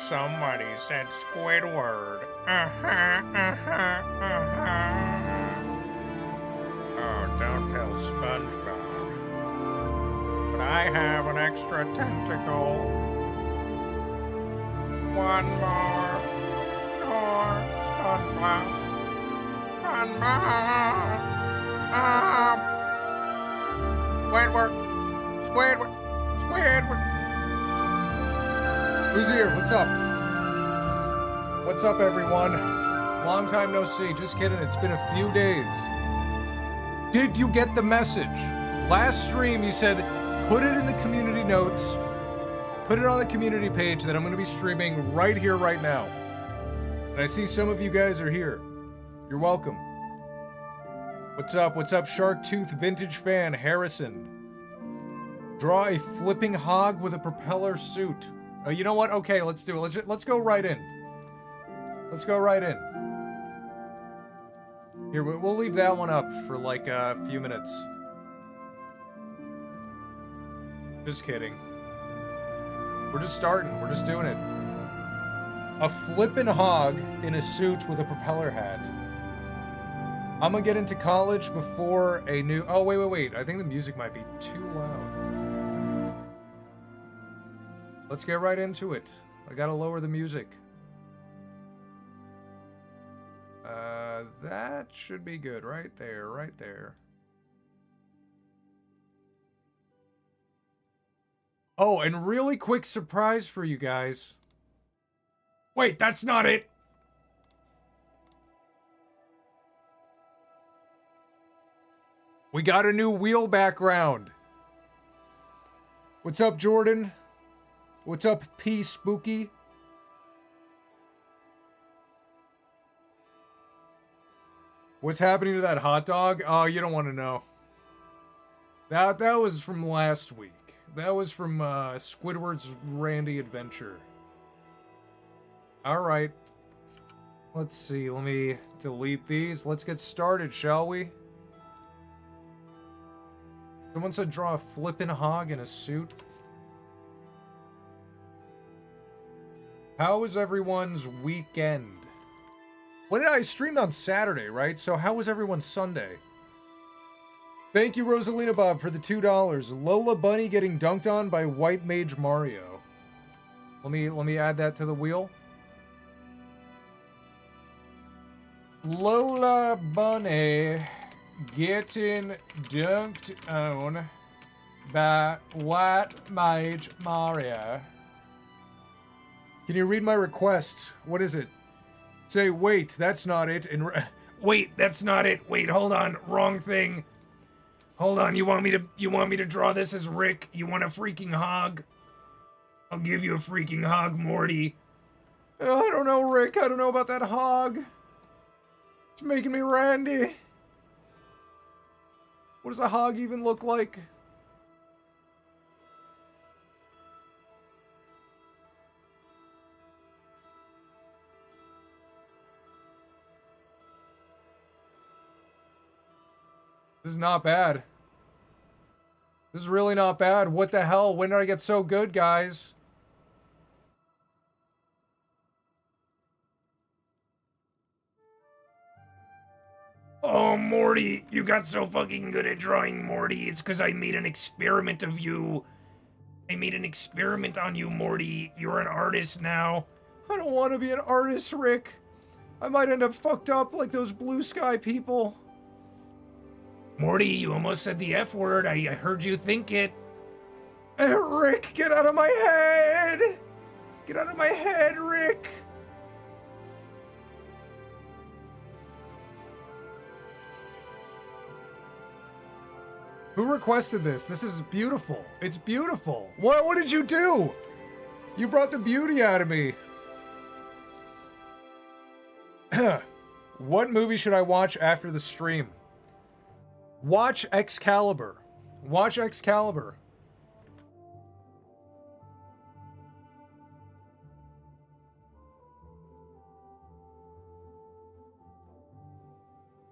Somebody said Squidward. Oh, don't tell SpongeBob. But I have an extra tentacle. One more. SpongeBob. SpongeBob. Squidward. Squidward. Who's here? What's up? What's up, everyone? Long time no see. Just kidding. It's been a few days. Did you get the message? Last stream, you said, put it in the community notes. Put it on the community page that I'm going to be streaming right here, right now. And I see some of you guys are here. You're welcome. What's up? What's up, Shark Tooth Vintage Fan Harrison? Draw a flipping hog with a propeller suit. Oh, you know what? Okay, let's do it. Let's go right in. Let's go right in. Here, we'll leave that one up for like a few minutes. Just kidding. We're just starting. We're just doing it. A flippin' hog in a suit with a propeller hat. I'm gonna get into college before a new... Oh, wait. I think the music might be too loud. Let's get right into it. I gotta lower the music. That should be good. Right there, right there. Oh, and really quick surprise for you guys. Wait, that's not it! We got a new wheel background. What's up, Jordan? What's up, P Spooky? What's happening to that hot dog? Oh, you don't want to know. That was from last week. That was from Squidward's Randy Adventure. Alright. Let's see, let me delete these. Let's get started, shall we? Someone said draw a flippin' hog in a suit. How was everyone's weekend? When did I streamed on Saturday, right? So how was everyone's Sunday? Thank you, Rosalina Bob, for the $2. Lola Bunny getting dunked on by White Mage Mario. Let me add that to the wheel. Lola Bunny getting dunked on by White Mage Mario. Can you read my request? What is it? Say, wait, that's not it. And Wait, that's not it. Wait, hold on. Wrong thing. Hold on. You want me to draw this as Rick? You want a freaking hog? I'll give you a freaking hog, Morty. I don't know, Rick. I don't know about that hog. It's making me randy. What does a hog even look like? This is not bad. This is really not bad. What the hell? When did I get so good, guys? Oh, Morty, you got so fucking good at drawing, Morty. It's because I made an experiment of you. I made an experiment on you, Morty. You're an artist now. I don't want to be an artist, Rick. I might end up fucked up like those blue sky people. Morty, you almost said the F word. I heard you think it. Rick, get out of my head! Get out of my head, Rick! Who requested this? This is beautiful. It's beautiful. What did you do? You brought the beauty out of me. What movie should I watch after the stream? Watch Excalibur. Watch Excalibur.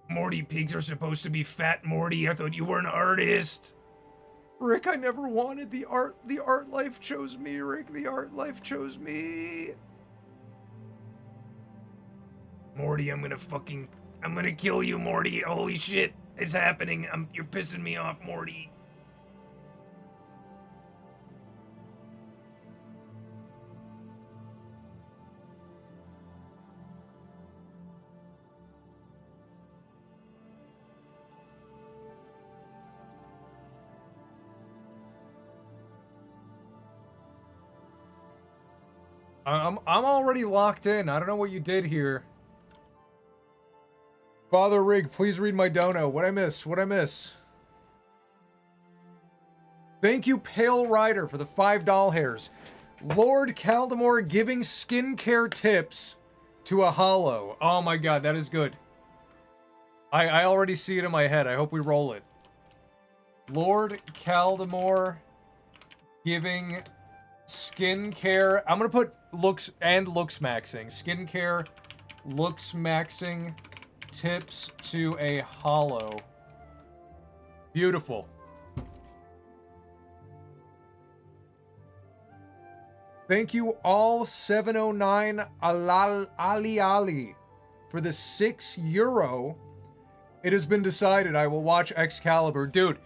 Morty, pigs are supposed to be fat, Morty. I thought you were an artist. Rick, I never wanted the art. The art life chose me, Rick. The art life chose me. Morty, I'm gonna kill you, Morty. Holy shit, it's happening. You're pissing me off, Morty. I'm already locked in. I don't know what you did here. Father Rig, please read my dono. What'd I miss? What'd I miss? Thank you, Pale Rider, for the $5 hairs. Lord Caldemore giving skincare tips to a hollow. Oh my god, that is good. I already see it in my head. I hope we roll it. Lord Caldemore giving skincare. I'm gonna put looks maxing. Skincare looks maxing tips to a hollow. Beautiful. Thank you all 709 Ali for the €6. It has been decided I will watch Excalibur. Dude,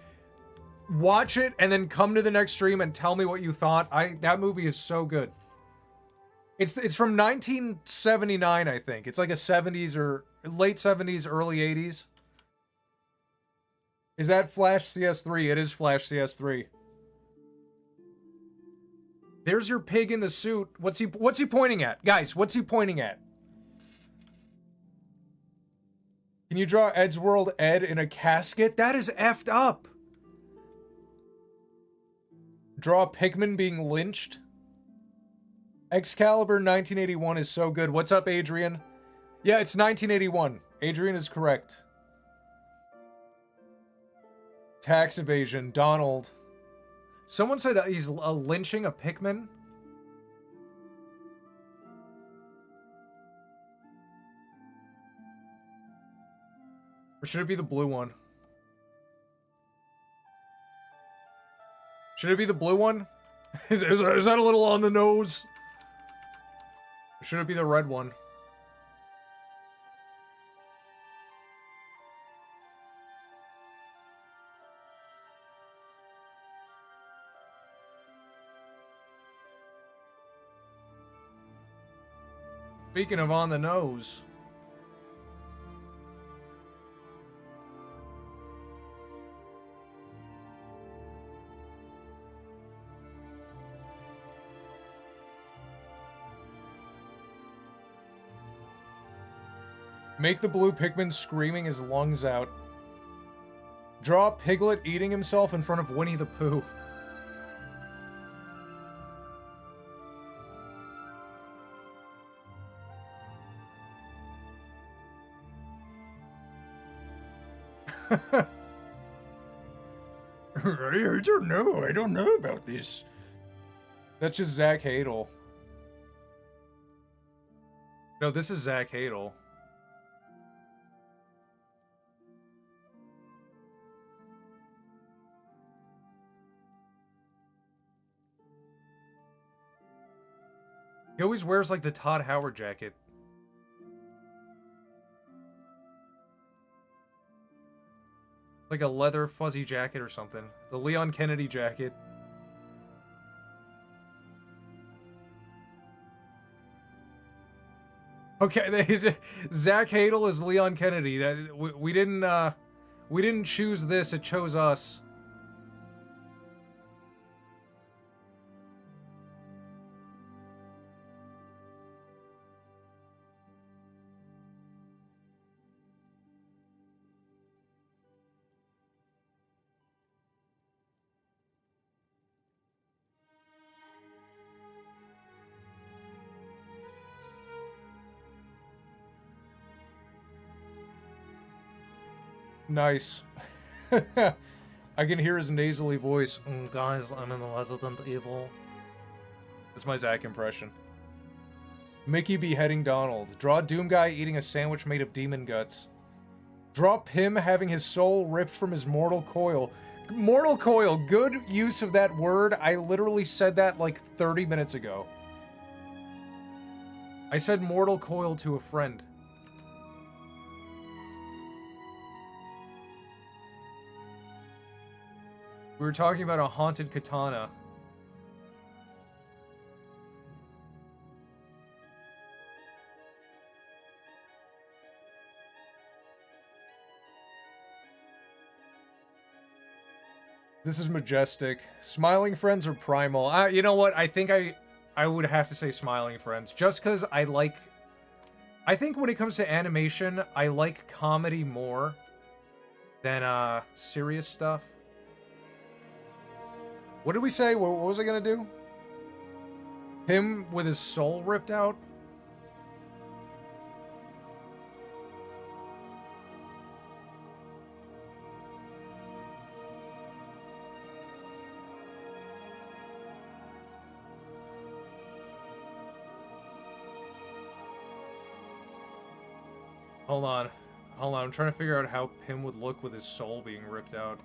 watch it and then come to the next stream and tell me what you thought. That movie is so good. It's from 1979, I think. It's like a 70s or late 70s, early 80s. Is that Flash CS3? It is Flash CS3. There's your pig in the suit. What's he pointing at? Guys, what's he pointing at? Can you draw Ed's World Ed in a casket? That is effed up. Draw Pikmin being lynched. Excalibur 1981 is so good. What's up, Adrian? Yeah, it's 1981. Adrian is correct. Tax evasion. Donald. Someone said he's lynching a Pikmin. Or should it be the blue one? Should it be the blue one? Is that a little on the nose? Or should it be the red one? Speaking of on the nose. Make the blue Pikmin screaming his lungs out. Draw Piglet eating himself in front of Winnie the Pooh. I don't know. I don't know about this. That's just Zach Hadel. No, this is Zach Hadel. He always wears like the Todd Howard jacket. Like a leather fuzzy jacket or something. The Leon Kennedy jacket. Okay, Zach Hadel is Leon Kennedy. We didn't choose this, it chose us. Nice. I can hear his nasally voice. Guys, I'm in the Resident Evil. That's my Zach impression. Mickey beheading Donald. Draw Doom Guy eating a sandwich made of demon guts. Draw Pym having his soul ripped from his mortal coil. Mortal coil, good use of that word. I literally said that like 30 minutes ago. I said mortal coil to a friend. We were talking about a haunted katana. This is majestic. Smiling Friends or Primal? You know what? I think I would have to say Smiling Friends. Just because I like... I think when it comes to animation, I like comedy more than serious stuff. What did we say? What was I gonna do? Him with his soul ripped out? Hold on. Hold on, I'm trying to figure out how Pym would look with his soul being ripped out.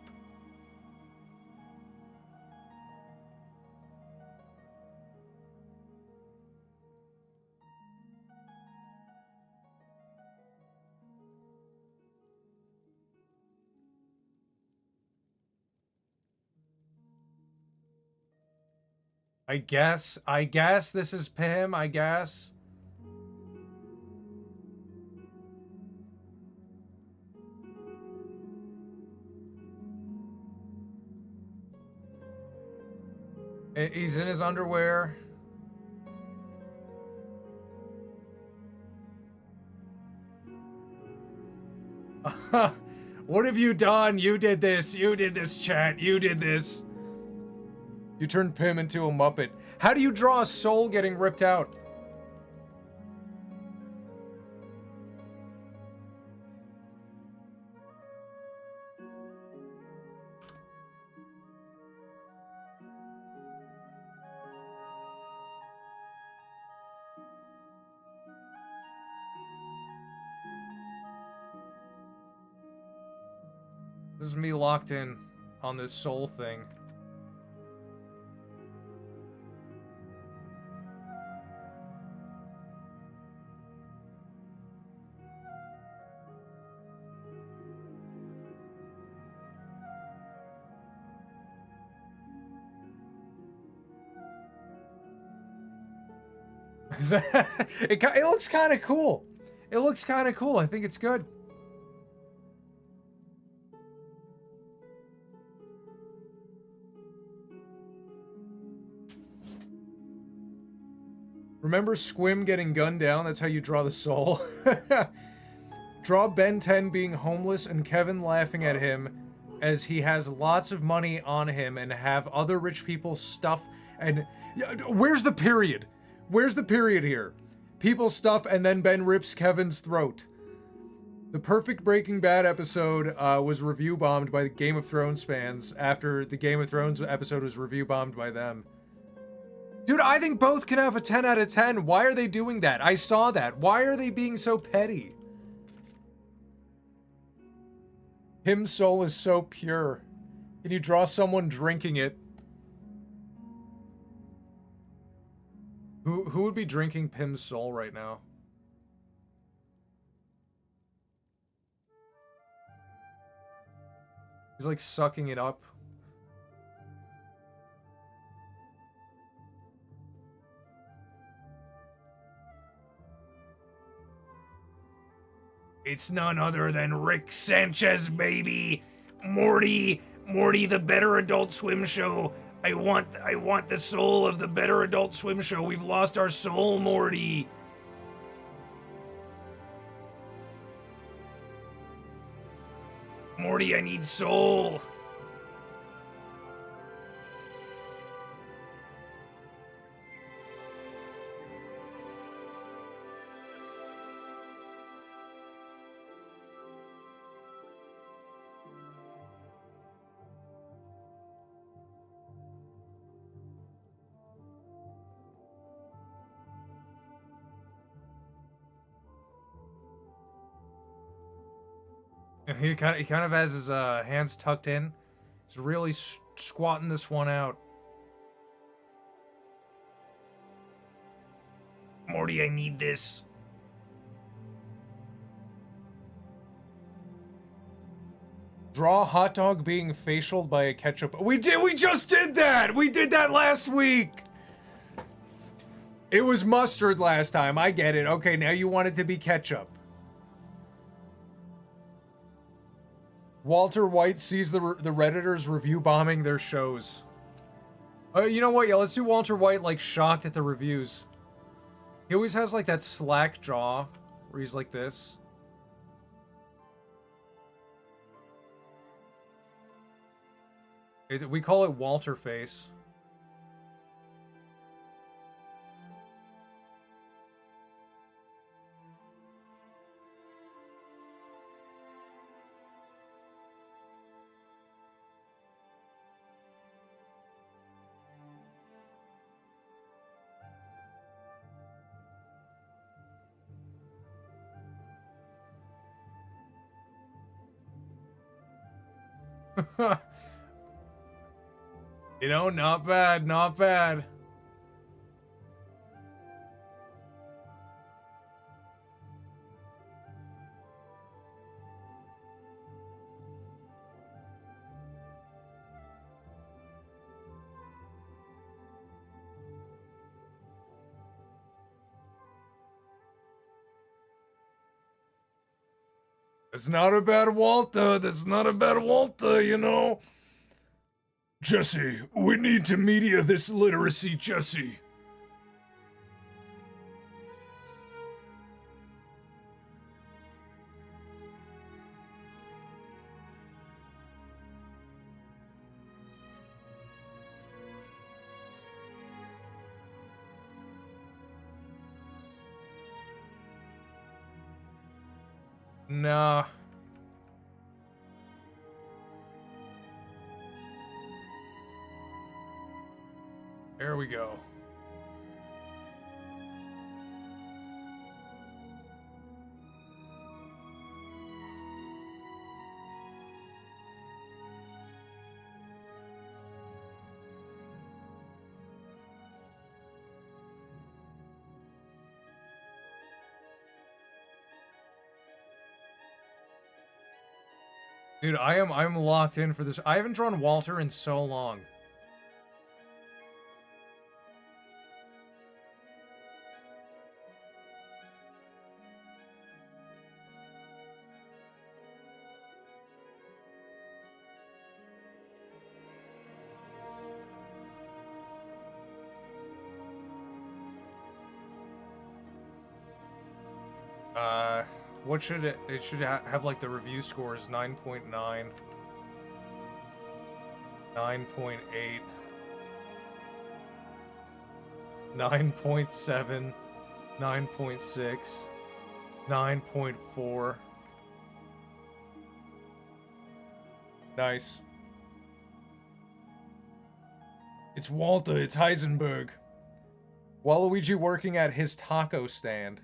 I guess this is Pym, I guess. He's in his underwear. What have you done? You did this. You did this, chat. You did this. You turned Pym into a Muppet. How do you draw a soul getting ripped out? This is me locked in on this soul thing. It looks kind of cool. It looks kind of cool. I think it's good. Remember Squim getting gunned down? That's how you draw the soul. Draw Ben 10 being homeless and Kevin laughing at him as he has lots of money on him and have other rich people stuff and... Where's the period? Where's the period here? People stuff and then Ben rips Kevin's throat. The perfect Breaking Bad episode was review bombed by the Game of Thrones fans after the Game of Thrones episode was review bombed by them. Dude, I think both can have a 10 out of 10. Why are they doing that? I saw that. Why are they being so petty? Him's soul is so pure. Can you draw someone drinking it? Who would be drinking Pym's soul right now? He's like sucking it up. It's none other than Rick Sanchez, baby. Morty, the Better Adult Swim Show. I want the soul of the Better Adult Swim Show. We've lost our soul, Morty. Morty, I need soul. He kind of has his hands tucked in. He's really squatting this one out. Morty, I need this. Draw a hot dog being facialed by a ketchup. We just did that! We did that last week! It was mustard last time, I get it. Okay, now you want it to be ketchup. Walter White sees the Redditors review bombing their shows. You know what? Yeah, let's do Walter White, like, shocked at the reviews. He always has, like, that slack jaw where he's like this. We call it Walter face. You know, not bad, not bad. It's not a bad Walter. That's not a bad Walter, you know. Jesse, we need to media this literacy, Jesse. Nah. There we go. Dude, I'm locked in for this. I haven't drawn Walter in so long. What should it should have like the review scores 9.9, 9.8, 9.7, 9.6, 9.4. Nice. It's Walter, it's Heisenberg. Waluigi working at his taco stand.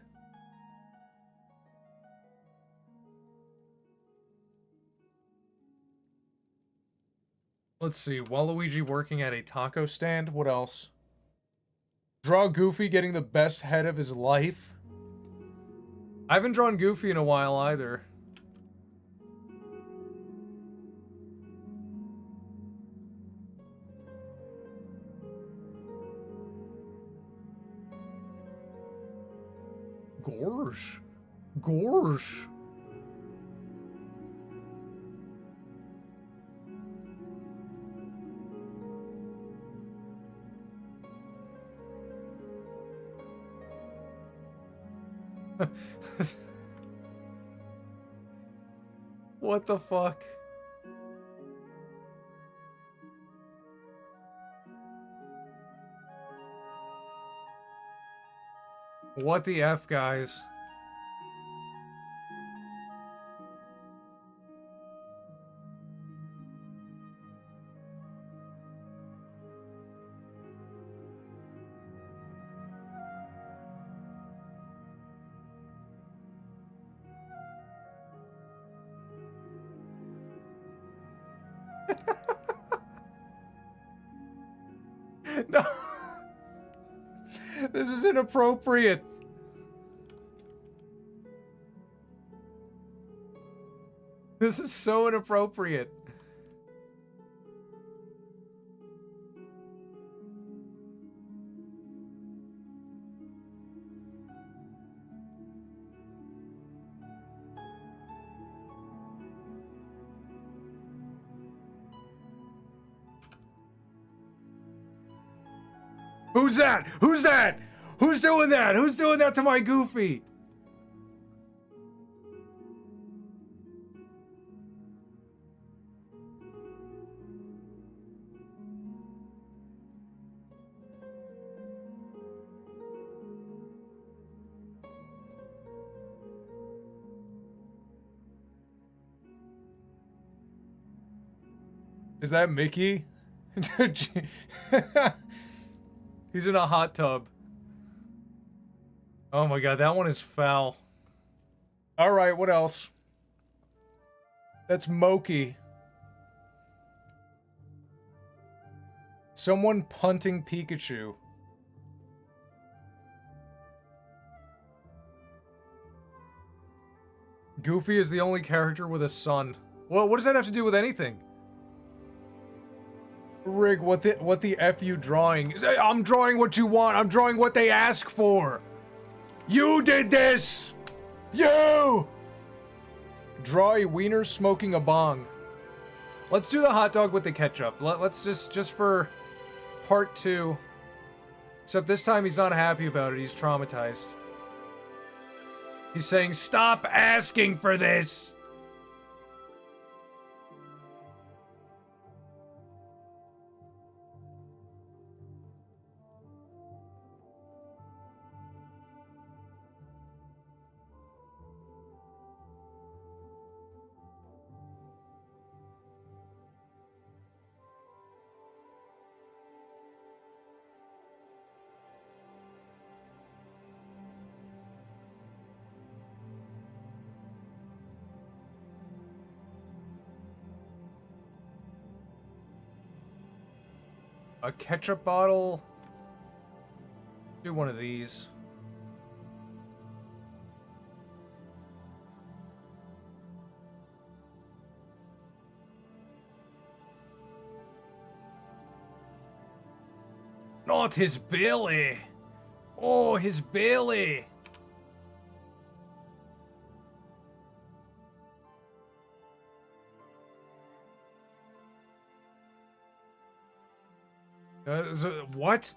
Let's see, Waluigi working at a taco stand. What else? Draw Goofy getting the best head of his life. I haven't drawn Goofy in a while either. Gorsh. Gorsh. What the fuck? What the F, guys? No. This is inappropriate. This is so inappropriate. Who's that? Who's that? Who's doing that? Who's doing that to my Goofy? Is that Mickey? He's in a hot tub. Oh my god, that one is foul. Alright, what else? That's Moki. Someone punting Pikachu. Goofy is the only character with a son. Well, what does that have to do with anything? Rig, what the F you drawing? I'm drawing what you want. I'm drawing what they ask for. You did this! You! Draw a wiener smoking a bong. Let's do the hot dog with the ketchup. Let's just for part 2. Except this time he's not happy about it. He's traumatized. He's saying, stop asking for this! A ketchup bottle. Do one of these. Not his belly. Oh, his belly. What?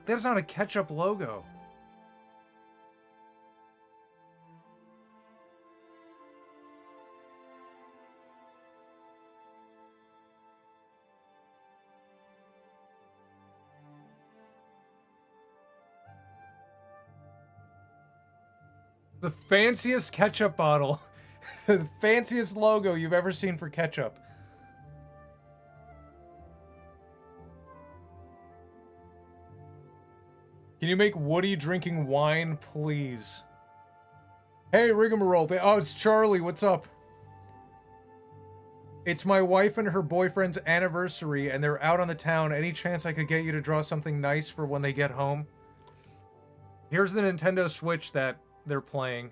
That's not a ketchup logo. The fanciest ketchup bottle. The fanciest logo you've ever seen for ketchup. Can you make Woody drinking wine, please? Hey, rigmarole. Oh, it's Charlie. What's up? It's my wife and her boyfriend's anniversary, and they're out on the town. Any chance I could get you to draw something nice for when they get home? Here's the Nintendo Switch that they're playing.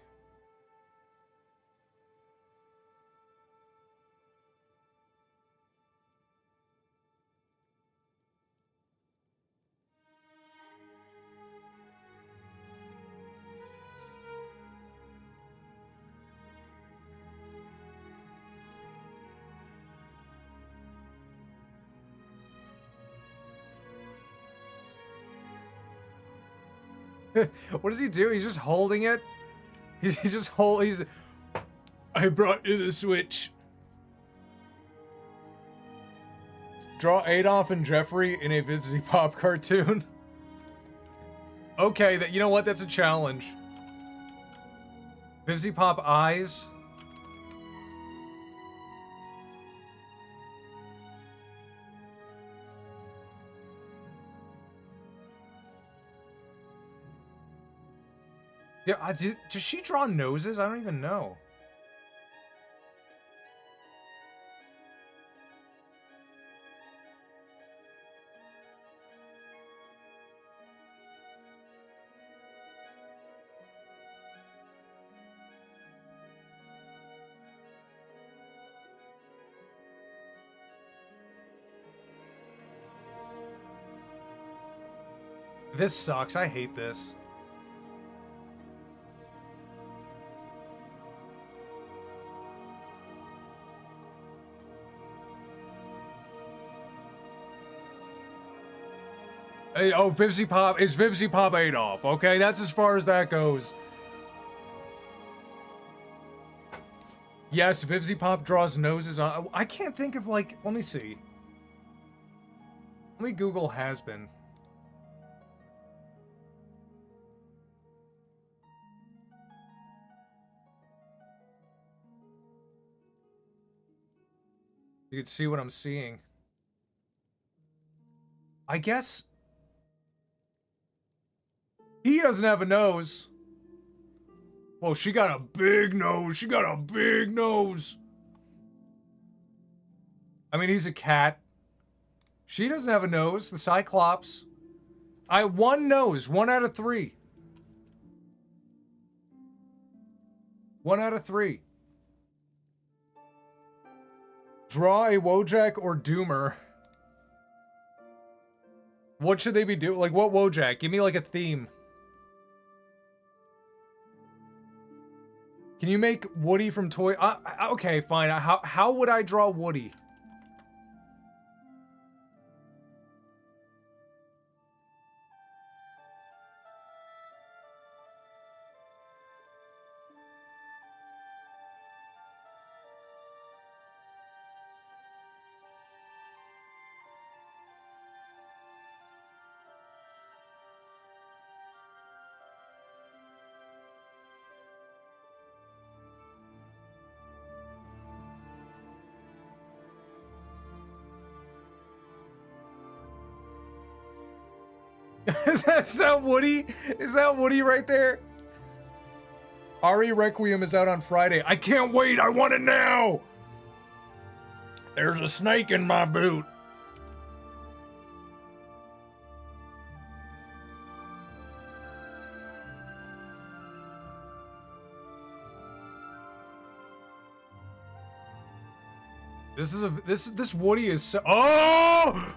What does he do? He's just holding it? He's just I brought you the Switch. Draw Adolf and Jeffrey in a Vivzy Pop cartoon. Okay, you know what? That's a challenge. Vivzy Pop eyes. Yeah, does she draw noses? I don't even know. This sucks. I hate this. Hey, oh, Vivzy Pop is Vivzy Pop Adolf. Okay, that's as far as that goes. Yes, Vivzy Pop draws noses on. I can't think of, like, let me see. Let me Google has been. You can see what I'm seeing. I guess he doesn't have a nose. Well, she got a big nose. She got a big nose. I mean, he's a cat. She doesn't have a nose. The Cyclops. One nose. 1 out of 3. 1 out of 3. Draw a Wojak or Doomer. What should they be doing? Like, what Wojak? Give me, like, a theme. Can you make Woody from Toy... okay, fine. How would I draw Woody? Is that Woody? Is that Woody right there? Ari Requiem is out on Friday. I can't wait. I want it now. There's a snake in my boot. This Woody is so... Oh!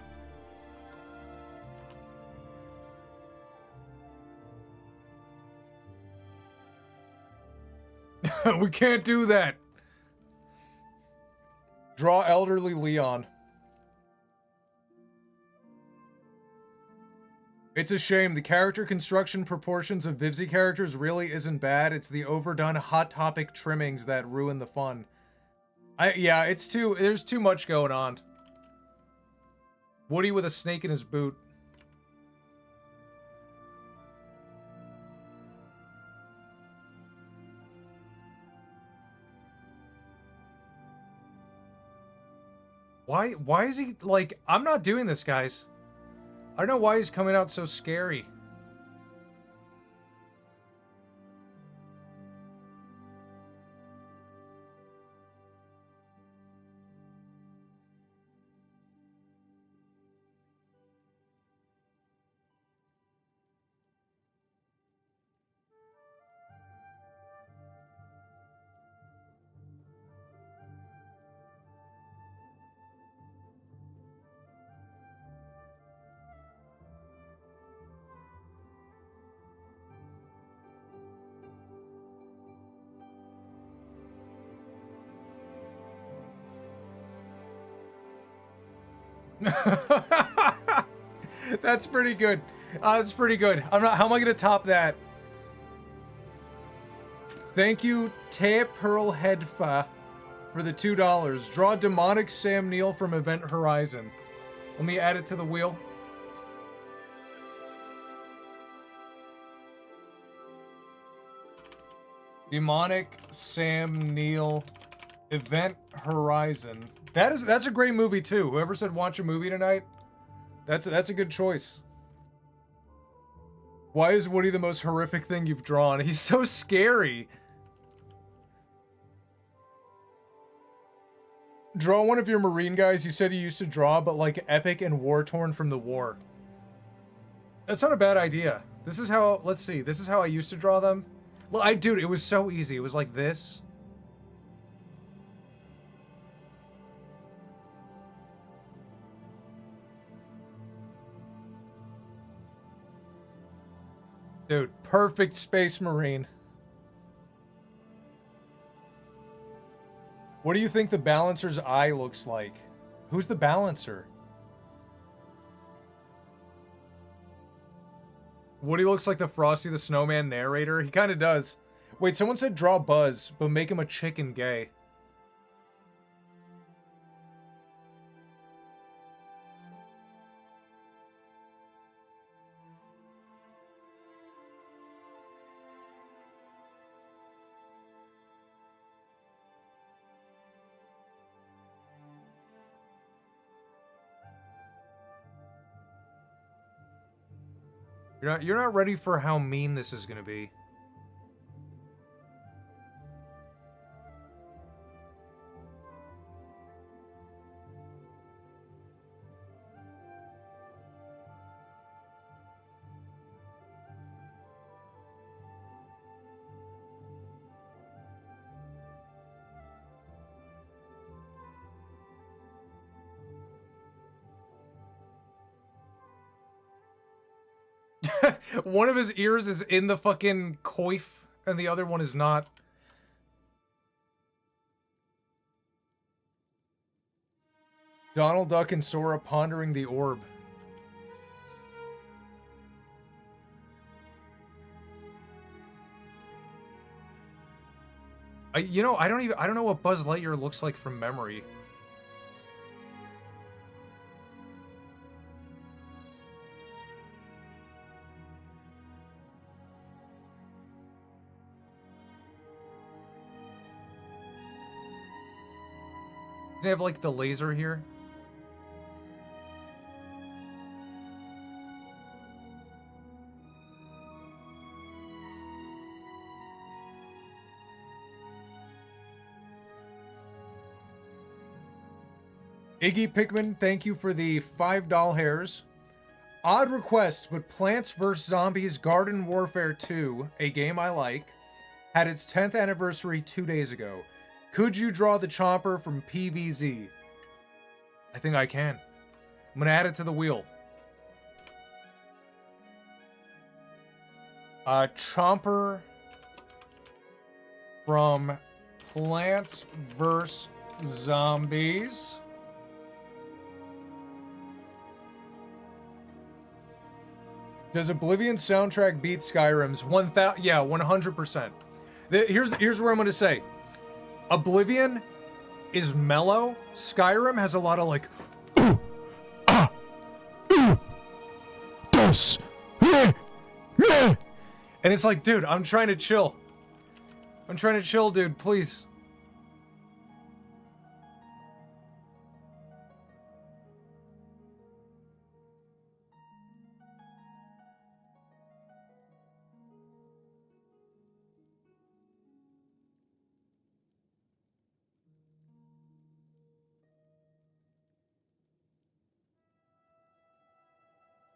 We can't do that. Draw elderly Leon. It's a shame. The character construction proportions of Vivzy characters really isn't bad. It's the overdone Hot Topic trimmings that ruin the fun. Yeah, there's too much going on. Woody with a snake in his boot. Why is he, like, I'm not doing this, guys. I don't know why he's coming out so scary. That's pretty good. That's pretty good. How am I gonna top that? Thank you, Te Pearl Headfa, for the $2. Draw demonic Sam Neill from Event Horizon. Let me add it to the wheel. Demonic Sam Neill, Event Horizon. That's a great movie too. Whoever said watch a movie tonight, that's a good choice. Why is Woody the most horrific thing you've drawn? He's so scary. Draw one of your Marine guys you said you used to draw, but like epic and war-torn from the war. That's not a bad idea. This is how, let's see, this is how I used to draw them. Well, dude, it was so easy. It was like this. Dude, perfect Space Marine. What do you think the Balancer's eye looks like? Who's the Balancer? Woody looks like the Frosty the Snowman narrator. He kind of does. Wait, someone said draw Buzz, but make him a chicken gay. You're not ready for how mean this is gonna be. One of his ears is in the fucking coif, and the other one is not. Donald Duck and Sora pondering the orb. I don't know what Buzz Lightyear looks like from memory. Does he have like the laser here? Iggy Pickman, thank you for the $5 hairs. Odd request, but Plants vs. Zombies Garden Warfare 2, a game I like, had its 10th anniversary 2 days ago. Could you draw the Chomper from PVZ? I think I can. I'm gonna add it to the wheel. Chomper from Plants vs. Zombies. Does Oblivion soundtrack beat Skyrim's 1,000? Yeah, 100%. Here's where I'm gonna say. Oblivion is mellow. Skyrim has a lot of like, dos, and it's like, dude, I'm trying to chill. I'm trying to chill, dude. Please.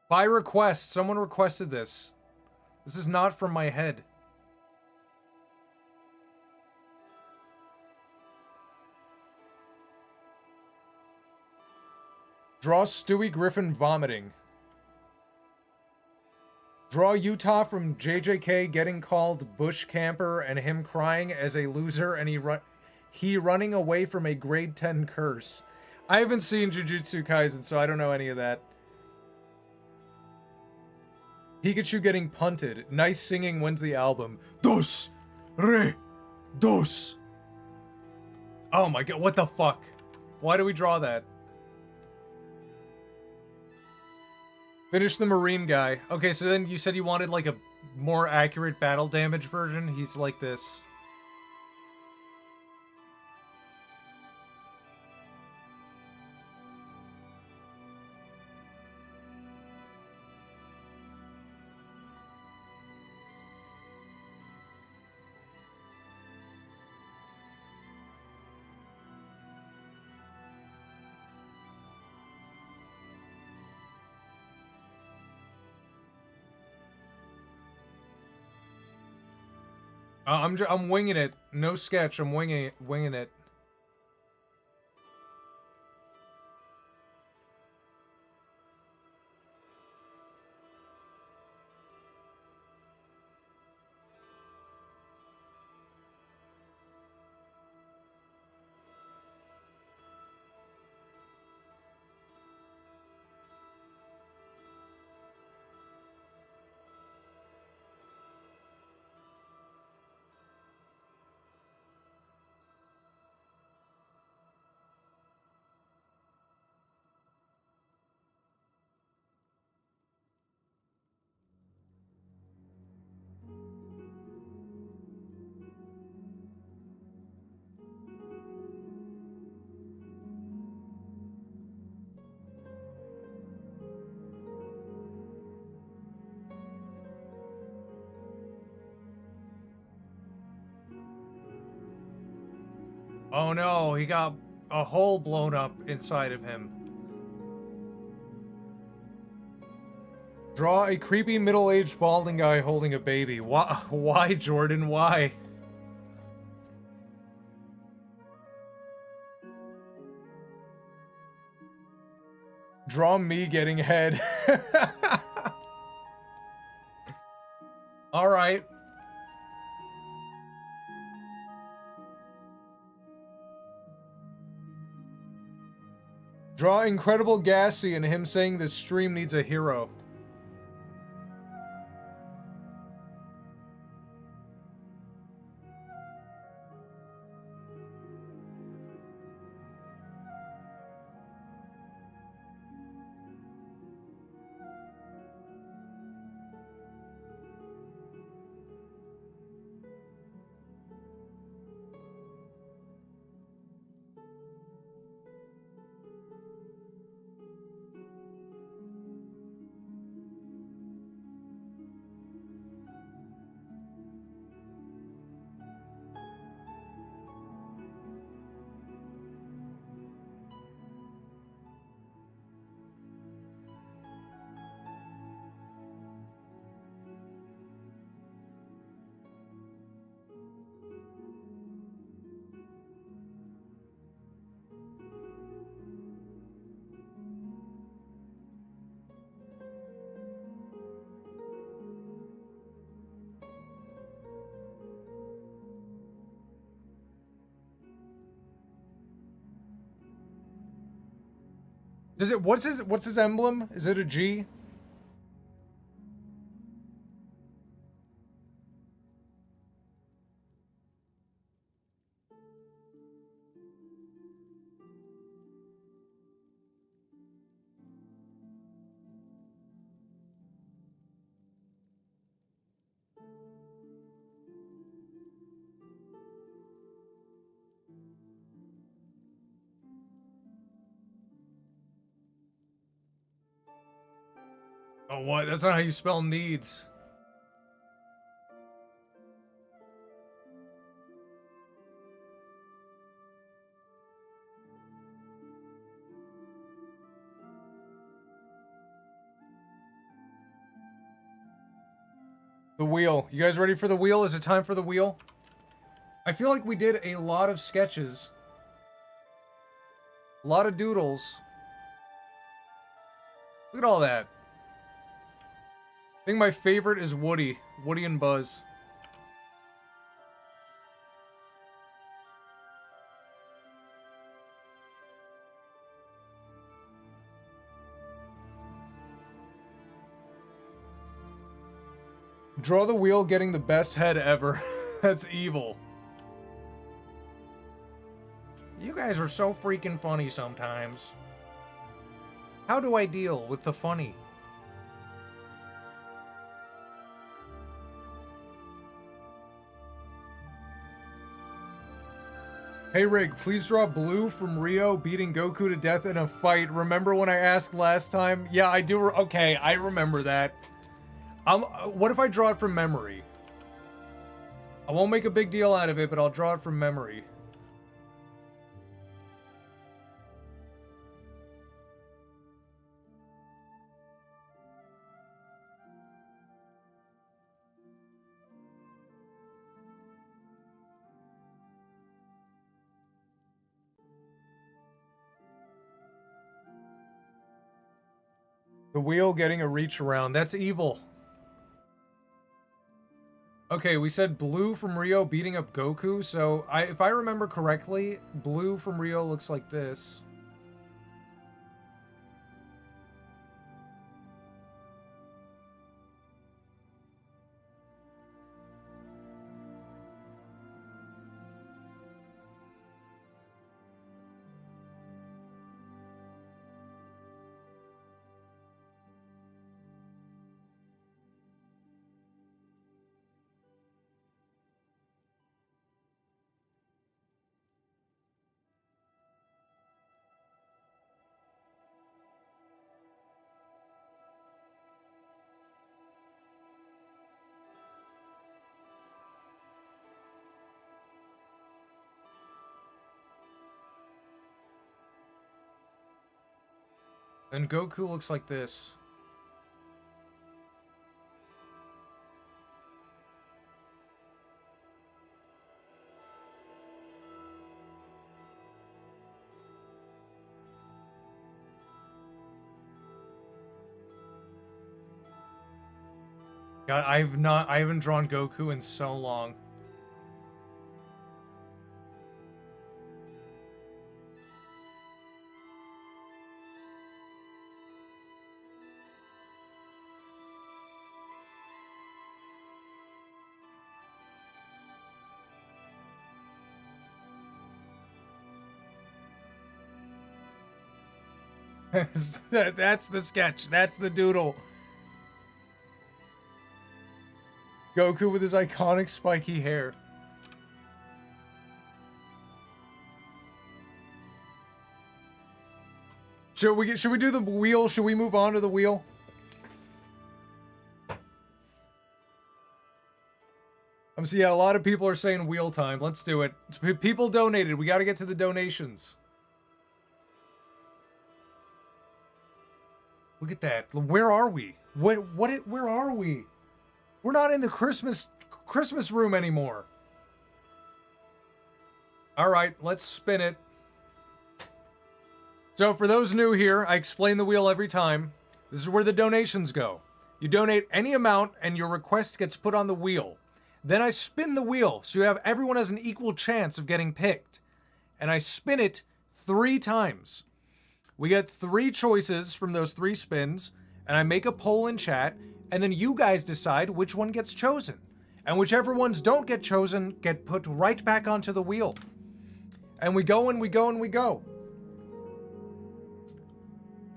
By request, someone requested this. This is not from my head. Draw Stewie Griffin vomiting. Draw Utah from JJK getting called bush camper and him crying as a loser and he running away from a grade 10 curse. I haven't seen Jujutsu Kaisen, so I don't know any of that. Pikachu getting punted. Nice singing wins the album. Dos, re, dos. Oh my god, what the fuck? Why do we draw that? Finish the Marine guy. Okay, so then you said you wanted like a more accurate battle damage version. He's like this. I'm winging it. No sketch. I'm winging it. Oh no, he got a hole blown up inside of him. Draw a creepy middle-aged balding guy holding a baby. Why, Jordan? Why? Draw me getting head. All right. Draw Incredible Gassy and him saying this stream needs a hero. Does it? What's his emblem? Is it a G? Oh, what? That's not how you spell needs. The wheel. You guys ready for the wheel? Is it time for the wheel? I feel like we did a lot of sketches. A lot of doodles. Look at all that. I think my favorite is Woody. Woody and Buzz. Draw the wheel getting the best head ever. That's evil. You guys are so freaking funny sometimes. How do I deal with the funny? Hey Rig, please draw Blue from Rio beating Goku to death in a fight. Remember when I asked last time? Yeah, I do. Okay, I remember that. What if I draw it from memory? I won't make a big deal out of it, but I'll draw it from memory. The wheel getting a reach around. That's evil. Okay, we said Blue from Rio beating up Goku, so if I remember correctly, Blue from Rio looks like this. And Goku looks like this. God, I haven't drawn Goku in so long. That's the sketch. That's the doodle. Goku with his iconic spiky hair. Should we do the wheel? Should we move on to the wheel? So yeah, a lot of people are saying wheel time. Let's do it. People donated. We got to get to the donations. Look at that. Where are we? Where are we? We're not in the Christmas room anymore. All right, let's spin it. So for those new here, I explain the wheel every time. This is where the donations go. You donate any amount and your request gets put on the wheel. Then I spin the wheel so everyone has an equal chance of getting picked. And I spin it 3 times. We get 3 choices from those 3 spins, and I make a poll in chat, and then you guys decide which one gets chosen. And whichever ones don't get chosen get put right back onto the wheel. And we go and we go and we go.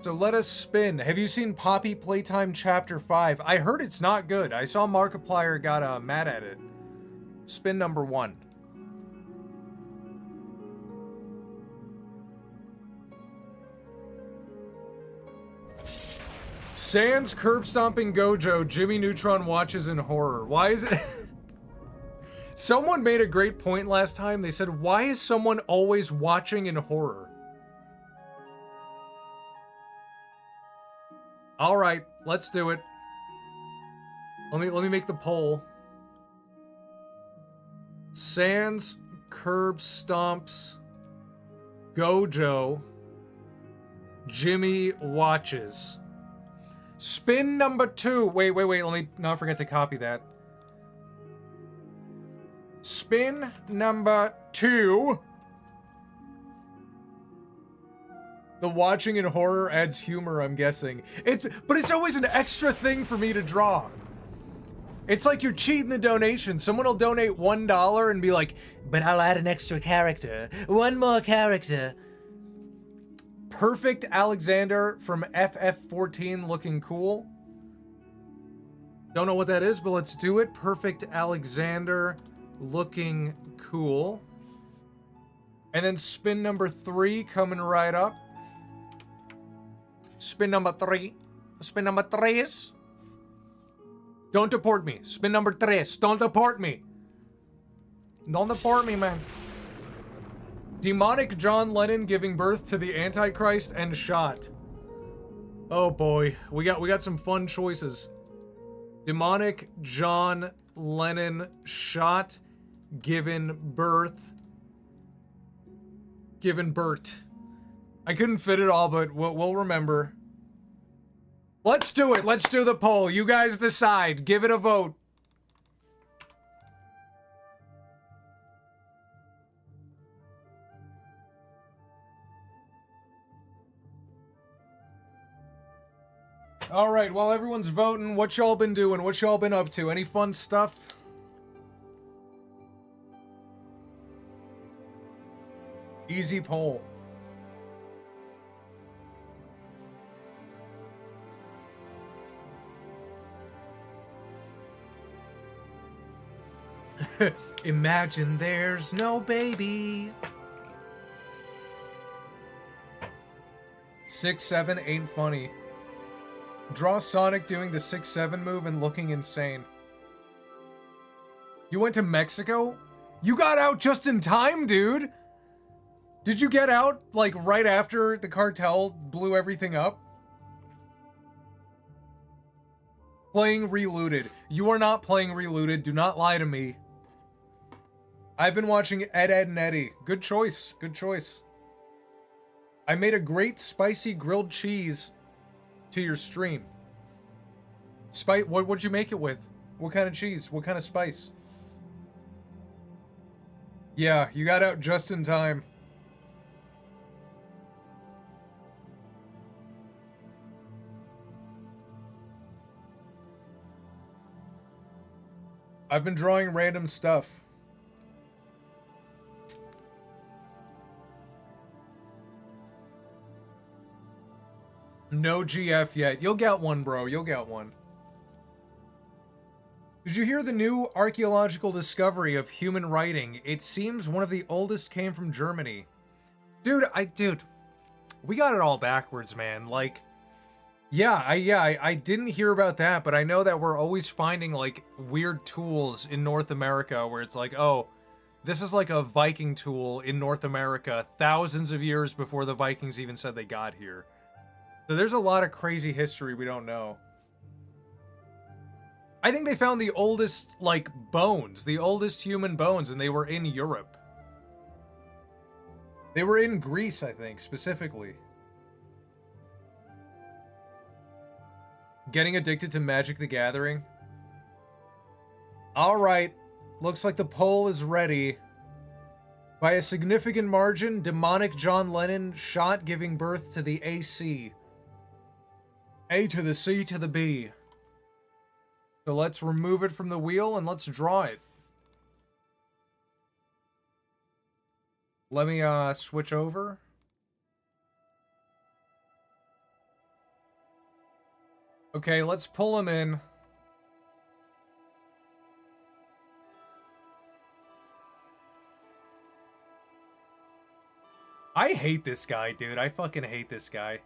So let us spin. Have you seen Poppy Playtime Chapter 5? I heard it's not good. I saw Markiplier got mad at it. Spin number 1. Sans curb stomping Gojo, Jimmy Neutron watches in horror. Why is it? Someone made a great point last time. They said, why is someone always watching in horror? All right, let's do it. Let me make the poll. Sans curb stomps Gojo, Jimmy watches. Spin number 2. Wait. Let me not forget to copy that. Spin number 2. The watching in horror adds humor, I'm guessing. But it's always an extra thing for me to draw. It's like you're cheating the donation. Someone will donate $1 and be like, but I'll add an extra character. 1 more character. Perfect Alexander from FF14 looking cool. Don't know what that is, but let's do it. Perfect Alexander looking cool. And then spin number 3 coming right up. Spin number 3. Spin number 3 is... Don't deport me. Spin number 3. Don't deport me. Don't deport me, man. Demonic John Lennon giving birth to the Antichrist and shot. Oh boy, we got some fun choices. Demonic John Lennon shot, given birth. Given Bert. I couldn't fit it all, but we'll remember. Let's do it. Let's do the poll. You guys decide. Give it a vote. All right, while everyone's voting, what y'all been doing? What y'all been up to? Any fun stuff? Easy poll. Imagine there's no baby. 6-7 ain't funny. Draw Sonic doing the 6-7 move and looking insane. You went to Mexico? You got out just in time, dude! Did you get out, like, right after the cartel blew everything up? Playing Relooted. You are not playing Relooted. Do not lie to me. I've been watching Ed, Ed, and Eddie. Good choice. Good choice. I made a great spicy grilled cheese to your stream. What'd you make it with? What kind of cheese? What kind of spice? Yeah, you got out just in time. I've been drawing random stuff. No GF yet. You'll get one, bro. You'll get one. Did you hear the new archaeological discovery of human writing? It seems one of the oldest came from Germany. Dude, we got it all backwards, man. Like, I didn't hear about that, but I know that we're always finding, like, weird tools in North America where it's like, oh, this is like a Viking tool in North America thousands of years before the Vikings even said they got here. So there's a lot of crazy history we don't know. I think they found the oldest, like, bones, the oldest human bones, and they were in Europe. They were in Greece, I think, specifically. Getting addicted to Magic the Gathering. Alright, looks like the poll is ready. By a significant margin, demonic John Lennon shot giving birth to the AC. A to the C to the B. So let's remove it from the wheel and let's draw it. Let me switch over. Okay, let's pull him in. I hate this guy, dude. I fucking hate this guy.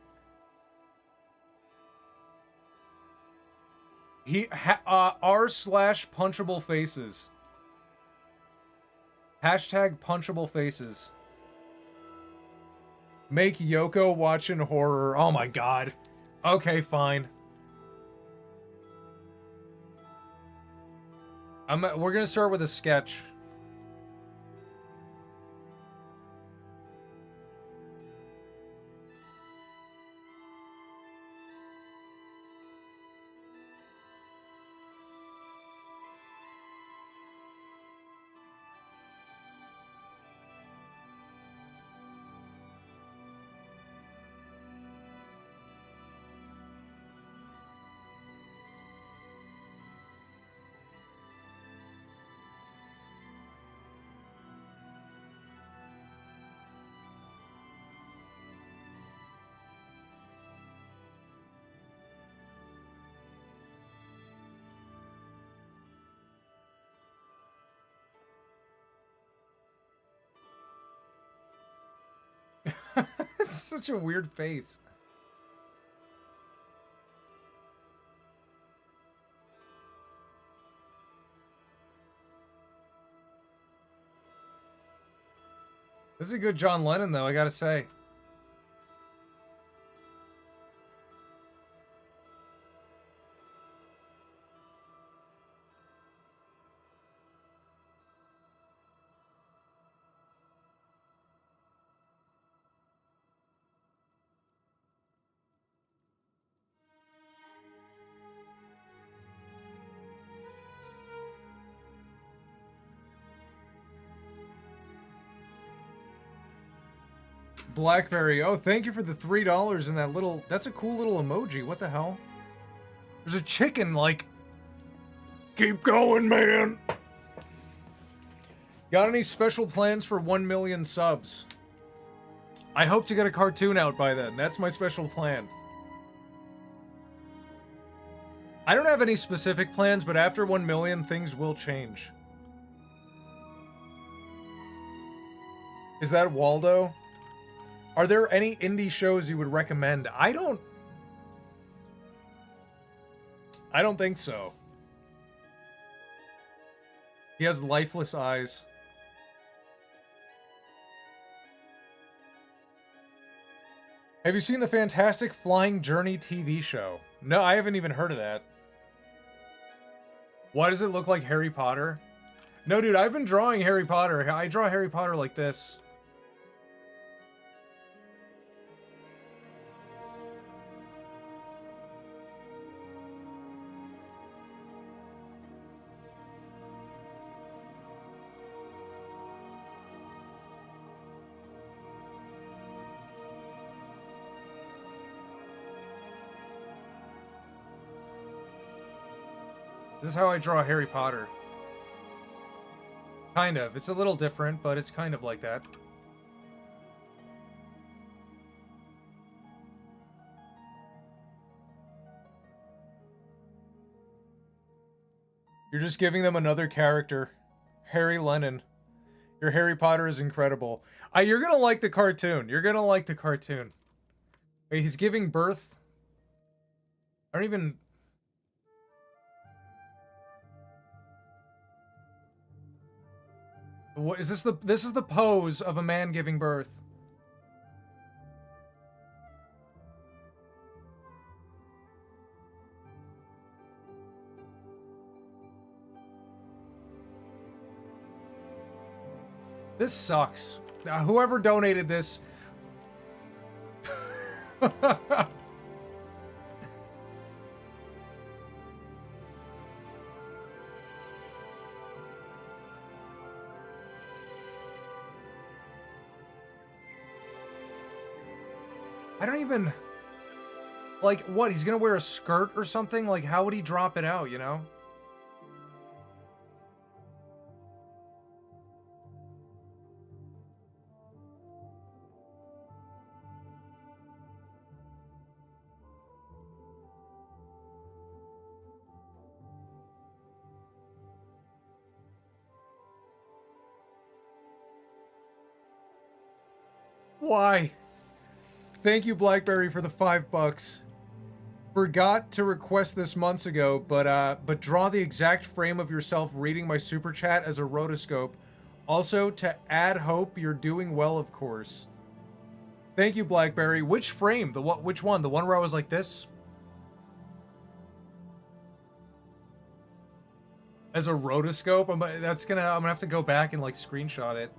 r/punchable faces. Hashtag punchable faces. Make Yoko watching horror. Oh my god. Okay, fine. We're gonna start with a sketch. It's such a weird face. This is a good John Lennon, though, I gotta say. Blackberry. Oh, thank you for the $3 in that little... That's a cool little emoji. What the hell? There's a chicken, like... Keep going, man! Got any special plans for 1 million subs? I hope to get a cartoon out by then. That's my special plan. I don't have any specific plans, but after 1 million, things will change. Is that Waldo? Are there any indie shows you would recommend? I don't think so. He has lifeless eyes. Have you seen the Fantastic Flying Journey TV show? No, I haven't even heard of that. Why does it look like Harry Potter? No, dude, I've been drawing Harry Potter. I draw Harry Potter like this. This is how I draw Harry Potter. Kind of. It's a little different, but it's kind of like that. You're just giving them another character. Harry Lennon. Your Harry Potter is incredible. You're gonna like the cartoon. You're gonna like the cartoon. Wait, he's giving birth? I don't even... What is this? This is the pose of a man giving birth. This sucks. Now, whoever donated this... I don't even... Like, what? He's gonna wear a skirt or something? Like, how would he drop it out, you know? Why? Thank you, Blackberry, for the $5. Forgot to request this months ago, but draw the exact frame of yourself reading my super chat as a rotoscope. Also, to add hope, you're doing well, of course. Thank you, Blackberry. Which frame? Which one? The one where I was like this? As a rotoscope? I'm gonna have to go back and like screenshot it.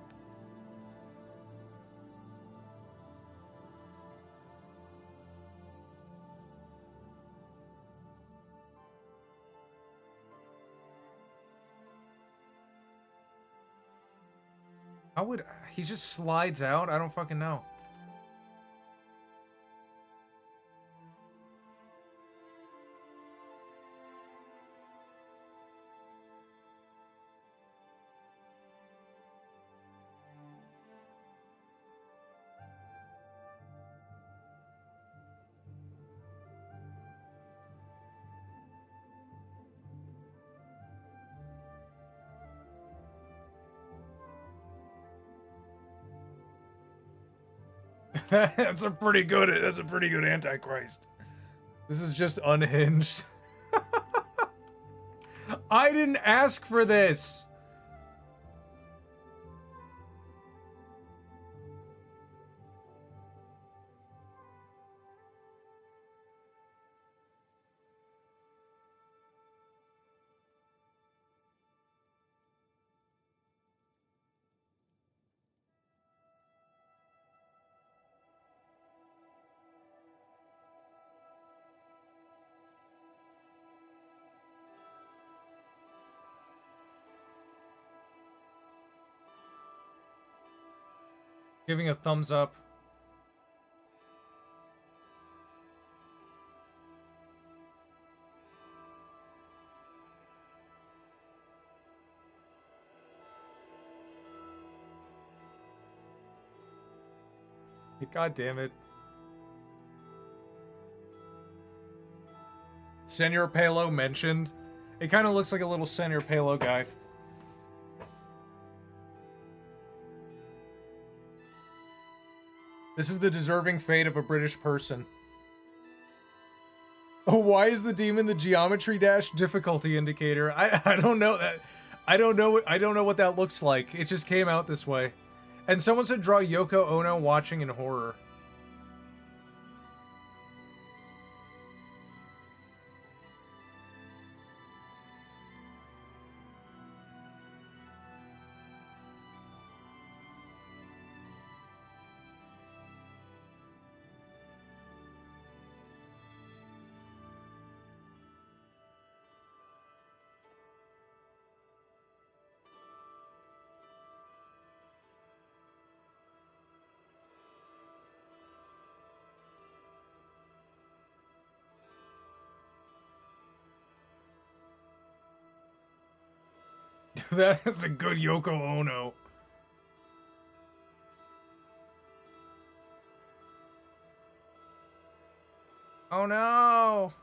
How would... He just slides out? I don't fucking know. That's a pretty good Antichrist. This is just unhinged. I didn't ask for this. Giving a thumbs up. God damn it. Senor Palo mentioned. It kind of looks like a little Senor Palo guy. This is the deserving fate of a British person. Oh, why is the demon the geometry dash difficulty indicator? I don't know that. I don't know what that looks like. It just came out this way. And someone said draw Yoko Ono watching in horror. That's a good Yoko Ono. Oh no!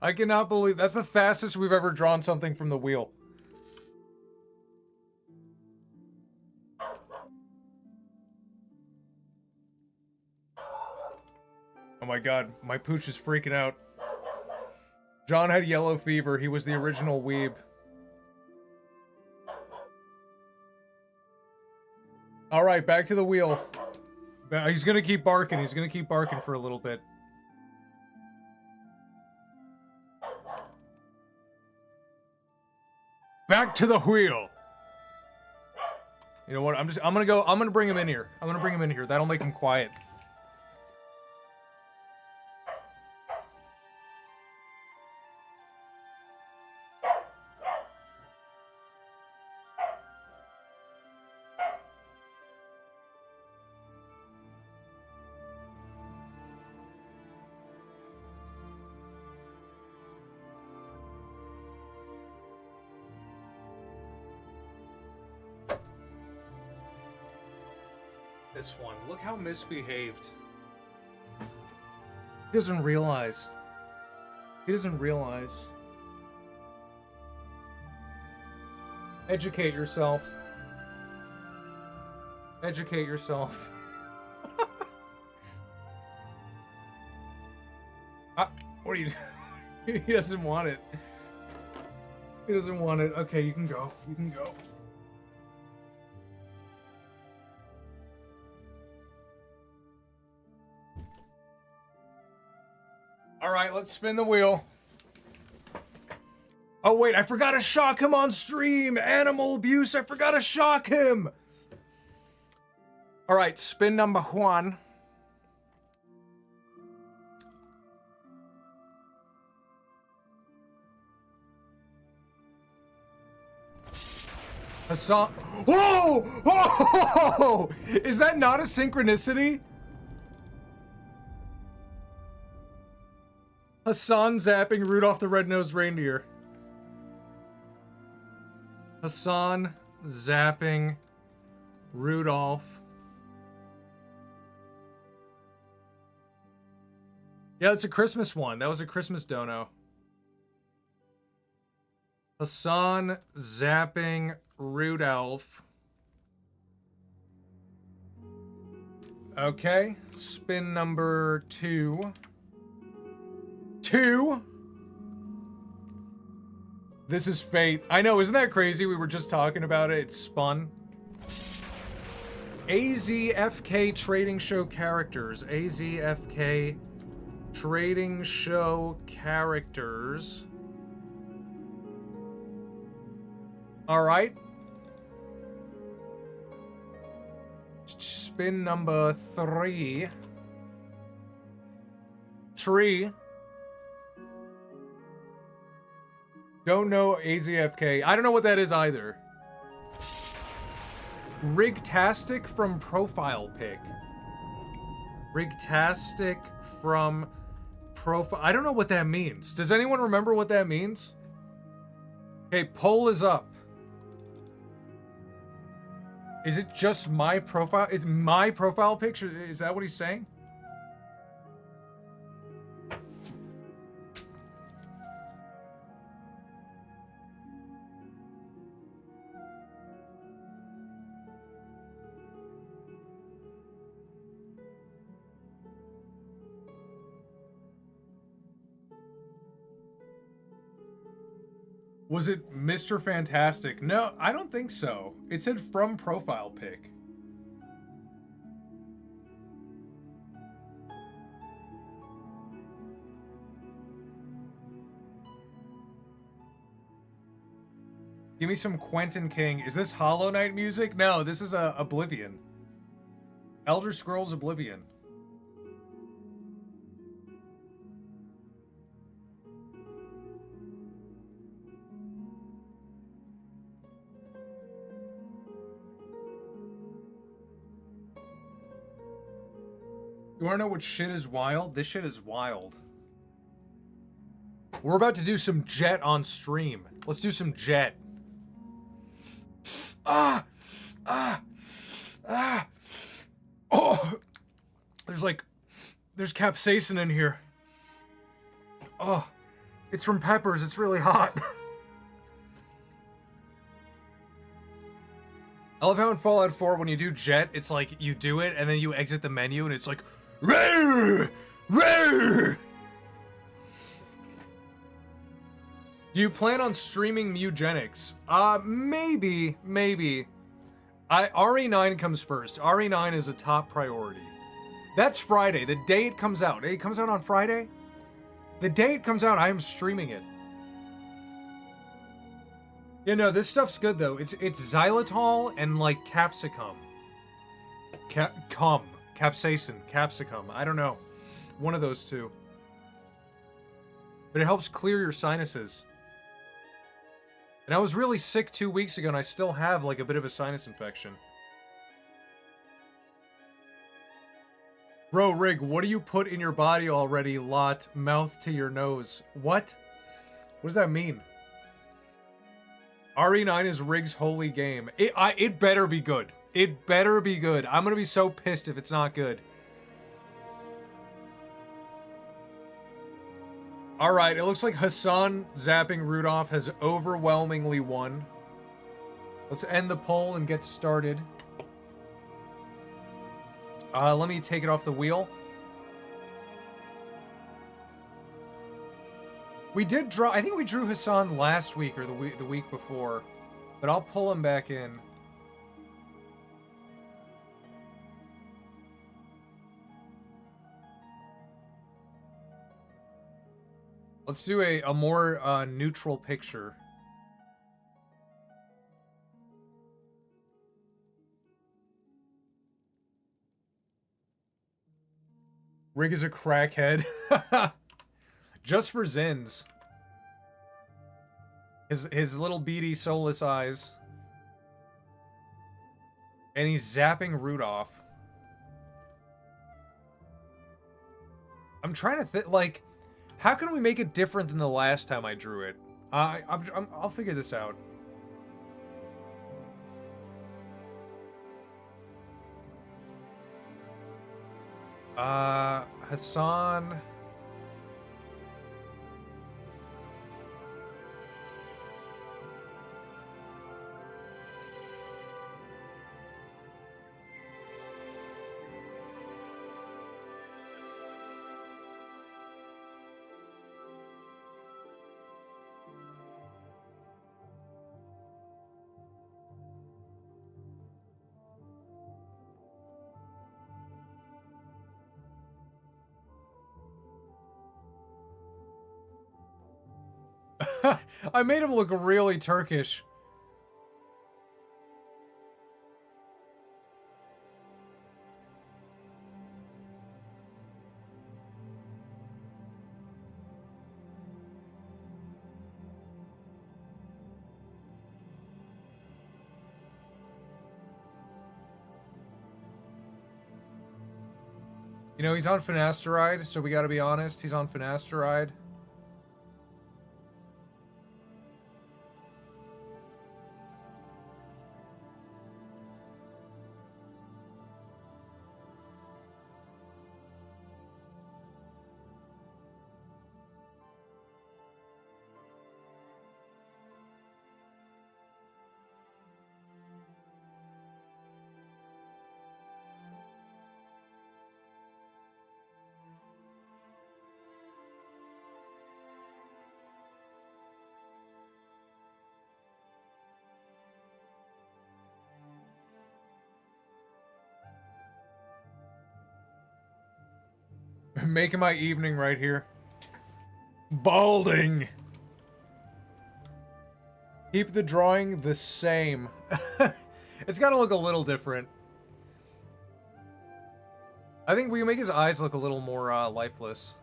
I cannot believe that's the fastest we've ever drawn something from the wheel. Oh my god, my pooch is freaking out. John had yellow fever. He was the original weeb. Alright, back to the wheel. He's gonna keep barking. He's gonna keep barking for a little bit. Back to the wheel. You know what? I'm gonna bring him in here. I'm gonna bring him in here. That'll make him quiet. This one. Look how misbehaved. He doesn't realize. He doesn't realize. Educate yourself. Educate yourself. What are you doing? He doesn't want it. He doesn't want it. Okay, you can go. You can go. Alright, let's spin the wheel. Oh wait, I forgot to shock him on stream! Animal abuse, I forgot to shock him! Alright, spin number 1. Hassan. Whoa! Whoa! Is that not a synchronicity? Hassan zapping Rudolph the Red-Nosed Reindeer. Hassan zapping Rudolph. Yeah, that's a Christmas one. That was a Christmas dono. Hassan zapping Rudolph. Okay, spin number 2. 2. This is fate. I know, isn't that crazy? We were just talking about it. It's spun. AZFK Trading Show Characters. AZFK Trading Show Characters. Alright. Spin number 3. Tree. Don't know AZFK. I don't know what that is either. Rigtastic from Profile Pic. Rigtastic from Profile... I don't know what that means. Does anyone remember what that means? Okay, poll is up. Is it just my profile? Is my profile picture? Is that what he's saying? Was it Mr. Fantastic? No, I don't think so. It said from Profile Pic. Give me some Quentin King. Is this Hollow Knight music? No, this is Oblivion. Elder Scrolls Oblivion. You wanna know what shit is wild? This shit is wild. We're about to do some Jet on stream. Let's do some Jet. Ah! Ah! Ah! Oh! There's capsaicin in here. Oh, it's from peppers. It's really hot. I love how in Fallout 4, when you do Jet, it's like you do it and then you exit the menu and it's like, Rrr! Rrr! Do you plan on streaming Mugenics? Maybe. RE9 comes first. RE9 is a top priority. That's Friday, the day it comes out. It comes out on Friday? The day it comes out, I am streaming it. Yeah, no, this stuff's good though. It's xylitol and like capsicum. Capsaicin, capsicum. I don't know. One of those two. But it helps clear your sinuses. And I was really sick 2 weeks ago and I still have like a bit of a sinus infection. Bro, Rig, what do you put in your body already, lot? Mouth to your nose. What? What does that mean? RE9 is Rig's holy game. It better be good. It better be good. I'm gonna be so pissed if it's not good. Alright, it looks like Hassan zapping Rudolph has overwhelmingly won. Let's end the poll and get started. Let me take it off the wheel. We did draw... I think we drew Hassan last week or the week before. But I'll pull him back in. Let's do a more neutral picture. Rig is a crackhead. Just for Zins. His little beady soulless eyes. And he's zapping Rudolph. I'm trying to think, like, how can we make it different than the last time I drew it? I'll figure this out. Hassan. I made him look really Turkish. You know, he's on finasteride, so we gotta be honest. He's on finasteride. Making my evening right here. Balding! Keep the drawing the same. It's gotta look a little different. I think we can make his eyes look a little more lifeless.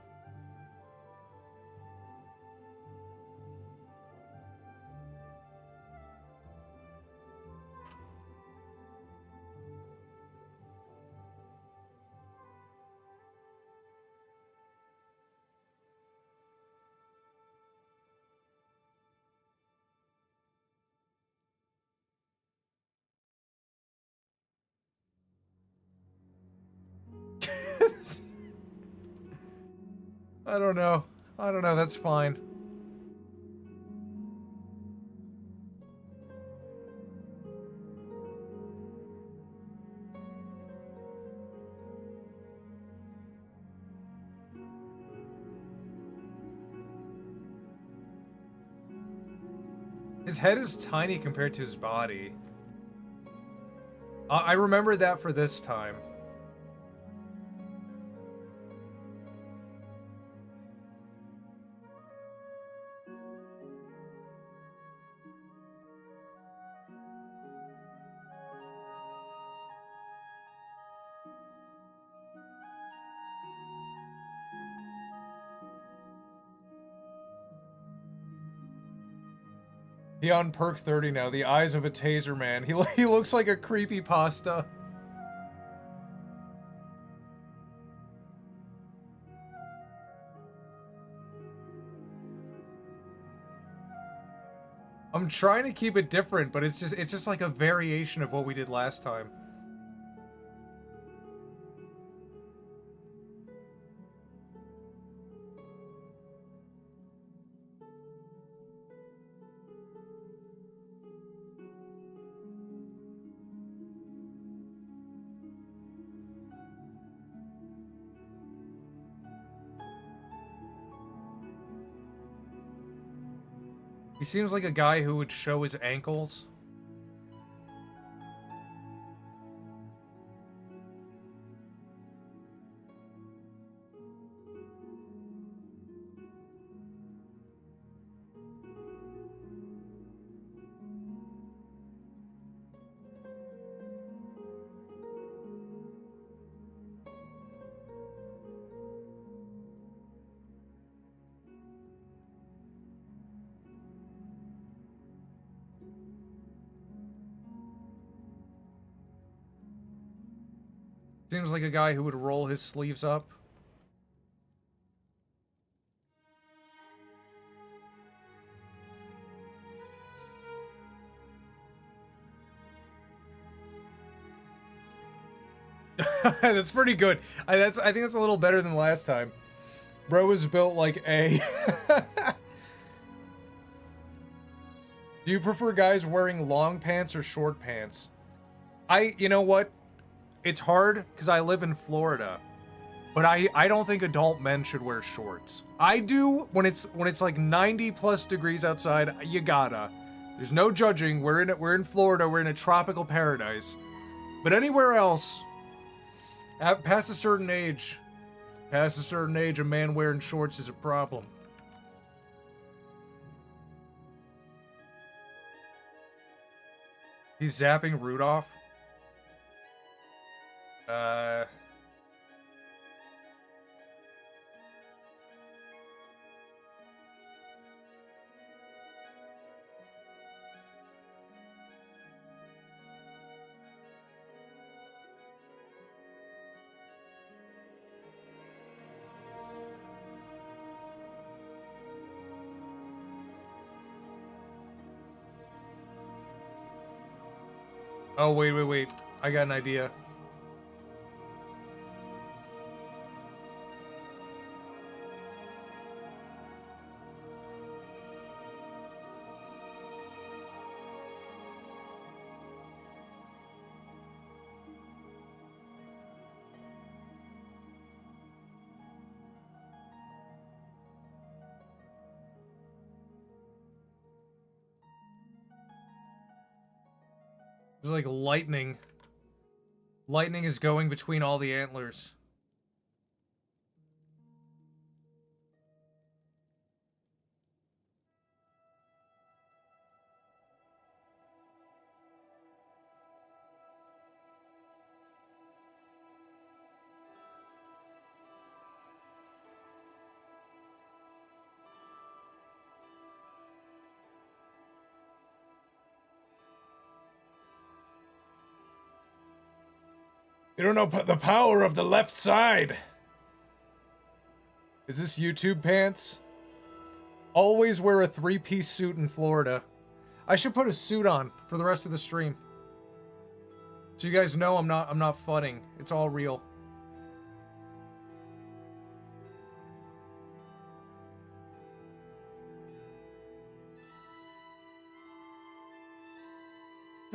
I don't know. I don't know, that's fine. His head is tiny compared to his body. I remember that for this time. He on perk 30 now, the eyes of a taser man. He looks like a creepy pasta. I'm trying to keep it different, but it's just like a variation of what we did last time. He seems like a guy who would show his ankles. Seems like a guy who would roll his sleeves up. That's pretty good. I think that's a little better than last time. Bro was built like a... Do you prefer guys wearing long pants or short pants? You know what? It's hard because I live in Florida, but I don't think adult men should wear shorts. I do when it's like 90 plus degrees outside. You gotta. There's no judging. We're in Florida. We're in a tropical paradise. But anywhere else, past a certain age, a man wearing shorts is a problem. He's zapping Rudolph. Oh, wait. I got an idea. There's like lightning. Lightning is going between all the antlers. You don't know the power of the left side. Is this YouTube pants? Always wear a 3-piece suit in Florida. I should put a suit on for the rest of the stream. So you guys know I'm not funning. It's all real.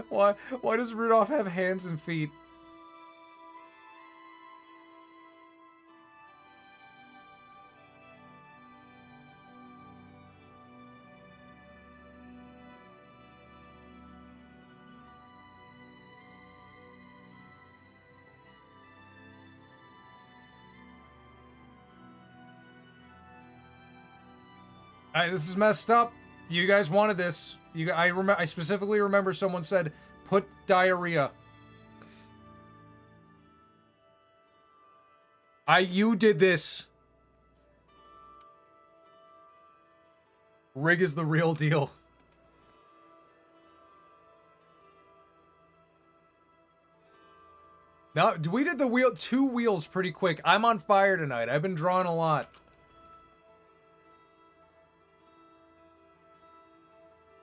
Why does Rudolph have hands and feet? This is messed up. You guys wanted this. I specifically remember someone said, put diarrhea. You did this. Rig is the real deal. Now, we did the 2 wheels pretty quick. I'm on fire tonight. I've been drawing a lot.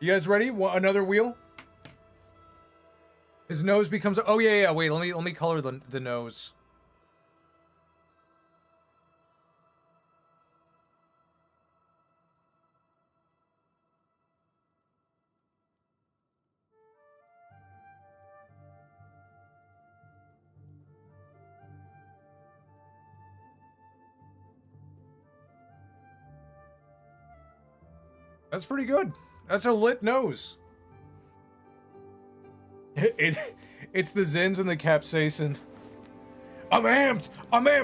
You guys ready? Another wheel? His nose becomes... Oh, yeah. Wait, let me color the nose. That's pretty good. That's a lit nose. It's the Zins and the capsaicin. I'm amped!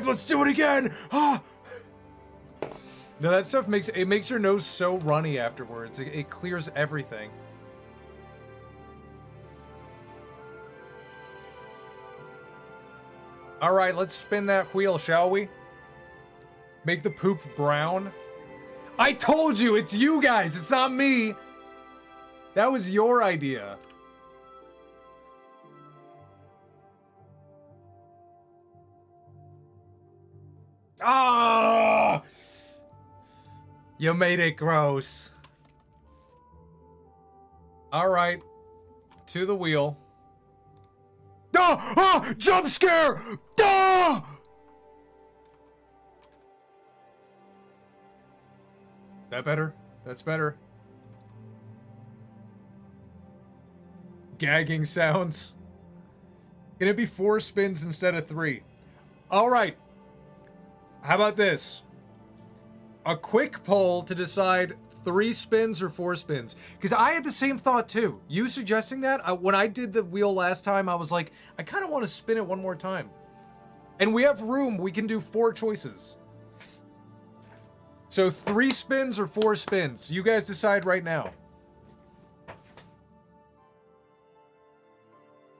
Let's do it again! Ah! No, that stuff makes your nose so runny afterwards. It clears everything. Alright, let's spin that wheel, shall we? Make the poop brown. I told you, it's you guys, it's not me. That was your idea. Ah! You made it gross. All right, to the wheel. Ah! Jump scare! Ah! That better? That's better. Gagging sounds. Can it be 4 spins instead of 3? All right. How about this? A quick poll to decide 3 spins or 4 spins. Because I had the same thought too. You suggesting that? When I did the wheel last time, I was like, I kind of want to spin it one more time. And we have room. We can do 4 choices. So 3 spins or 4 spins? You guys decide right now.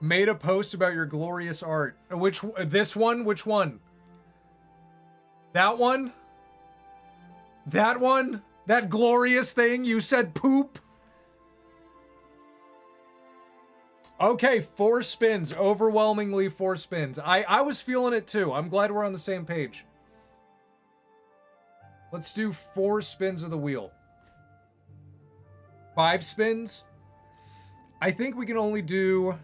Made a post about your glorious art. This one? Which one? That one? That one? That glorious thing? You said poop? Okay, 4 spins. Overwhelmingly 4 spins. I was feeling it too. I'm glad we're on the same page. Let's do 4 spins of the wheel. 5 spins? I think we can only do...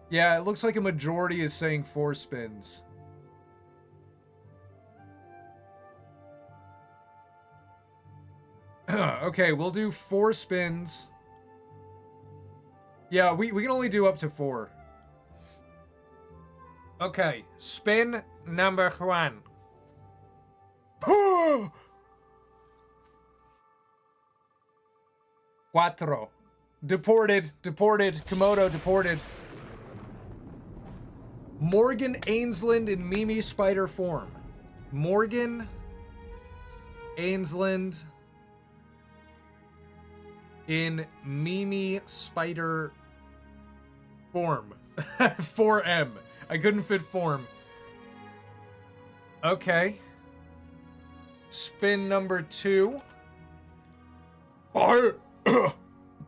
Yeah, it looks like a majority is saying 4 spins. Okay, we'll do 4 spins. Yeah, we can only do up to 4. Okay, spin number 1. Cuatro. Deported. Komodo deported. Morgan Ainsland in Mimi Spider form. Morgan Ainsland in Mimi Spider form. 4M. I couldn't fit form. Okay. Spin number 2.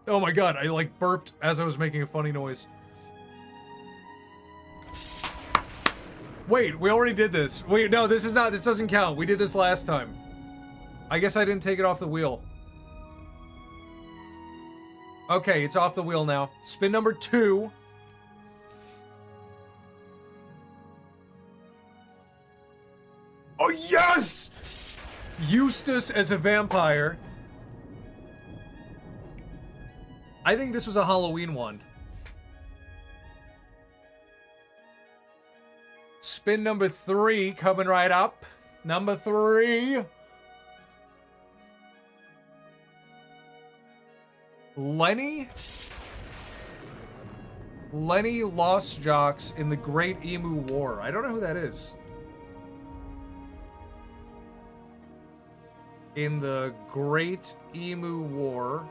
Oh my god, I like burped as I was making a funny noise. Wait, we already did this. Wait, no, this doesn't count. We did this last time. I guess I didn't take it off the wheel. Okay, it's off the wheel now. Spin number 2. Oh, yes! Eustace as a vampire. I think this was a Halloween one. Spin number 3 coming right up. Number 3. Lenny? Lenny Lost Jocks in the Great Emu War. I don't know who that is. In the Great Emu War.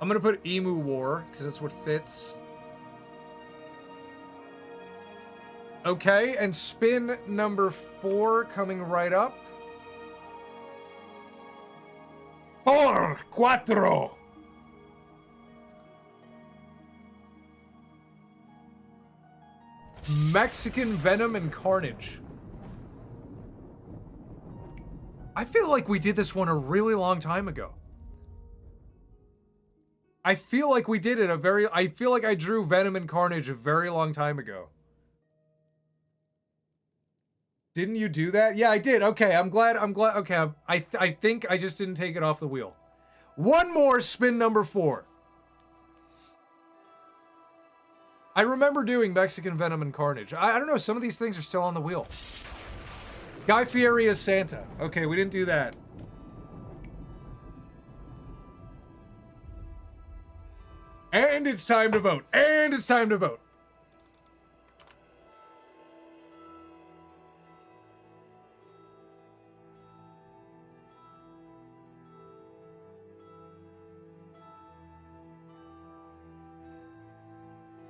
I'm gonna put Emu War, because that's what fits. Okay, and spin number 4 coming right up. Cuatro. Mexican Venom and Carnage. I feel like we did this one a really long time ago. I feel like we did it I feel like I drew Venom and Carnage a very long time ago. Didn't you do that? Yeah, I did. Okay, I'm glad. Okay, I think I just didn't take it off the wheel. One more, spin number 4. I remember doing Mexican Venom and Carnage. I don't know, some of these things are still on the wheel. Guy Fieri as Santa. Okay, we didn't do that. And it's time to vote. And it's time to vote.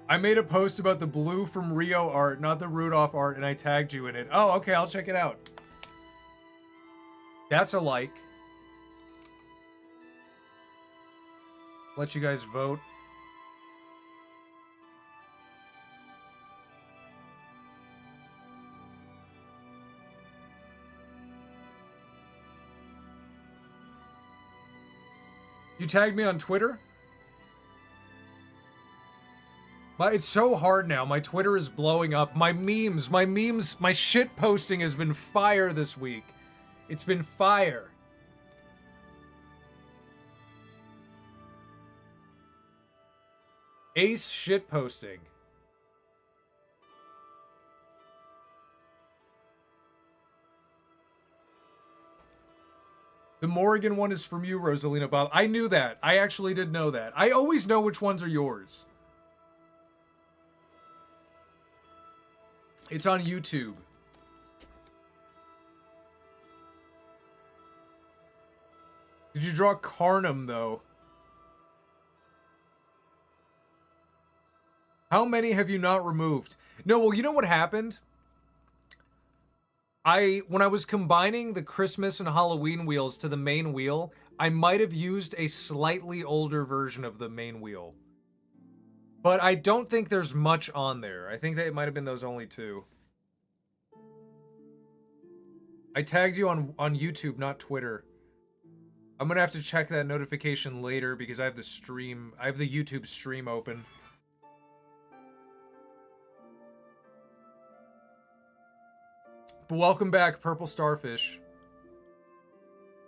I made a post about the blue from Rio art, not the Rudolph art, and I tagged you in it. Oh, okay, I'll check it out. That's a like. Let you guys vote. You tagged me on Twitter? It's so hard now. My Twitter is blowing up. My shit posting has been fire this week. It's been fire. Ace shit posting. The Morrigan one is from you, Rosalina Bob. I knew that. I actually did know that. I always know which ones are yours. It's on YouTube. Did you draw Carnum, though? How many have you not removed? No, well, you know what happened? When I was combining the Christmas and Halloween wheels to the main wheel, I might have used a slightly older version of the main wheel. But I don't think there's much on there. I think that it might have been those only 2. I tagged you on YouTube, not Twitter. I'm gonna have to check that notification later because I have the YouTube stream open. But welcome back, Purple Starfish.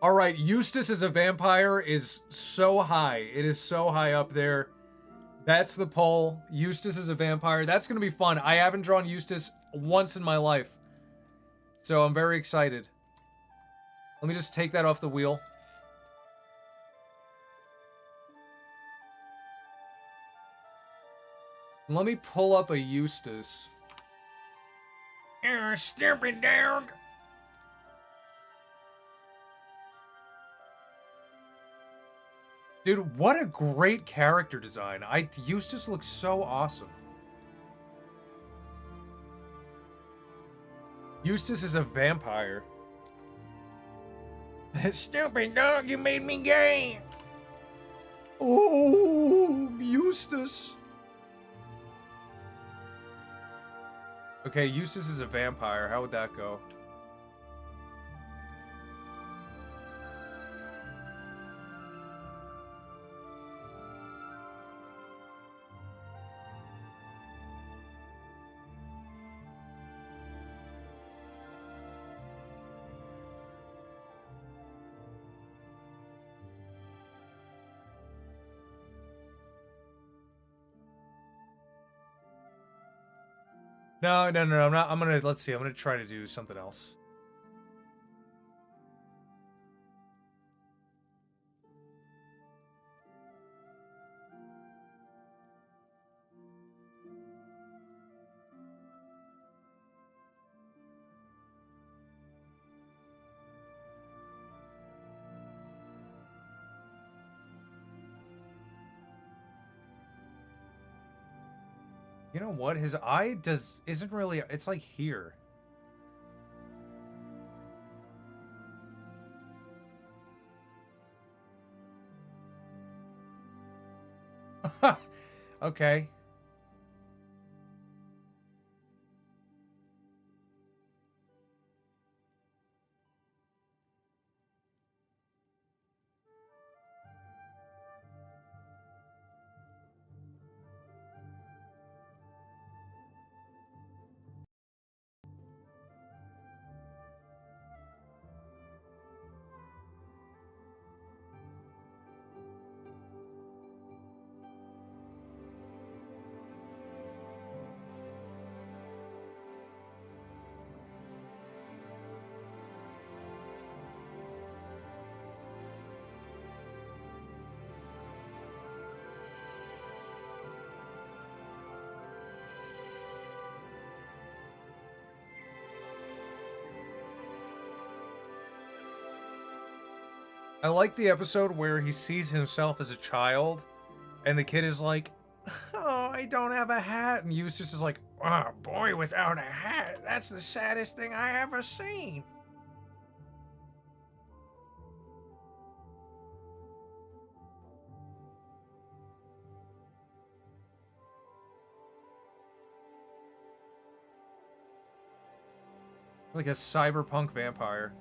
Alright, Eustace as a vampire is so high. It is so high up there. That's the poll. Eustace is a vampire. That's going to be fun. I haven't drawn Eustace once in my life. So I'm very excited. Let me just take that off the wheel. Let me pull up a Eustace. Stupid dog. Dude, what a great character design. Eustace looks so awesome. Eustace is a vampire. Stupid dog, you made me gay. Oh, Eustace. Okay, Eustace is a vampire. How would that go? No, no, no, I'm not. I'm gonna, let's see. I'm gonna try to do something else. You know what? His eye isn't really, it's like here. Okay. I like the episode where he sees himself as a child, and the kid is like, "Oh, I don't have a hat," and Eustace is like, Oh, boy without a hat. That's the saddest thing I ever seen. like a cyberpunk vampire.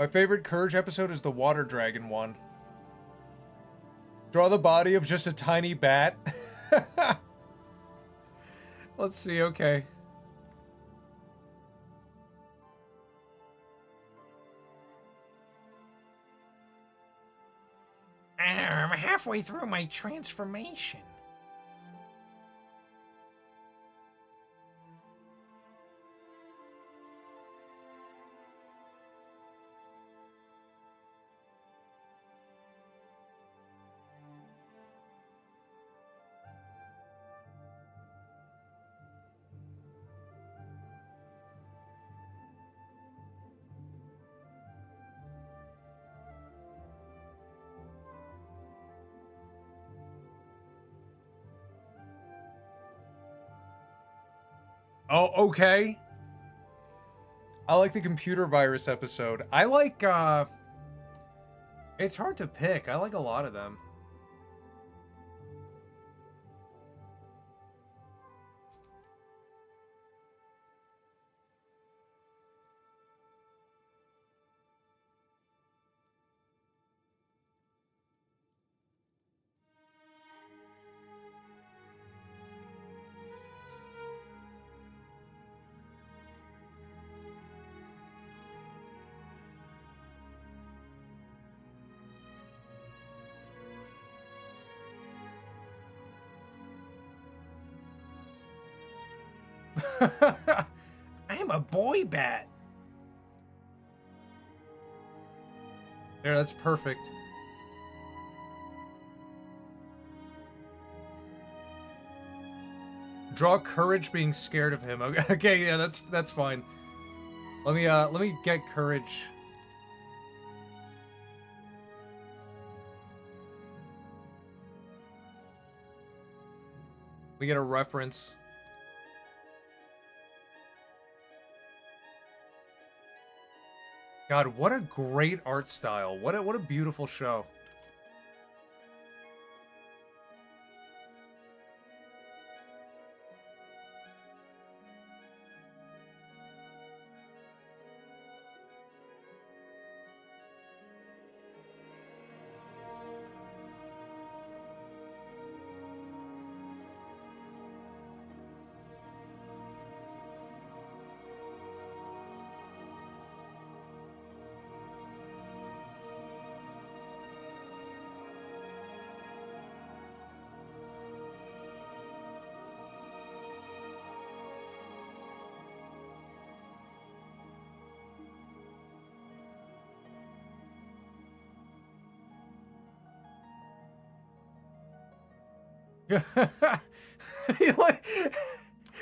My favorite Courage episode is the water dragon one. Draw the body of just a tiny bat. Let's see, okay. I'm halfway through my transformation. Oh, okay. I like the computer virus episode. I like, it's hard to pick. I like a lot of them. I'm a boy bat. There, that's perfect. Draw Courage being scared of him. Okay, okay, yeah, that's fine. Let me get Courage. We get a reference. God, what a great art style. What a beautiful show.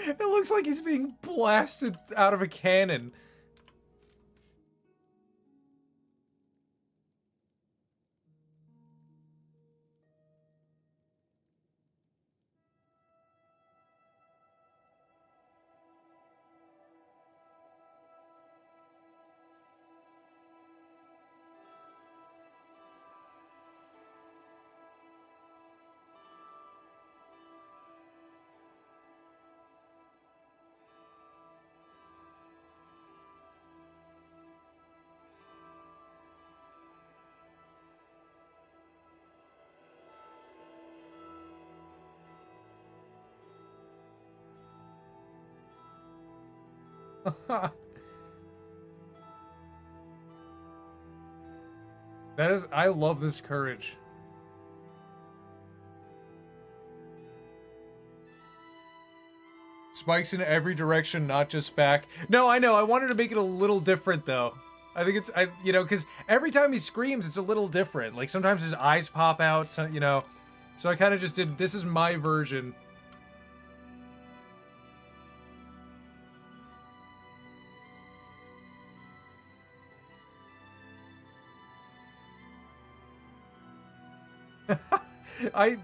It looks like he's being blasted out of a cannon. I love this courage. Spikes in every direction, not just back. No, I know. I wanted to make it a little different, though. I think it's, you know, because every time he screams, it's a little different. Like, sometimes his eyes pop out, so, you know. So I kind of just did, this is my version.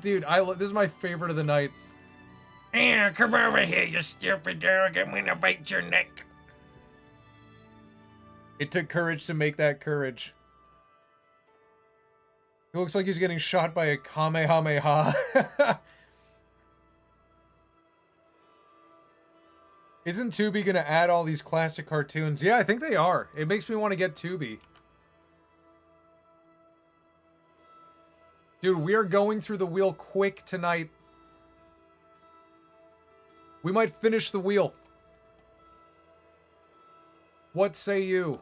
Dude, this is my favorite of the night. Yeah, come over here, you stupid dog. I'm gonna bite your neck. It took courage to make that courage. It looks like he's getting shot by a Kamehameha. Isn't Tubi gonna add all these classic cartoons? Yeah, I think they are. It makes me want to get Tubi. Dude, we are going through the wheel quick tonight. We might finish the wheel. What say you?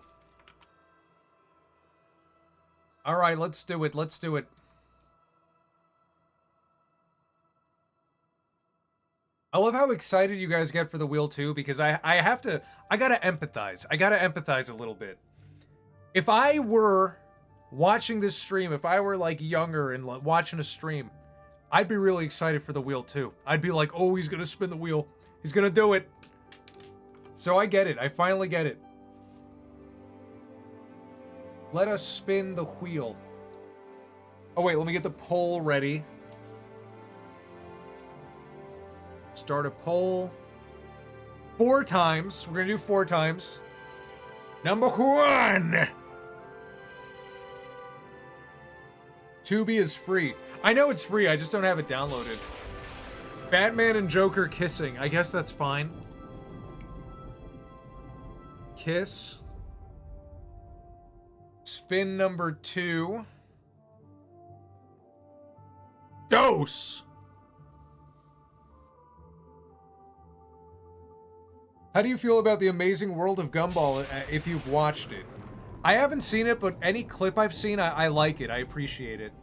All right, let's do it. Let's do it. I love how excited you guys get for the wheel too, because I gotta empathize. I gotta empathize a little bit. If I were watching this stream, if I were like younger and watching a stream, I'd be really excited for the wheel too. I'd be like, oh, he's gonna spin the wheel. He's gonna do it. So I get it. I finally get it. Let us spin the wheel. Oh wait, let me get the poll ready. Start a poll. 4 times. We're gonna do 4 times. Number 1. Tubi is free. I know it's free, I just don't have it downloaded. Batman and Joker kissing. I guess that's fine. Kiss. Spin number 2. Dose! How do you feel about The Amazing World of Gumball if you've watched it? I haven't seen it, but any clip I've seen, I like it. I appreciate it.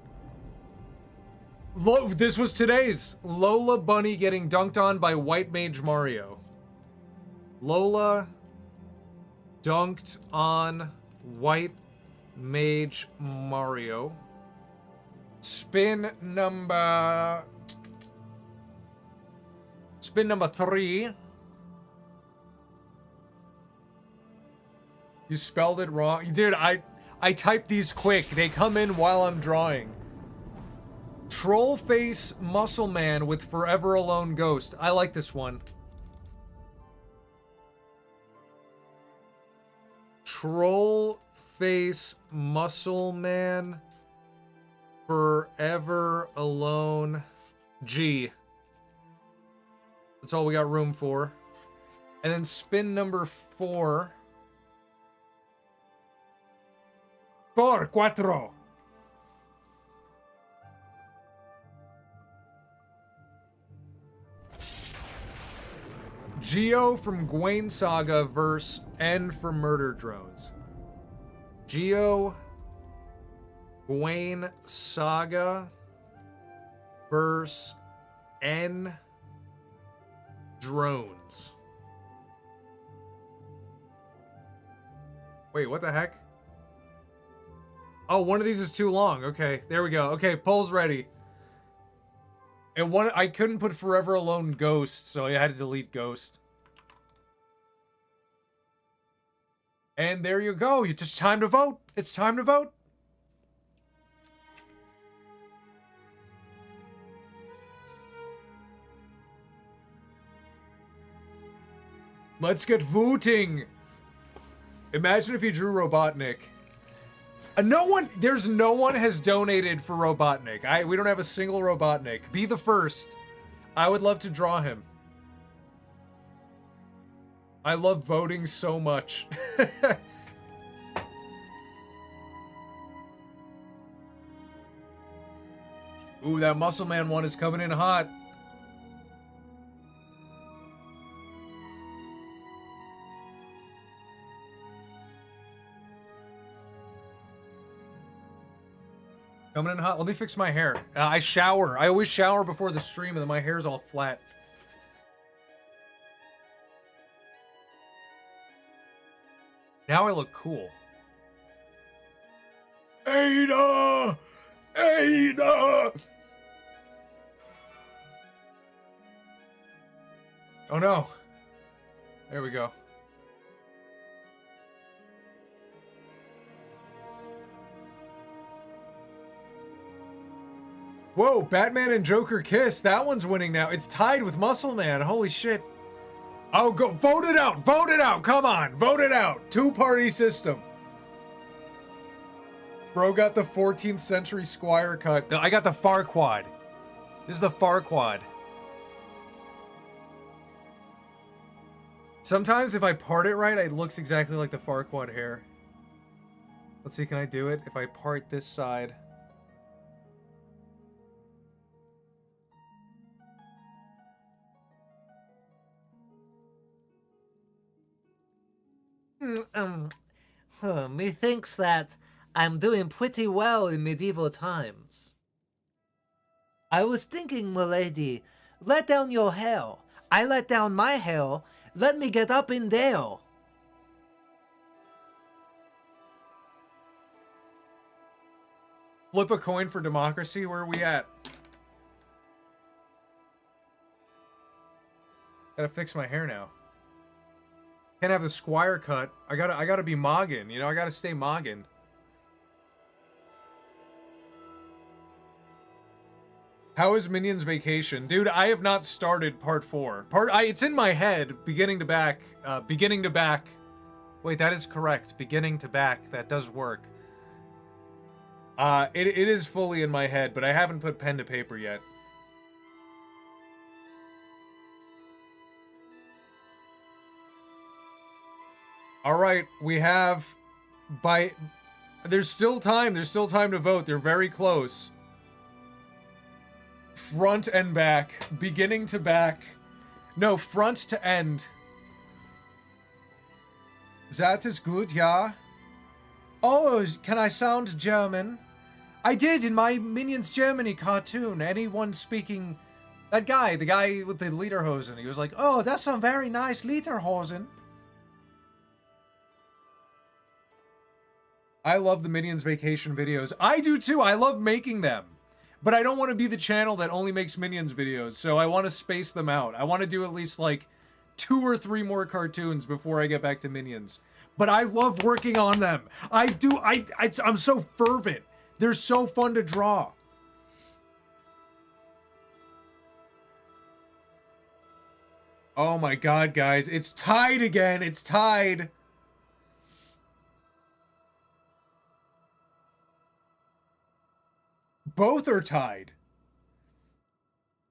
This was today's. Lola Bunny getting dunked on by White Mage Mario. Lola dunked on White Mage Mario. Spin number 3. You spelled it wrong. Dude, I type these quick. They come in while I'm drawing. Troll Face Muscle Man with Forever Alone Ghost. I like this one. Troll Face Muscle Man Forever Alone G. That's all we got room for. And then spin number 4. 4. Geo from Gwaine Saga versus N for Murder Drones. Geo, Gwaine Saga versus N Drones. Wait, what the heck? Oh, one of these is too long. Okay, there we go. Okay, poll's ready. I couldn't put Forever Alone Ghost, so I had to delete Ghost. And there you go. It's just time to vote. It's time to vote. Let's get voting. Imagine if you drew Robotnik. There's no one has donated for Robotnik. We don't have a single Robotnik. Be the first. I would love to draw him. I love voting so much. Ooh, that Muscle Man one is coming in hot. Coming in hot. Let me fix my hair. I shower. I always shower before the stream, and then my hair's all flat. Now I look cool. Ada! Ada! Oh no. There we go. Whoa, Batman and Joker kiss. That one's winning now. It's tied with Muscle Man. Holy shit. Oh, go. Vote it out. Vote it out. Come on. Vote it out. Two-party system. Bro got the 14th century Squire cut. I got the Farquad. This is the Farquad. Sometimes if I part it right, it looks exactly like the Farquad hair. Let's see, can I do it? If I part this side... Methinks that I'm doing pretty well in medieval times. I was thinking, milady, let down your hair. I let down my hair. Let me get up in there. Flip a coin for democracy? Where are we at? Gotta fix my hair now. Can't have the Squire cut. I gotta be Moggin, you know, I gotta stay Moggin. How is Minions Vacation? Dude, I have not started part 4. It's in my head, beginning to back. Wait, that is correct. Beginning to back, that does work. It is fully in my head, but I haven't put pen to paper yet. All right, we have there's still time to vote. They're very close. Front and back, beginning to back. No, front to end. That is good, yeah. Oh, can I sound German? I did in my Minions Germany cartoon. Anyone speaking... That guy, the guy with the lederhosen, he was like, oh, that's some very nice lederhosen. I love the Minions Vacation videos. I do too, I love making them. But I don't want to be the channel that only makes Minions videos, so I want to space them out. I want to do at least like 2 or 3 more cartoons before I get back to Minions. But I love working on them. I do, I'm so fervent. They're so fun to draw. Oh my god, guys. It's tied again. It's tied. Both are tied.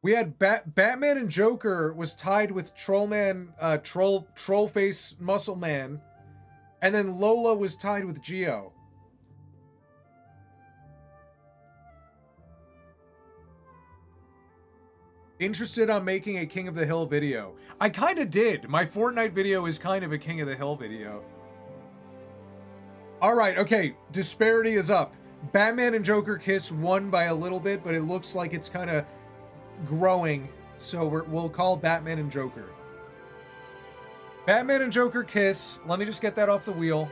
We had Batman and Joker was tied with Trollman, Trollface Muscle Man. And then Lola was tied with Geo. Interested on making a King of the Hill video. I kind of did. My Fortnite video is kind of a King of the Hill video. Alright, okay. Disparity is up. Batman and Joker Kiss won by a little bit, but it looks like it's kind of growing. So we'll call Batman and Joker. Batman and Joker Kiss. Let me just get that off the wheel.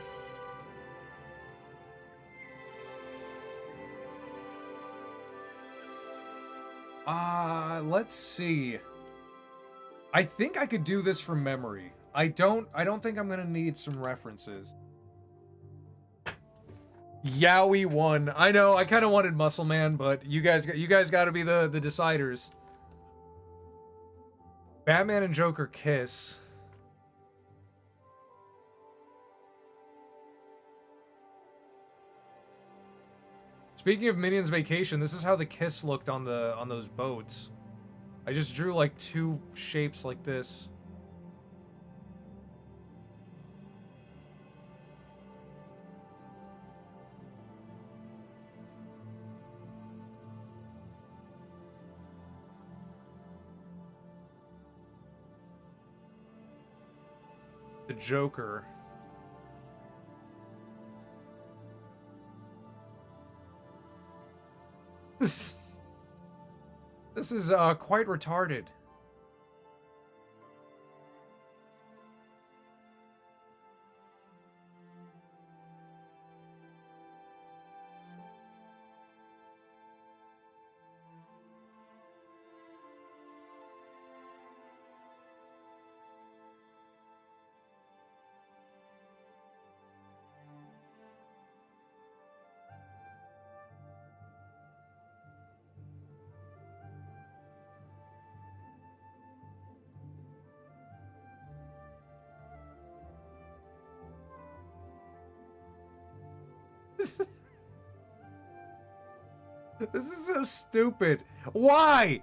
Let's see. I think I could do this from memory. I don't think I'm gonna need some references. Yowie won. I know. I kind of wanted Muscle Man, but you guys got to be the deciders. Batman and Joker kiss. Speaking of Minions Vacation, this is how the kiss looked on those boats. I just drew like two shapes like this. The Joker. This is quite retarded. This is so stupid. Why?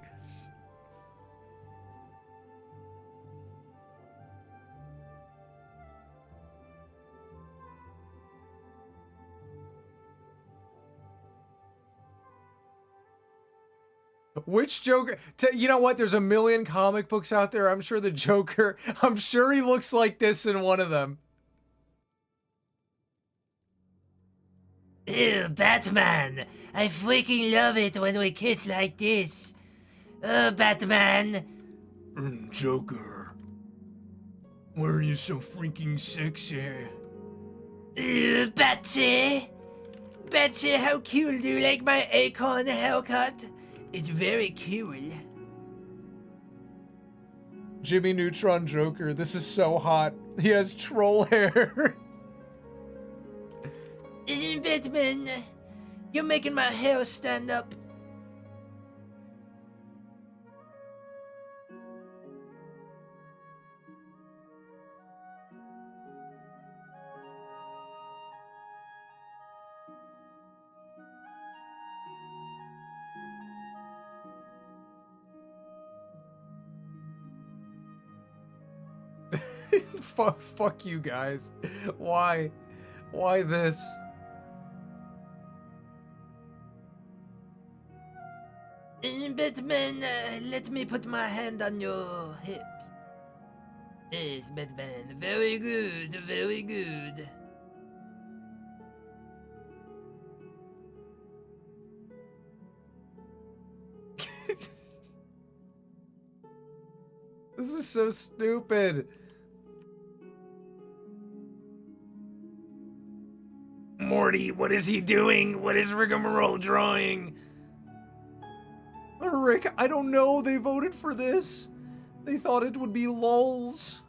Which Joker? You know what? There's a million comic books out there. I'm sure the Joker, I'm sure he looks like this in one of them. Ew, Batman! I freaking love it when we kiss like this. Batman! Joker. Why are you so freaking sexy? Batsy! Batsy, how cool, do you like my acorn haircut? It's very cool. Jimmy Neutron Joker, this is so hot. He has troll hair. Batman, you're making my hair stand up. Fuck you guys. Why? Why this? Batman, let me put my hand on your hips. Yes, Batman, very good, very good. This is so stupid. Morty, what is he doing? What is Rigmarole drawing? Rick, I don't know. They voted for this. They thought it would be lols.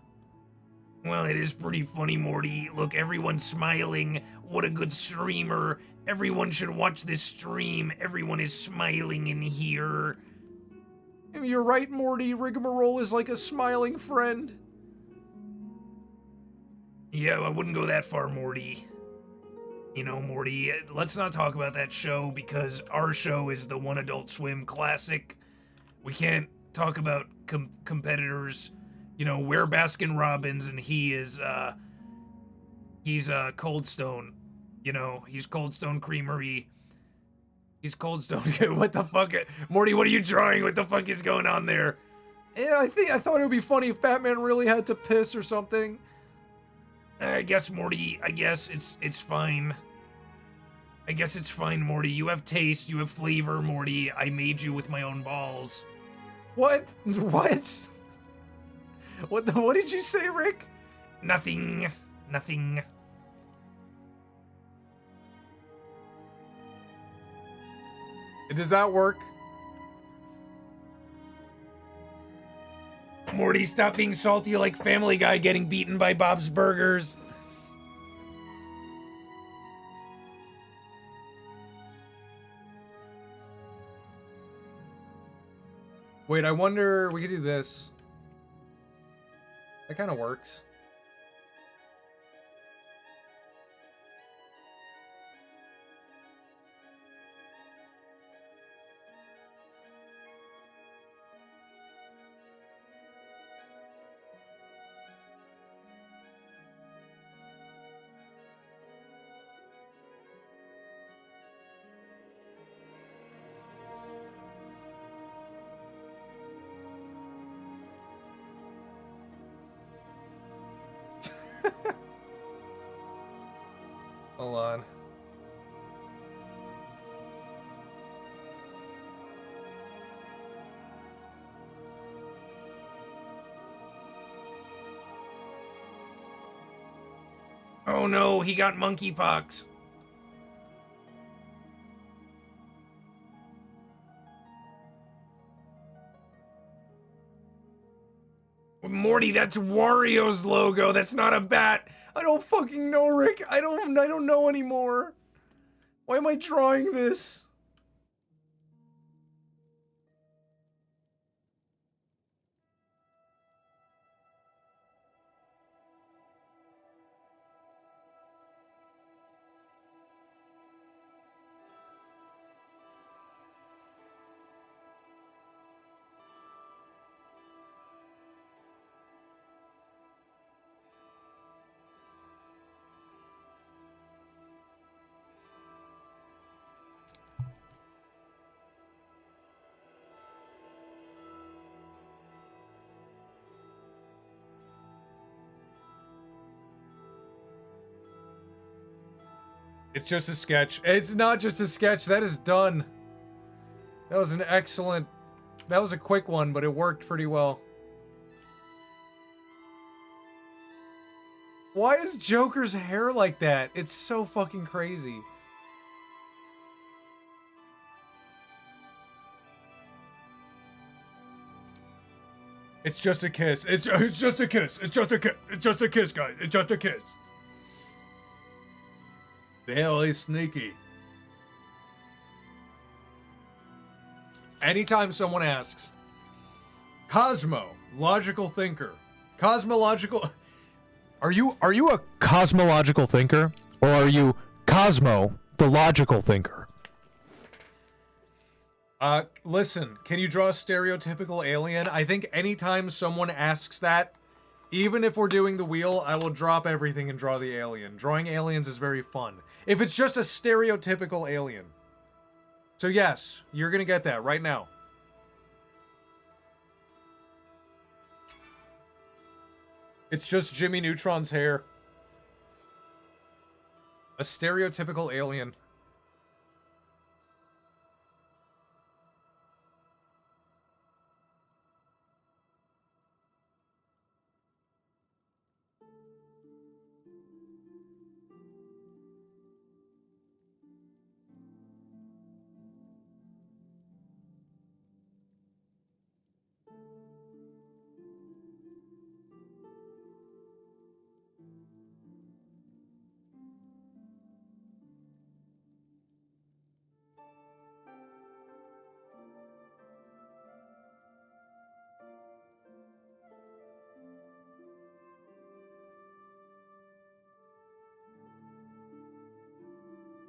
Well, it is pretty funny, Morty. Look, everyone's smiling. What a good streamer. Everyone should watch this stream. Everyone is smiling in here. You're right, Morty. Rigmarole is like a smiling friend. Yeah, I wouldn't go that far, Morty. You know, Morty, let's not talk about that show because our show is the One Adult Swim classic. We can't talk about competitors. You know, we're Baskin Robbins and he's Cold Stone. You know, he's Cold Stone Creamery. He's Cold Stone. What the fuck? Morty, what are you drawing? What the fuck is going on there? Yeah, I thought it would be funny if Batman really had to piss or something. I guess, Morty, I guess it's fine. I guess it's fine, Morty. You have taste, you have flavor, Morty. I made you with my own balls. What? What? What did you say, Rick? Nothing. Nothing. Does that work? Morty, stop being salty like Family Guy getting beaten by Bob's Burgers. Wait, I wonder... We could do this. That kind of works. Hold on. Oh no, he got monkeypox. Morty, that's Wario's logo. That's not a bat. I don't fucking know, Rick. I don't know anymore. Why am I drawing this? It's just a sketch. It's not just a sketch. That is done. That was an excellent... That was a quick one, but it worked pretty well. Why is Joker's hair like that? It's so fucking crazy. It's just a kiss. It's just a kiss. It's just a kiss. It's just a kiss, guys. It's just a kiss. Very sneaky. Anytime someone asks, Cosmo, logical thinker, cosmological... Are you a cosmological thinker? Or are you Cosmo, the logical thinker? Listen, can you draw a stereotypical alien? I think anytime someone asks that, even if we're doing the wheel, I will drop everything and draw the alien. Drawing aliens is very fun. If it's just a stereotypical alien. So yes, you're gonna get that right now. It's just Jimmy Neutron's hair. A stereotypical alien.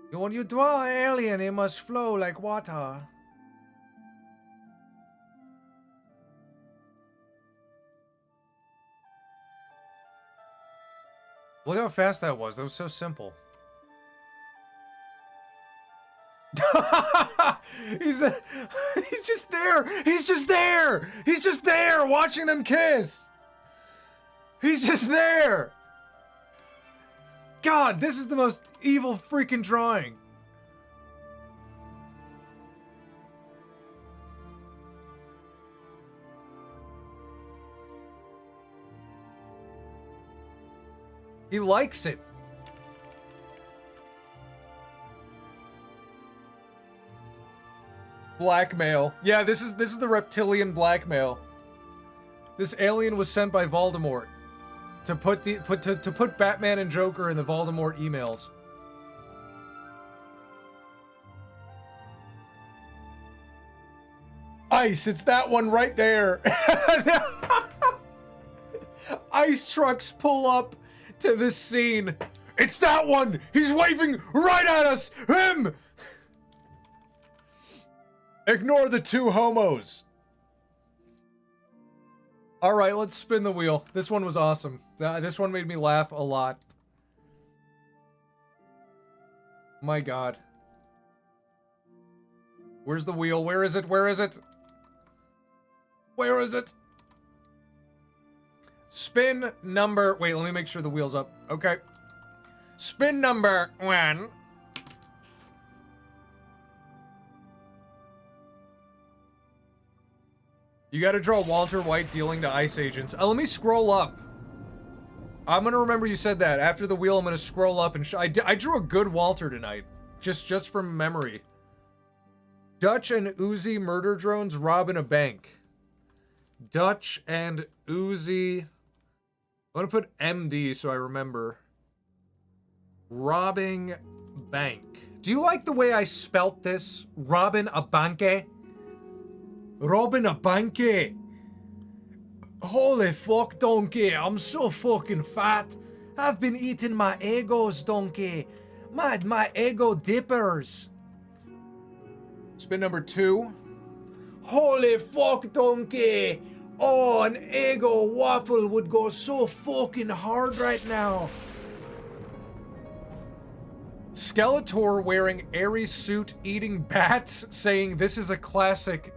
When you draw an alien, it must flow like water. Look how fast that was. That was so simple. he's just there. He's just there. He's just there watching them kiss. He's just there. God, this is the most evil freaking drawing. He likes it. Blackmail. Yeah, this is the reptilian blackmail. This alien was sent by Voldemort to put Batman and Joker in the Voldemort emails. Ice, it's that one right there. Ice trucks pull up to this scene. It's that one! He's waving right at us! Him! Ignore the two homos. Alright, let's spin the wheel. This one was awesome. This one made me laugh a lot. My god. Where's the wheel? Where is it? Where is it? Where is it? Spin number... Wait, let me make sure the wheel's up. Okay. Spin number 1. You gotta draw Walter White dealing to ice agents. Let me scroll up. I'm gonna remember you said that. After the wheel, I'm gonna scroll up and I drew a good Walter tonight. Just from memory. Dutch and Uzi murder drones robbing a bank. Dutch and Uzi... I'm gonna put MD so I remember. Robbing bank. Do you like the way I spelt this? Robbing a banke? Robbing a banke. Holy fuck, donkey. I'm so fucking fat. I've been eating my Eggos, donkey. My Eggo dippers. Spin number 2. Holy fuck, donkey. Oh, an Eggo waffle would go so fucking hard right now. Skeletor wearing Ares suit eating bats saying this is a classic.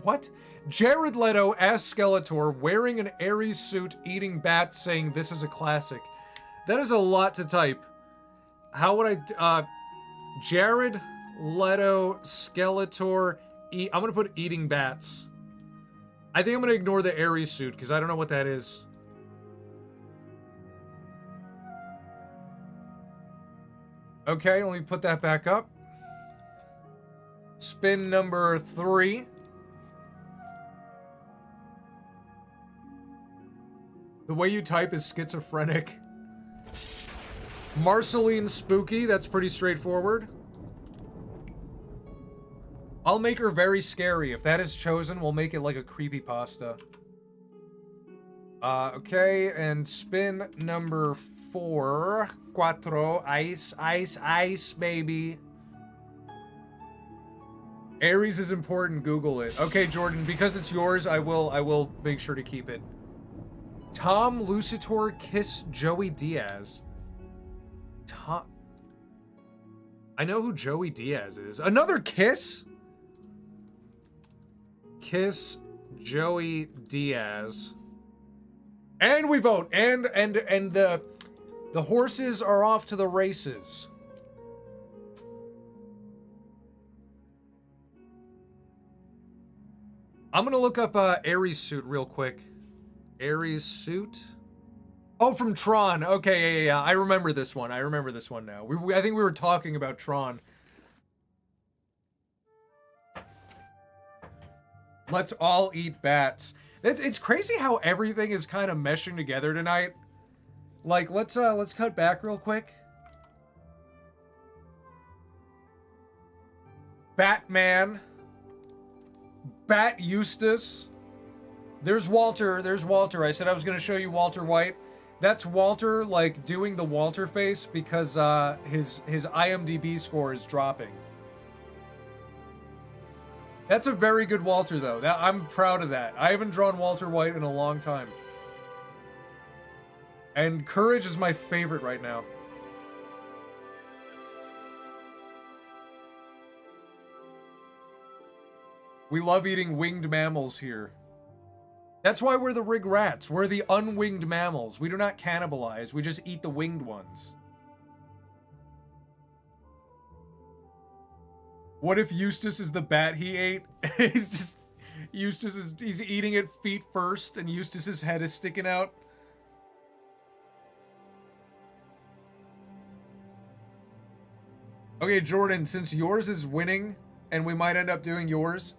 What? Jared Leto as Skeletor wearing an Ares suit eating bats saying this is a classic. That is a lot to type. How would I... Jared Leto Skeletor... I'm gonna put eating bats. I think I'm gonna ignore the Ares suit because I don't know what that is. Okay, let me put that back up. Spin number 3. The way you type is schizophrenic. Marceline Spooky, that's pretty straightforward. I'll make her very scary. If that is chosen, we'll make it like a creepypasta. Okay, and spin number 4. Cuatro. Ice, ice, ice, baby. Ares is important. Google it. Okay, Jordan, because it's yours, I will make sure to keep it. Tom Lucitor kiss Joey Diaz. Tom... I know who Joey Diaz is. Another kiss? Kiss Joey Diaz. And we vote. And the horses are off to the races. I'm gonna look up Ares suit real quick. Ares suit. Oh, from Tron. Okay, yeah. I remember this one. I remember this one now. I think we were talking about Tron. Let's all eat bats. It's crazy how everything is kind of meshing together tonight. Like, let's cut back real quick. Batman. Bat Eustace. There's Walter. There's Walter. I said I was going to show you Walter White. That's Walter, like, doing the Walter face because his IMDb score is dropping. That's a very good Walter, though. I'm proud of that. I haven't drawn Walter White in a long time. And Courage is my favorite right now. We love eating winged mammals here. That's why we're the rig rats. We're the unwinged mammals. We do not cannibalize. We just eat the winged ones. What if Eustace is the bat he ate? He's eating it feet first and Eustace's head is sticking out. Okay, Jordan, since yours is winning and we might end up doing yours,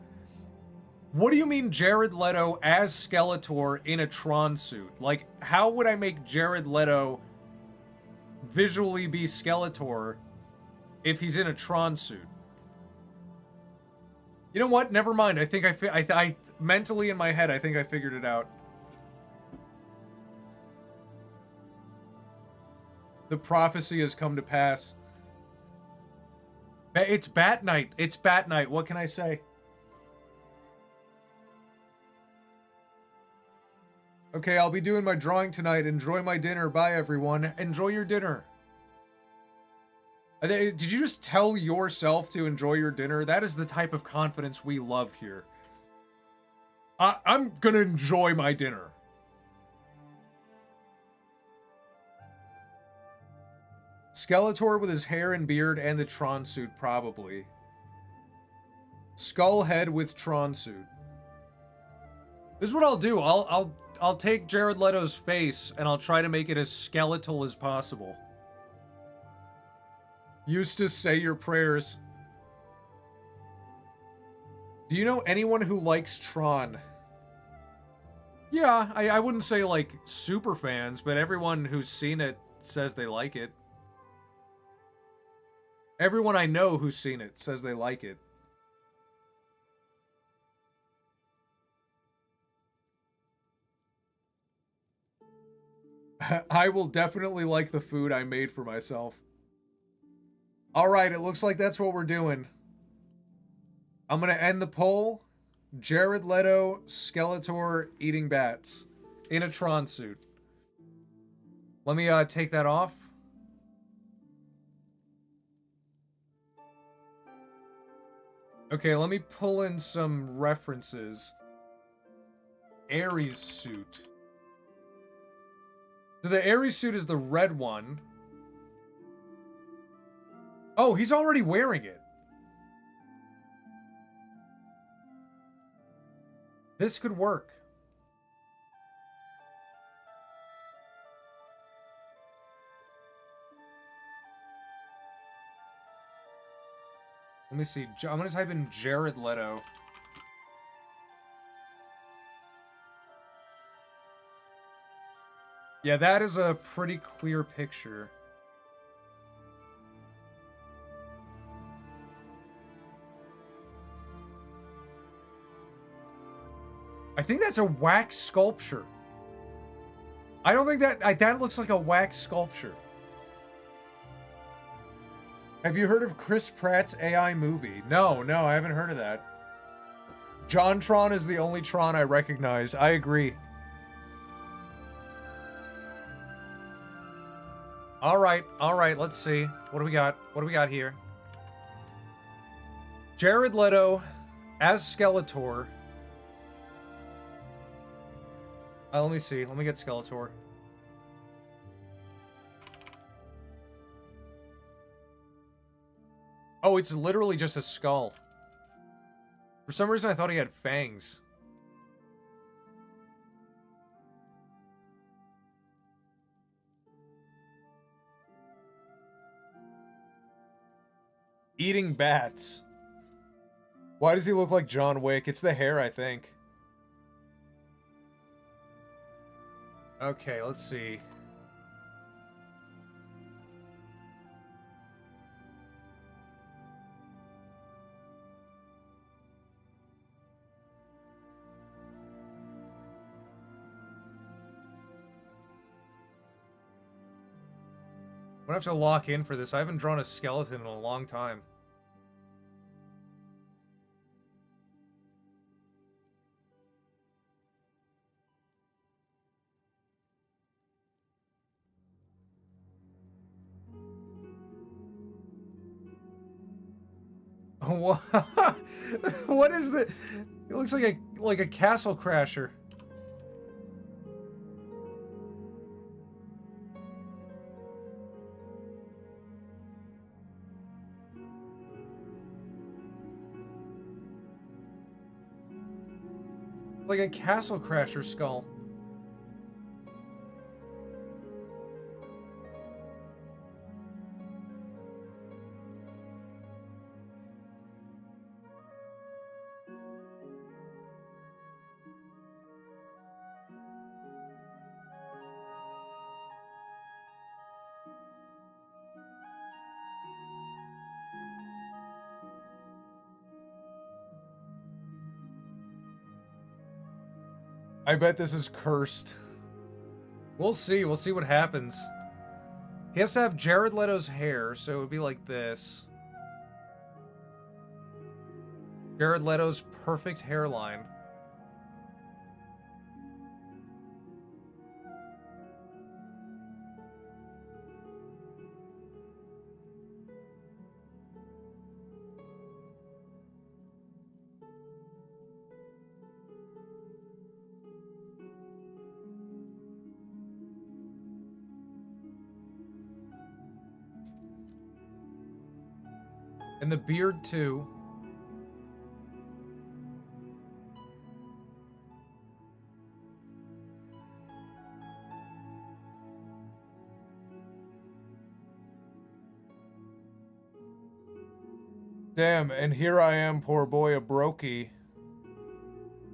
What do you mean Jared Leto as Skeletor in a Tron suit? Like, how would I make Jared Leto visually be Skeletor if he's in a Tron suit? You know what? Never mind. I think I mentally in my head, I think I figured it out. The prophecy has come to pass. It's Bat Night. It's Bat Night. What can I say? Okay, I'll be doing my drawing tonight. Enjoy my dinner. Bye, everyone. Enjoy your dinner. Did you just tell yourself to enjoy your dinner? That is the type of confidence we love here. I'm gonna enjoy my dinner. Skeletor with his hair and beard and the Tron suit, probably. Skullhead with Tron suit. This is what I'll do. I'll take Jared Leto's face and I'll try to make it as skeletal as possible. Eustace, say your prayers. Do you know anyone who likes Tron? Yeah, I wouldn't say like super fans, but everyone who's seen it says they like it. Everyone I know who's seen it says they like it. I will definitely like the food I made for myself. Alright, it looks like that's what we're doing. I'm gonna end the poll. Jared Leto, Skeletor, eating bats. In a Tron suit. Let me take that off. Okay, let me pull in some references. Ares suit. So the Ares suit is the red one. Oh, he's already wearing it. This could work. Let me see. I'm going to type in Jared Leto. Yeah, that is a pretty clear picture. I think that's a wax sculpture. I don't think that looks like a wax sculpture. Have you heard of Chris Pratt's AI movie? No, I haven't heard of that. John Tron is the only Tron I recognize. I agree. All right, let's see. What do we got here? Jared Leto as Skeletor. Let me see. Let me get Skeletor. Oh, it's literally just a skull. For some reason, I thought he had fangs. Eating bats. Why does he look like John Wick? It's the hair, I think. Okay, let's see. I'm gonna have to lock in for this. I haven't drawn a skeleton in a long time. What? What is the? It looks like a castle crasher. Like a castle crasher skull. I bet this is cursed. We'll see. We'll see what happens. He has to have Jared Leto's hair, so it would be like this. Jared Leto's perfect hairline. And the beard, too. Damn, and here I am, poor boy, a brokey.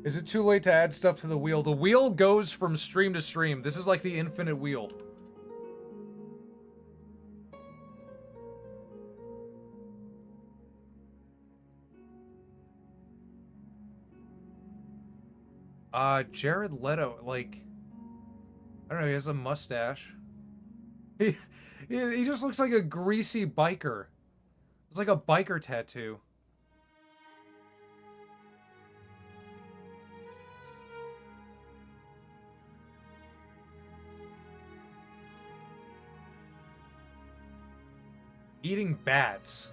Is it too late to add stuff to the wheel? The wheel goes from stream to stream. This is like the infinite wheel. Jared Leto, like, I don't know, he has a mustache. He just looks like a greasy biker. It's like a biker tattoo. Eating bats.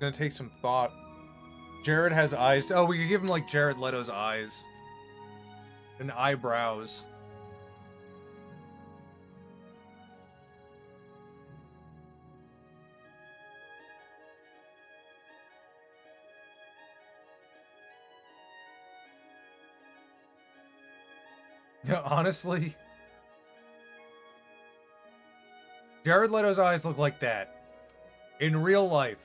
Gonna take some thought. Jared has eyes. Oh, we could give him like Jared Leto's eyes. And eyebrows. Yeah, honestly. Jared Leto's eyes look like that. In real life.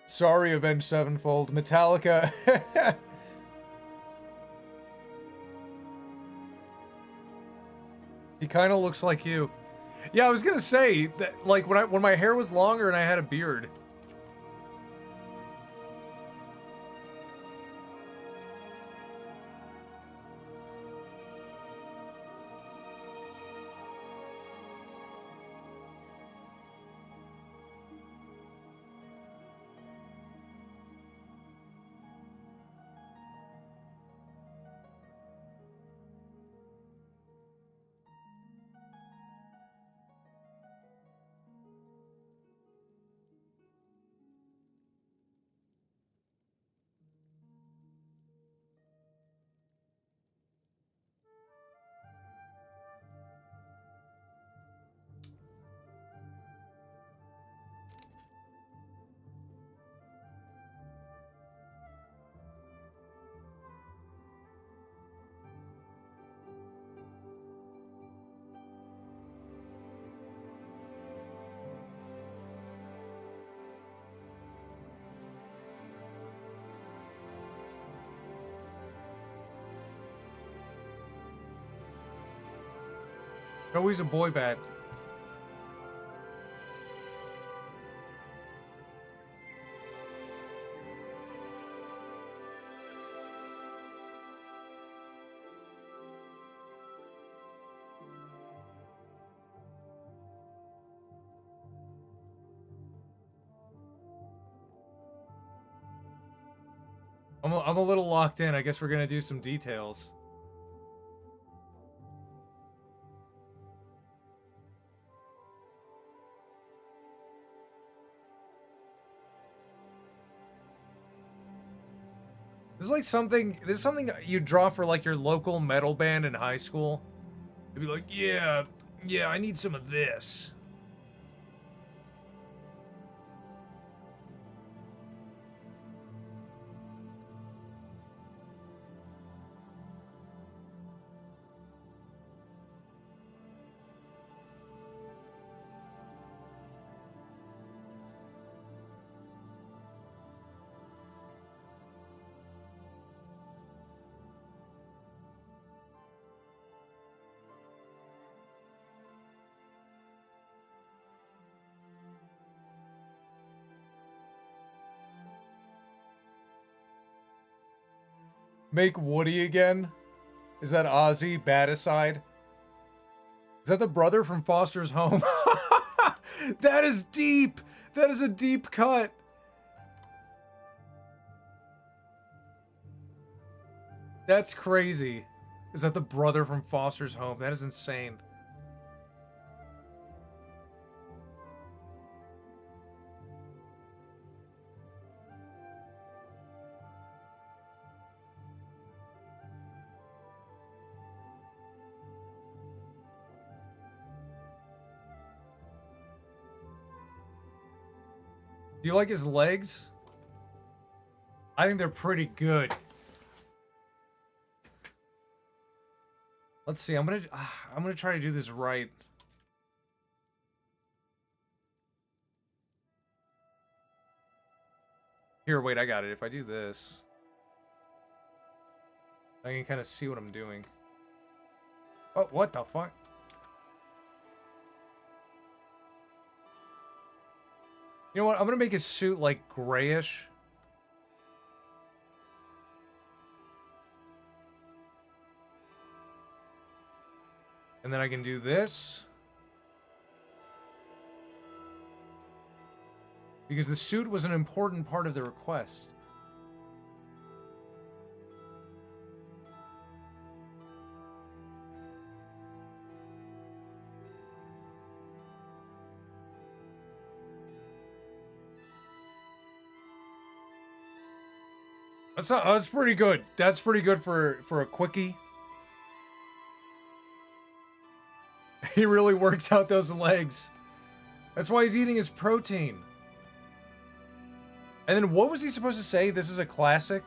Sorry, Avenged Sevenfold. Metallica. He kind of looks like you. Yeah, I was gonna say that, like, when my hair was longer and I had a beard. Oh, he's a boy bat. I'm a little locked in. I guess we're gonna do some details. This is like something. This is something you draw for like your local metal band in high school. You'd be like, yeah, I need some of this. Make Woody again? Is that Ozzy, Baticide? Is that the brother from Foster's Home? That is deep! That is a deep cut! That's crazy. Is that the brother from Foster's Home? That is insane. Do you like his legs? I think they're pretty good. Let's see. I'm gonna try to do this right. Here, wait, I got it. If I do this, I can kind of see what I'm doing. Oh, what the fuck? You know what? I'm gonna make his suit like grayish. And then I can do this. Because the suit was an important part of the request. That's pretty good. That's pretty good for a quickie. He really worked out those legs. That's why he's eating his protein. And then what was he supposed to say? This is a classic?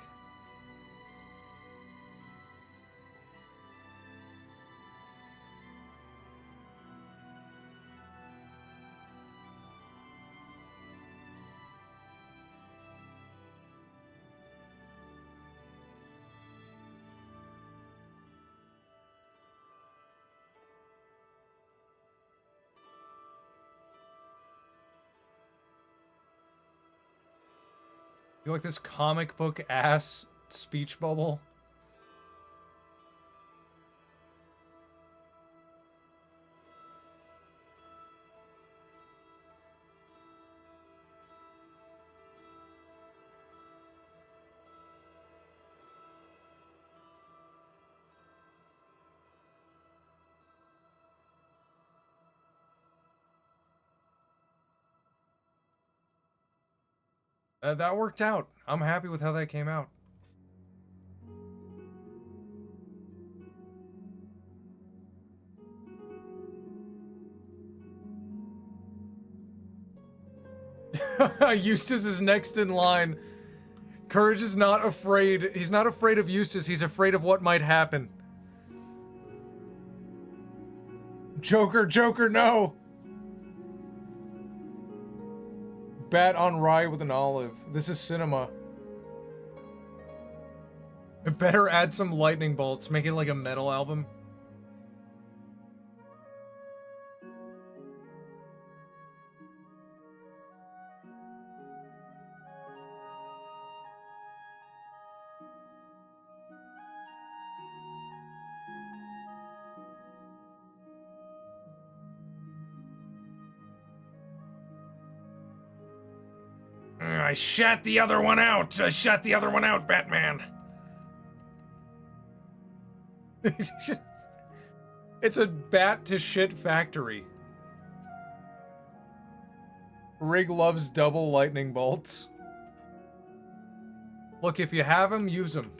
You like this comic book ass speech bubble? That worked out. I'm happy with how that came out. Eustace is next in line. Courage is not afraid. He's not afraid of Eustace. He's afraid of what might happen. Joker, Joker, no! Bat on rye with an olive. This is cinema. I better add some lightning bolts. Make it like a metal album. I shot the other one out. I shot the other one out, Batman. It's a bat to shit factory. Rig loves double lightning bolts. Look, if you have them, use them.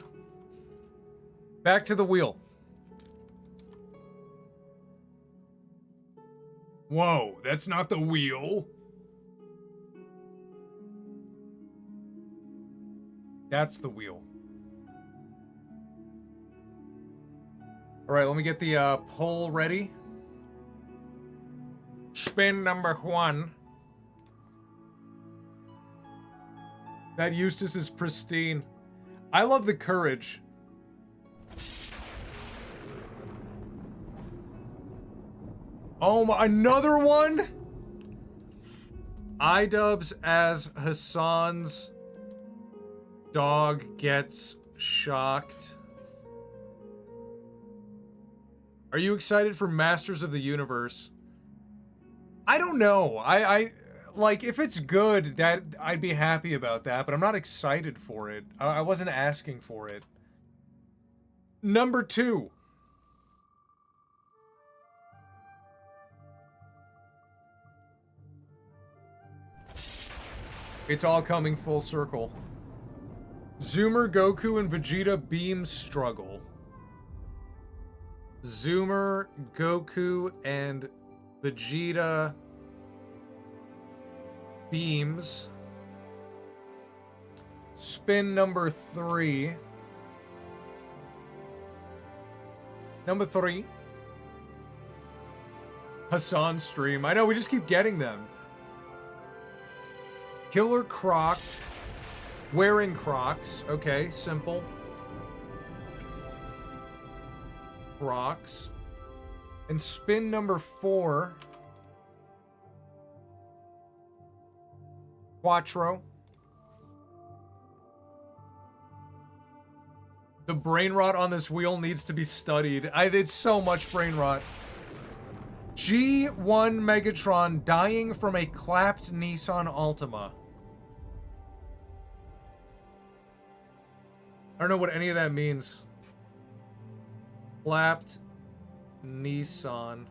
Back to the wheel. Whoa, that's not the wheel. That's the wheel. All right, let me get the pole ready. Spin number 1. That Eustace is pristine. I love the courage. Oh my, another one? iDubbbz as Hassan's dog gets Shocked. Are you excited for Masters of the Universe? I don't know. I like, if it's good, that I'd be happy about that, but I'm not excited for it. I wasn't asking for it. Number 2. It's all coming full circle. Zoomer, Goku, and Vegeta beam struggle. Zoomer, Goku, and Vegeta beams. Spin number 3. Number 3. Hassan stream. I know, we just keep getting them. Killer Croc. Wearing Crocs. Okay, simple. Crocs. And spin number 4. Quattro. The brain rot on this wheel needs to be studied. It's so much brain rot. G1 Megatron dying from a clapped Nissan Altima. I don't know what any of that means. Clapped Nissan.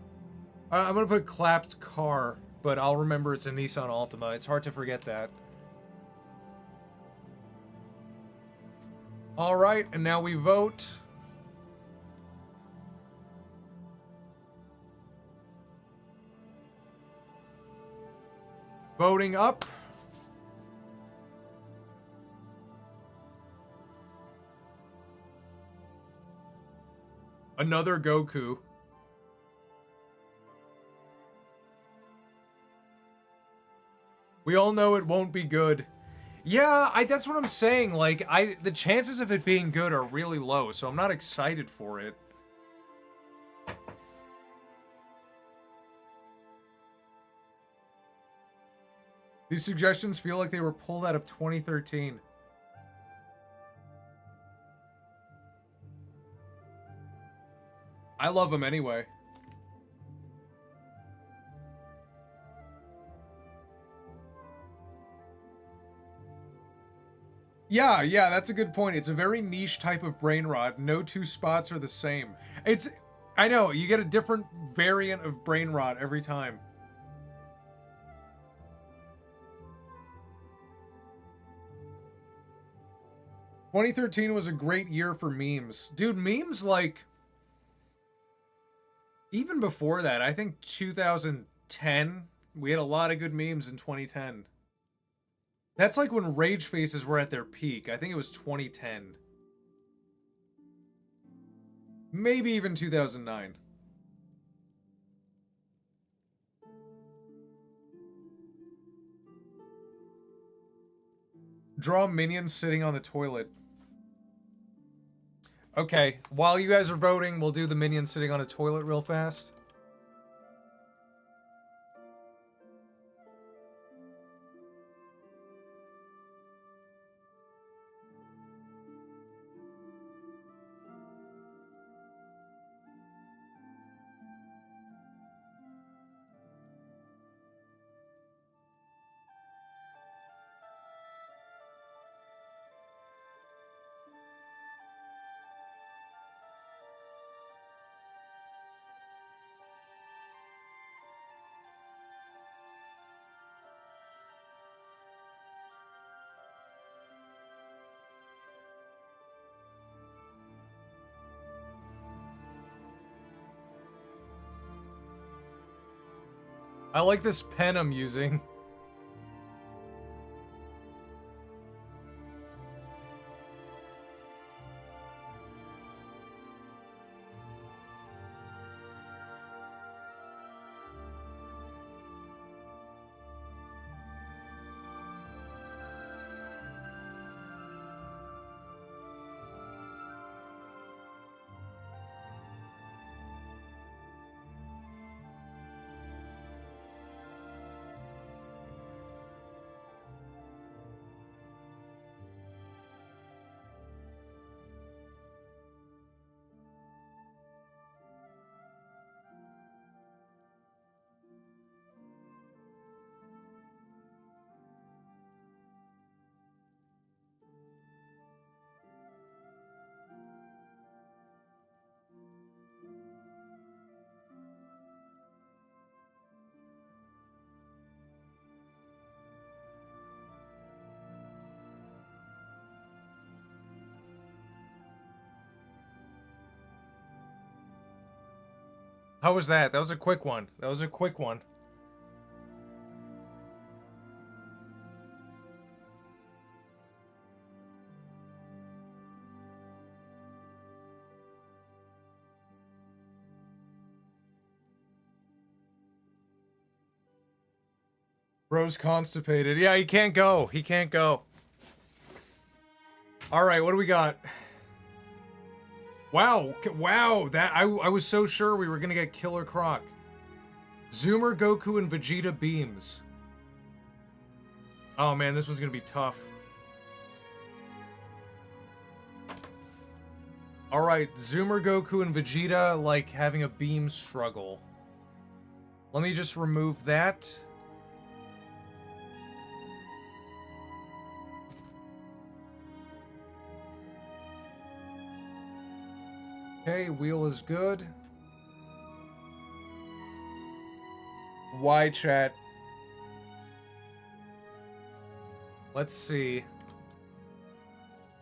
I'm gonna put clapped car, but I'll remember it's a Nissan Altima. It's hard to forget that. Alright, and now we vote. Voting up. Another Goku. We all know it won't be good. Yeah, that's what I'm saying. Like, the chances of it being good are really low, so I'm not excited for it. These suggestions feel like they were pulled out of 2013. I love them anyway. Yeah, that's a good point. It's a very niche type of brain rot. No two spots are the same. I know, you get a different variant of brain rot every time. "2013 was a great year for memes." Dude, memes, like... Even before that, I think 2010, we had a lot of good memes in 2010. That's like when rage faces were at their peak. I think it was 2010. Maybe even 2009. Draw minions sitting on the toilet. Okay, while you guys are voting, we'll do the minion sitting on a toilet real fast. I like this pen I'm using. How was that? That was a quick one. That was a quick one. Bro's constipated. Yeah, he can't go. He can't go. All right, what do we got? Wow, wow, that I was so sure we were gonna get Killer Croc. Zoomer, Goku, and Vegeta beams. Oh man, this one's gonna be tough. All right, Zoomer, Goku, and Vegeta like having a beam struggle. Let me just remove that. Okay, wheel is good. Y chat. Let's see.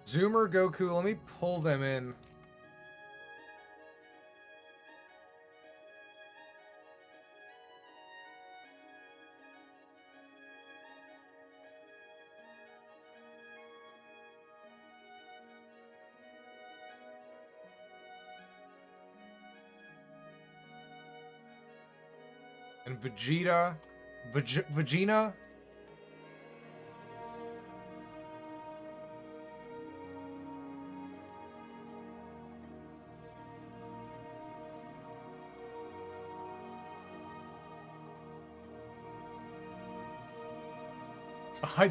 Zoomer, Goku, let me pull them in. And Vegeta, Vegeta.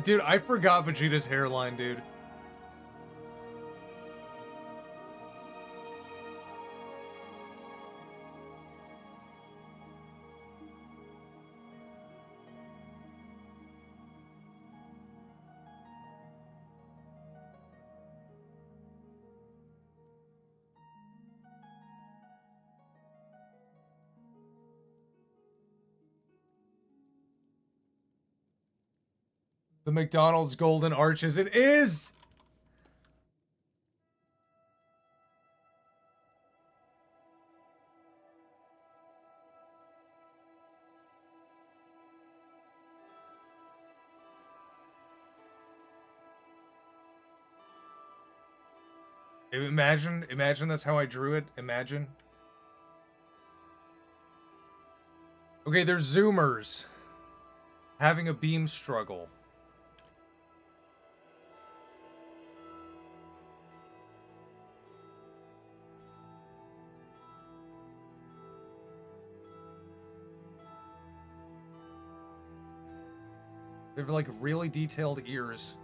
Dude, I forgot Vegeta's hairline, dude. The McDonald's Golden Arches. It is! Imagine that's how I drew it. Imagine. Okay, there's Zoomers having a beam struggle. They have like really detailed ears.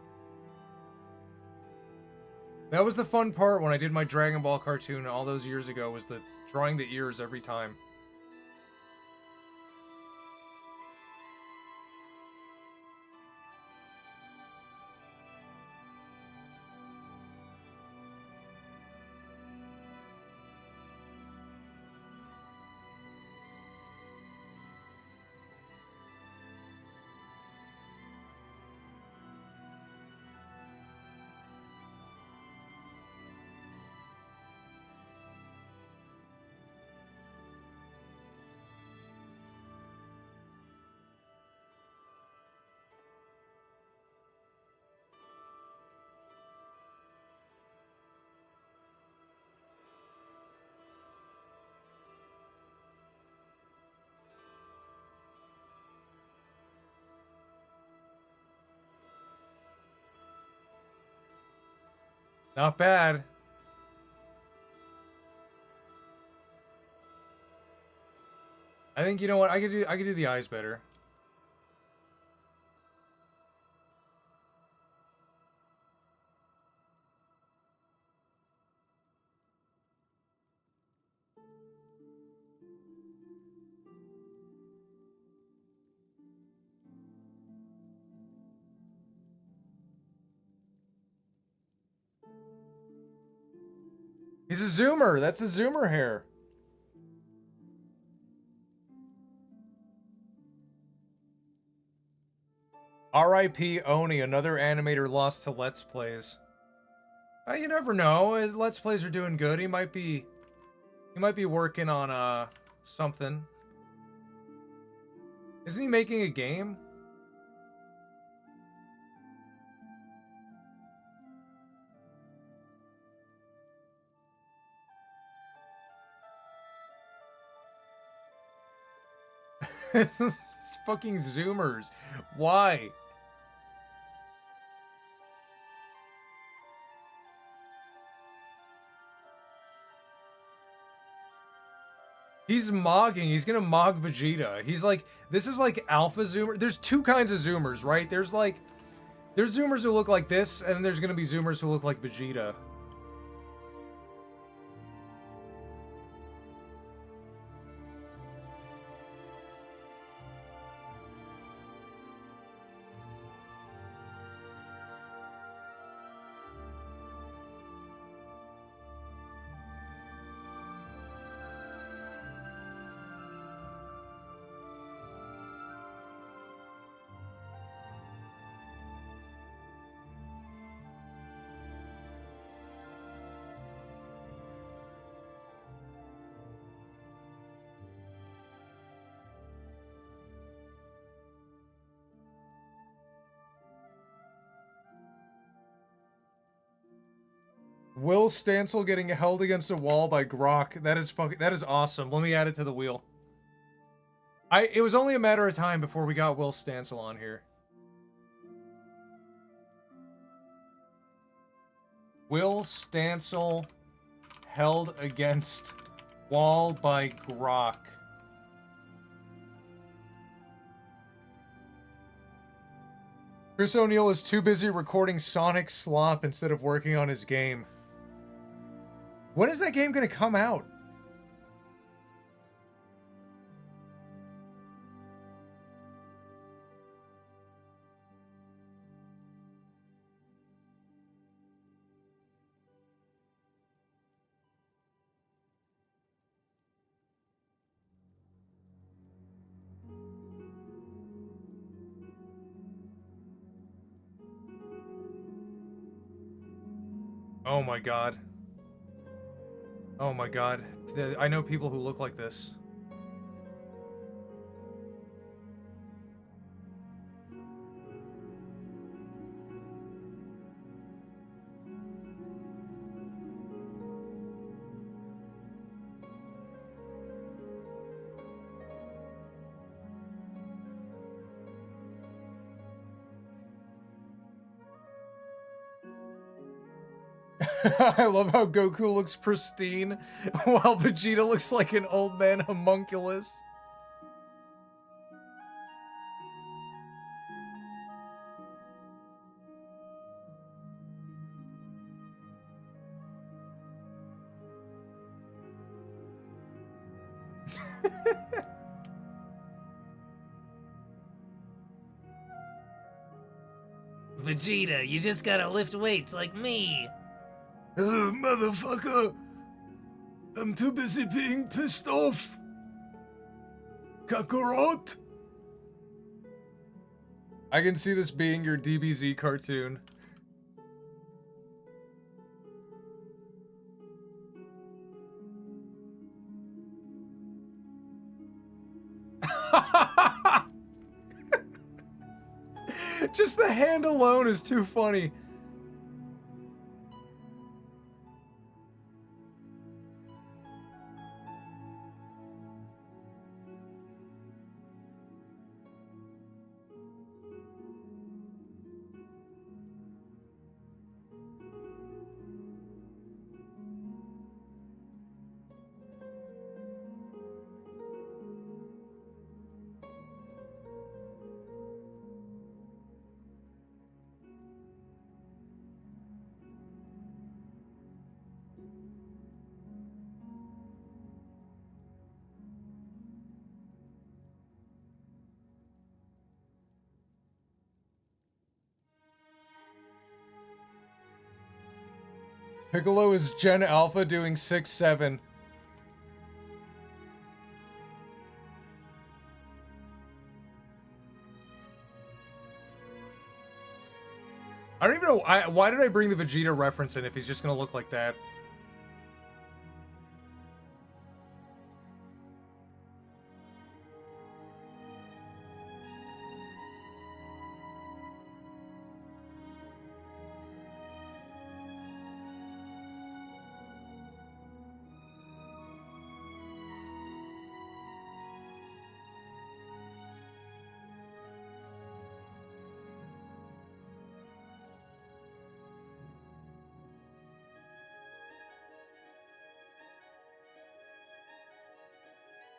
That was the fun part when I did my Dragon Ball cartoon all those years ago, was the drawing the ears every time. Not bad. I think, you know what, I could do the eyes better. He's a Zoomer. That's the Zoomer hair. R.I.P. Oni, another animator lost to Let's Plays. You never know. His Let's Plays are doing good. He might be working on Sumthin. Isn't he making a game? It's fucking Zoomers. Why? He's mogging. He's gonna mog Vegeta. He's like, this is like alpha Zoomer. There's two kinds of Zoomers, right? There's Zoomers who look like this, and then there's gonna be Zoomers who look like Vegeta. Will Stancil getting held against a wall by Grok. That is awesome. Let me add it to the wheel. It was only a matter of time before we got Will Stancil on here. Will Stancil held against wall by Grok. Chris O'Neill is too busy recording Sonic Slop instead of working on his game. When is that game gonna come out? Oh my god. Oh my god. I know people who look like this. I love how Goku looks pristine, while Vegeta looks like an old man homunculus. Vegeta, you just gotta lift weights like me. Motherfucker! I'm too busy being pissed off! Kakarot! I can see this being your DBZ cartoon. Just the hand alone is too funny. Piccolo is Gen Alpha doing 6-7. I don't even know, why did I bring the Vegeta reference in if he's just gonna look like that?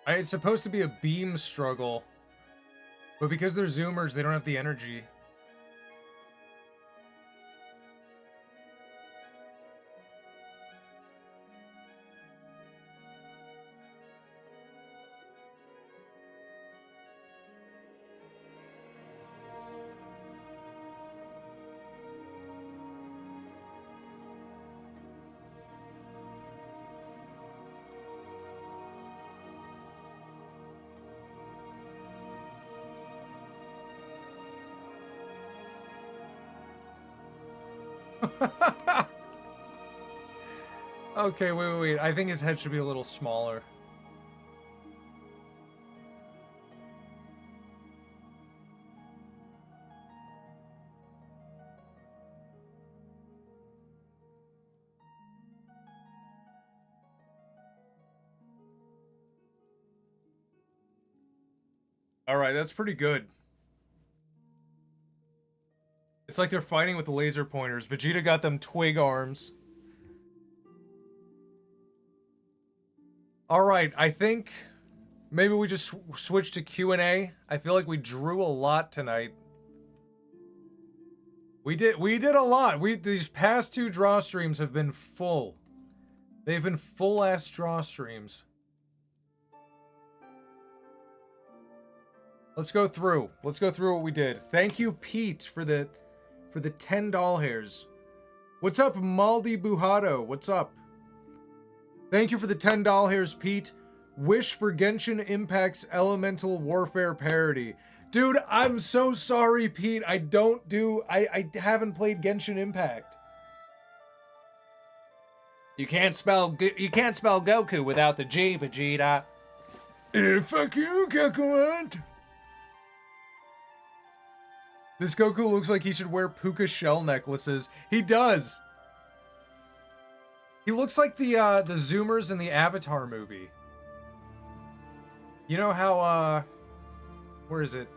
It's supposed to be a beam struggle, but because they're Zoomers, they don't have the energy. Okay, wait. I think his head should be a little smaller. Alright, that's pretty good. It's like they're fighting with the laser pointers. Vegeta got them twig arms. Alright, I think maybe we just switch to Q&A. I feel like we drew a lot tonight. We did a lot. These past 2 draw streams have been full. They've been full-ass draw streams. Let's go through. Let's go through what we did. Thank you, Pete, for the 10 doll hairs. What's up, Maldi Buhado? What's up? Thank you for the 10 doll hairs, Pete. Wish for Genshin Impact's Elemental Warfare parody. Dude, I'm so sorry, Pete. I haven't played Genshin Impact. You can't spell Goku without the G, Vegeta. Fuck you, Kakarot. This Goku looks like he should wear puka shell necklaces. He does. He looks like the Zoomers in the Avatar movie. You know how, where is it?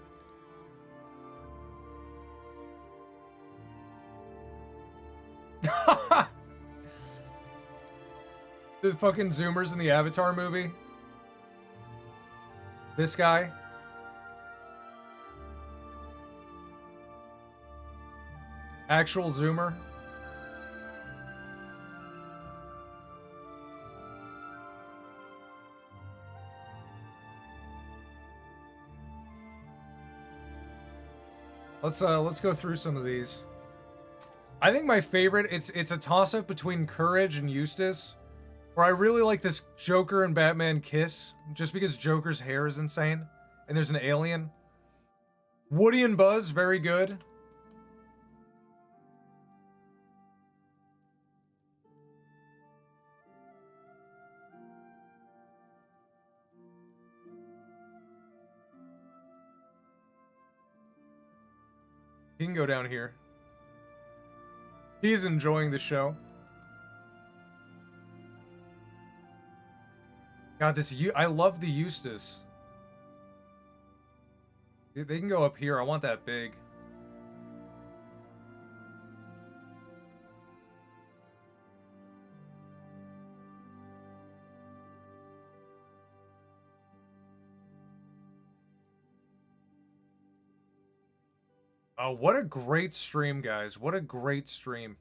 The fucking Zoomers in the Avatar movie. This guy. Actual Zoomer. Let's go through some of these. I think my favorite, it's a toss-up between Courage and Eustace, where I really like this Joker and Batman kiss, just because Joker's hair is insane, and there's an alien. Woody and Buzz, very good. He can go down here. He's enjoying the show. God, I love the Eustace. They can go up here. I want that big. Oh, what a great stream, guys. What a great stream.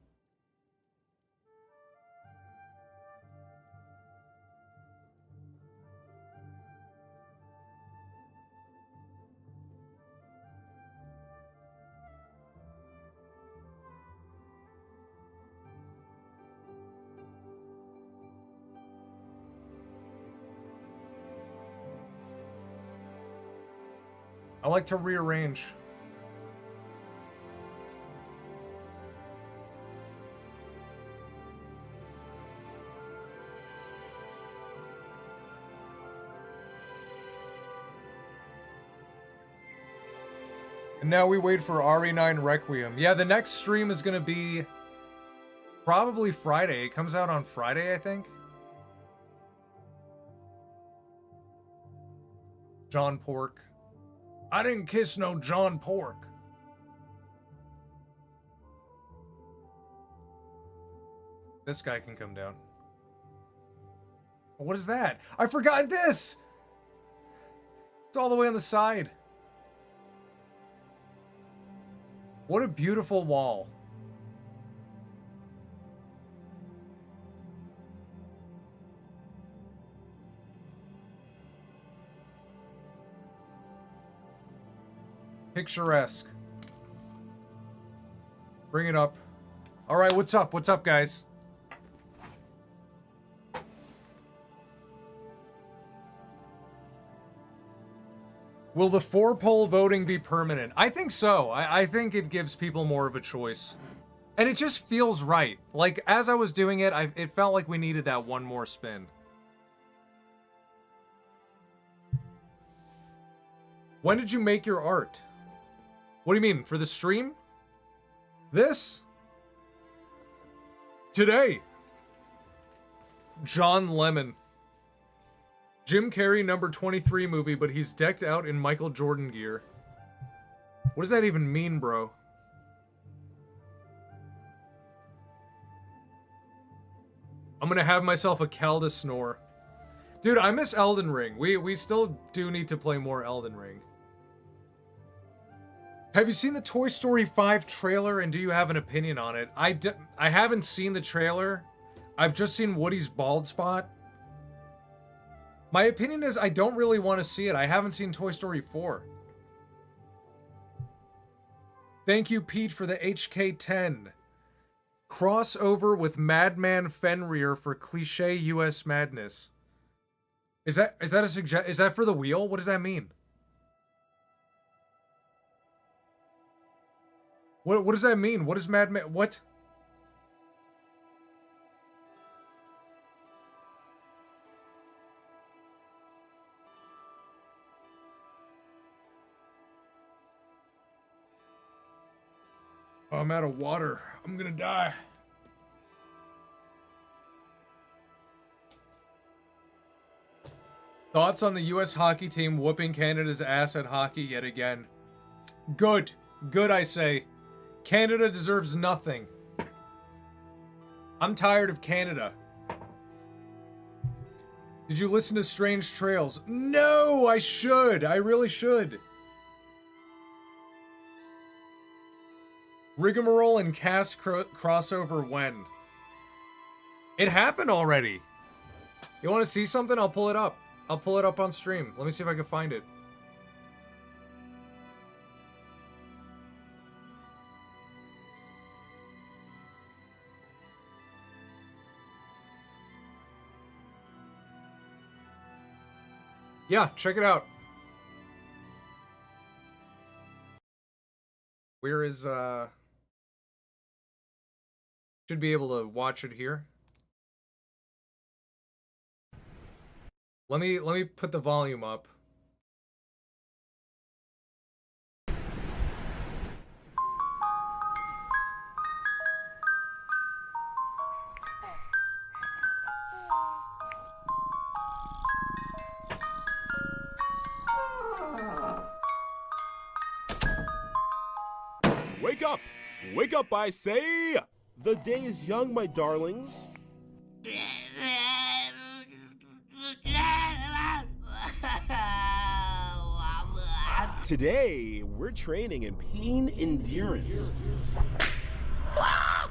I like to rearrange. And now we wait for RE9 Requiem. Yeah, the next stream is going to be probably Friday. It comes out on Friday, I think. John Pork. I didn't kiss no John Pork. This guy can come down. What is that? I forgot this! It's all the way on the side. What a beautiful wall. Picturesque. Bring it up. All right, what's up? What's up, guys? Will the four-poll voting be permanent? I think so. I think it gives people more of a choice. And it just feels right. Like, as I was doing it, it felt like we needed that one more spin. When did you make your art? What do you mean? For the stream? This? Today. John Lemon. Jim Carrey number 23 movie, but he's decked out in Michael Jordan gear. What does that even mean, bro? I'm gonna have myself a Calda snore. Dude, I miss Elden Ring. We still do need to play more Elden Ring. Have you seen the Toy Story 5 trailer, and do you have an opinion on it? I haven't seen the trailer. I've just seen Woody's bald spot. My opinion is I don't really want to see it. I haven't seen Toy Story 4. Thank you, Pete, for the HK10. Crossover with Madman Fenrir for cliche US madness. Is that a is that for the wheel? What does that mean? What does that mean? What is Madman? What? Oh, I'm out of water. I'm gonna die. Thoughts on the US hockey team whooping Canada's ass at hockey yet again? Good. Good, I say. Canada deserves nothing. I'm tired of Canada. Did you listen to Strange Trails? No, I should. I really should. Rigmarole and cast crossover when? It happened already. You want to see something? I'll pull it up. I'll pull it up on stream. Let me see if I can find it. Yeah, check it out. Where is, should be able to watch it here. Let me put the volume up. Wake up! Wake up, I say! The day is young, my darlings. Today, we're training in pain endurance. Why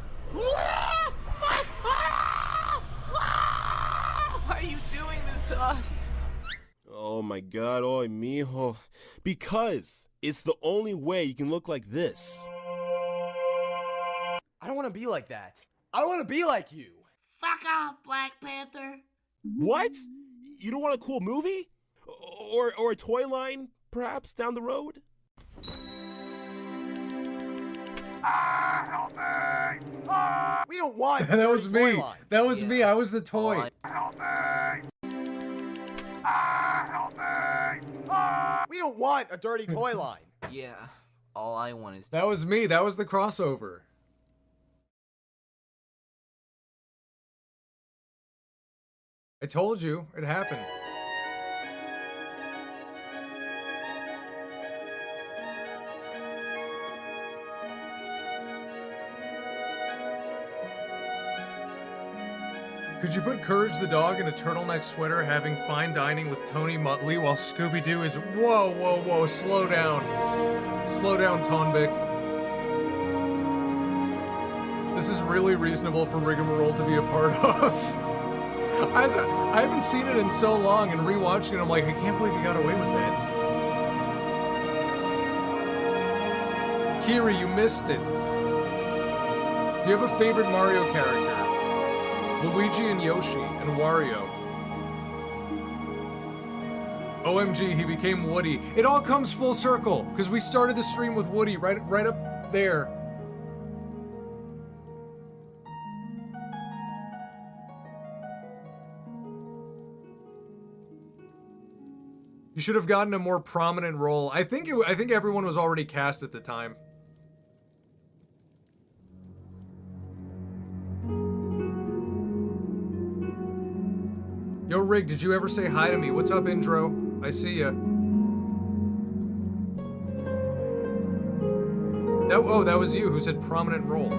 are you doing this to us? Oh my god, oh mijo. Because it's the only way you can look like this. I don't want to be like that. I want to be like you. Fuck off, Black Panther. What? You don't want a cool movie? Or a toy line, perhaps, down the road? Help me! We don't want That was toy me. line. That was me. I was the toy. Help me! Help me! We don't want a dirty toy line. Yeah, all I want is... That was me. That was the crossover. I told you. It happened. Could you put Courage the dog in a turtleneck sweater having fine dining with Tony Muttley while Scooby-Doo is... Whoa, whoa, whoa, slow down. Slow down, Tonbic. This is really reasonable for Rigmarole to be a part of. I haven't seen it in so long, and rewatching it, I'm like, I can't believe you got away with that. Kiri, you missed it. Do you have a favorite Mario character? Luigi and Yoshi and Wario. OMG, he became Woody. It all comes full circle, because we started the stream with Woody right up there. You should have gotten a more prominent role. I think everyone was already cast at the time. Yo, Rig, did you ever say hi to me? What's up, Indro? I see ya. Oh, that was you who said prominent role.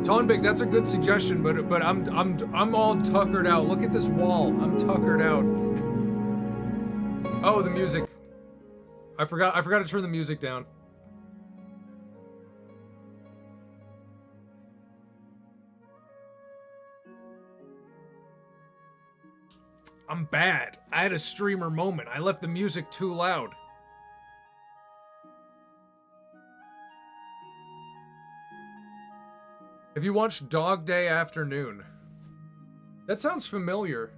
Tonbig, that's a good suggestion, but I'm all tuckered out. Look at this wall. I'm tuckered out. Oh, the music. I forgot to turn the music down. I'm bad. I had a streamer moment. I left the music too loud. Have you watched Dog Day Afternoon? That sounds familiar.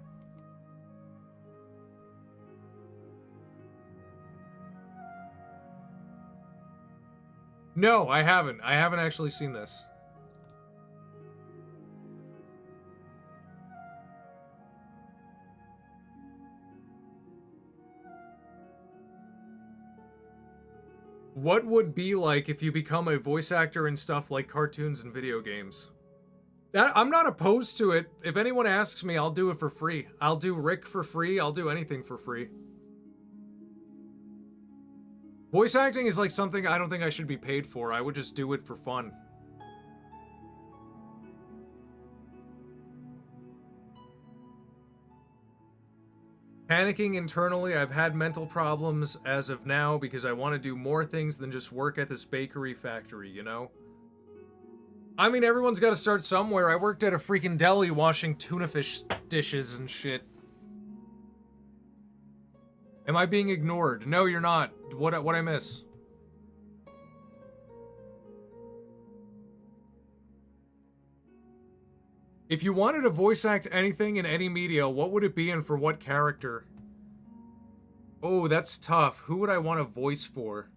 No, I haven't. I haven't actually seen this. What would be like if you become a voice actor in stuff like cartoons and video games? I'm not opposed to it. If anyone asks me, I'll do it for free. I'll do Rick for free. I'll do anything for free. Voice acting is like something I don't think I should be paid for. I would just do it for fun. Panicking internally, I've had mental problems as of now because I want to do more things than just work at this bakery factory, you know? I mean, everyone's got to start somewhere. I worked at a freaking deli washing tuna fish dishes and shit. Am I being ignored? No, you're not. What I miss? If you wanted to voice act anything in any media, what would it be and for what character? Oh, that's tough. Who would I want to voice for?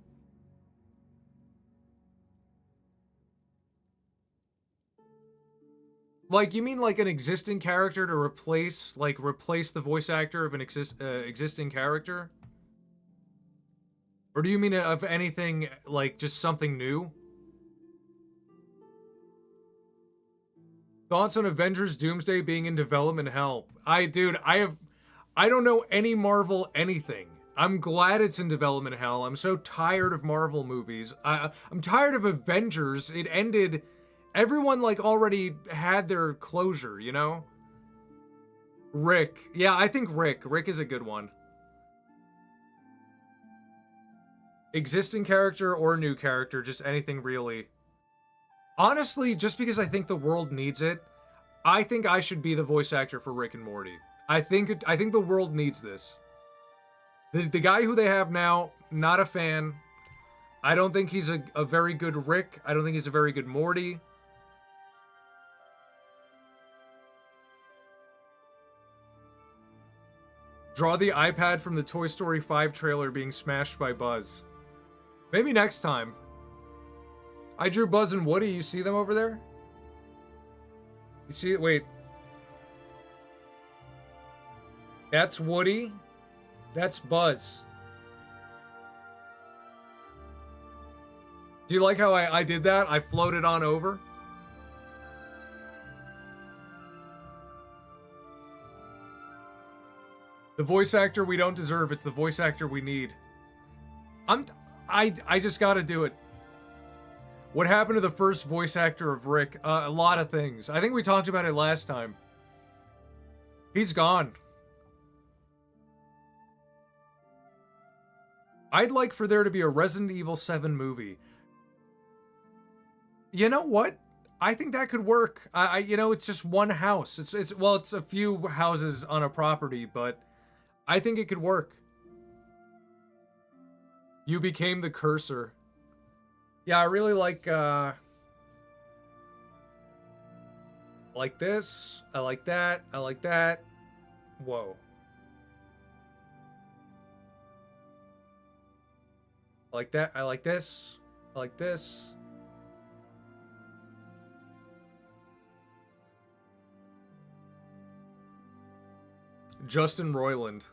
Like, you mean like an existing character to replace the voice actor of an existing character? Or do you mean of anything, like, just something new? Thoughts on Avengers Doomsday being in development hell? I don't know any Marvel anything. I'm glad it's in development hell. I'm so tired of Marvel movies. I'm tired of Avengers. It ended... Everyone, like, already had their closure, you know? Rick. Yeah, I think Rick. Rick is a good one. Existing character or new character, just anything really. Honestly, just because I think the world needs it, I think I should be the voice actor for Rick and Morty. I think the world needs this. The guy who they have now, not a fan. I don't think he's a very good Rick. I don't think he's a very good Morty. Draw the iPad from the Toy Story 5 trailer being smashed by Buzz. Maybe next time. I drew Buzz and Woody. You see them over there? You see it? Wait. That's Woody. That's Buzz. Do you like how I did that? I floated on over. The voice actor we don't deserve. It's the voice actor we need. I just gotta do it. What happened to the first voice actor of Rick? A lot of things. I think we talked about it last time. He's gone. I'd like for there to be a Resident Evil 7 movie. You know what? I think that could work. You know, it's just one house. It's a few houses on a property, but I think it could work. You became the cursor. Yeah, I really like this. I like that. I like that. Whoa. I like that. I like this. I like this. Justin Roiland.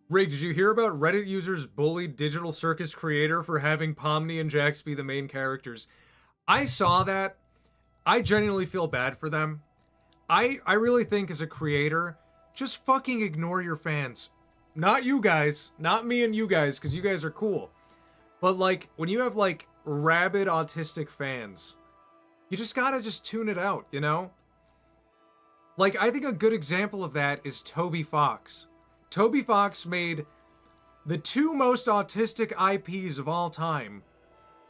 Rig, did you hear about Reddit users bullied Digital Circus creator for having Pomni and Jax be the main characters? I saw that. I genuinely feel bad for them. I really think as a creator, just fucking ignore your fans. Not you guys. Not me and you guys, because you guys are cool. But, like, when you have, like, rabid autistic fans, you just gotta just tune it out, you know? Like, I think a good example of that is Toby Fox. Toby Fox made the 2 most autistic IPs of all time,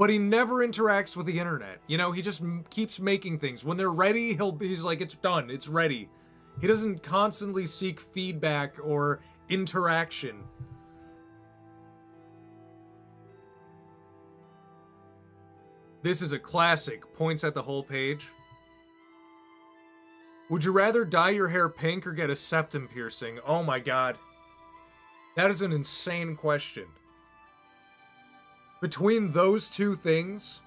but he never interacts with the internet. You know, he just keeps making things. When they're ready, he's like, it's done, it's ready. He doesn't constantly seek feedback or interaction. This is a classic. Points at the whole page. Would you rather dye your hair pink or get a septum piercing? Oh my god. That is an insane question. Between those 2 things,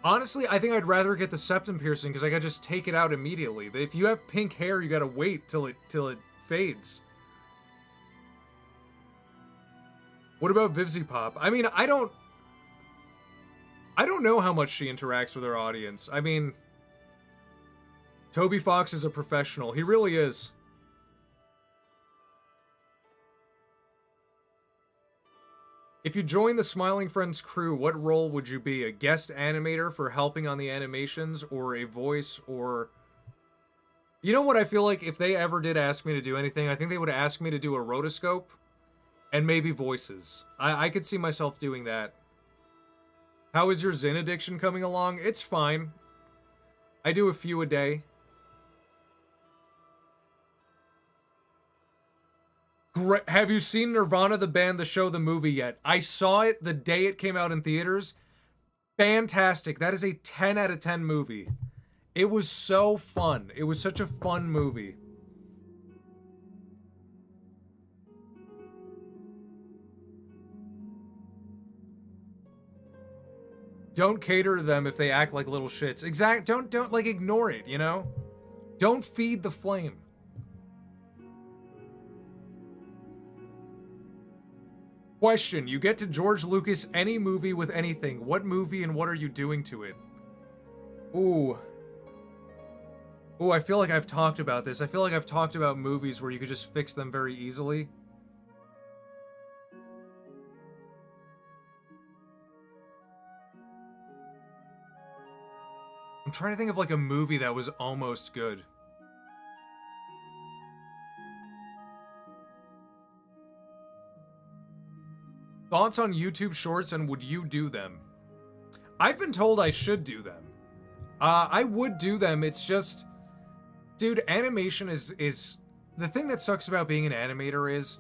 honestly, I think I'd rather get the septum piercing because I could just take it out immediately. If you have pink hair, you gotta wait till it fades. What about Vivzy Pop? I mean, I don't know how much she interacts with her audience. I mean, Toby Fox is a professional. He really is. If you join the Smiling Friends crew, what role would you be? A guest animator for helping on the animations, or a voice, or... You know what I feel like if they ever did ask me to do anything, I think they would ask me to do a rotoscope and maybe voices. I could see myself doing that. How is your Zen addiction coming along? It's fine. I do a few a day. Have you seen Nirvana the band, the show, the movie yet? I saw it the day it came out in theaters. Fantastic. That is a 10 out of 10 movie. It was so fun. It was such a fun movie. Don't cater to them if they act like little shits. Don't like ignore it, you know? Don't feed the flame. Question, you get to George Lucas any movie with anything. What movie and what are you doing to it? Ooh, I feel like I've talked about this. I feel like I've talked about movies where you could just fix them very easily. I'm trying to think of like a movie that was almost good. Thoughts on YouTube Shorts, and would you do them? I've been told I should do them. I would do them. It's just, dude, animation is the thing that sucks about being an animator is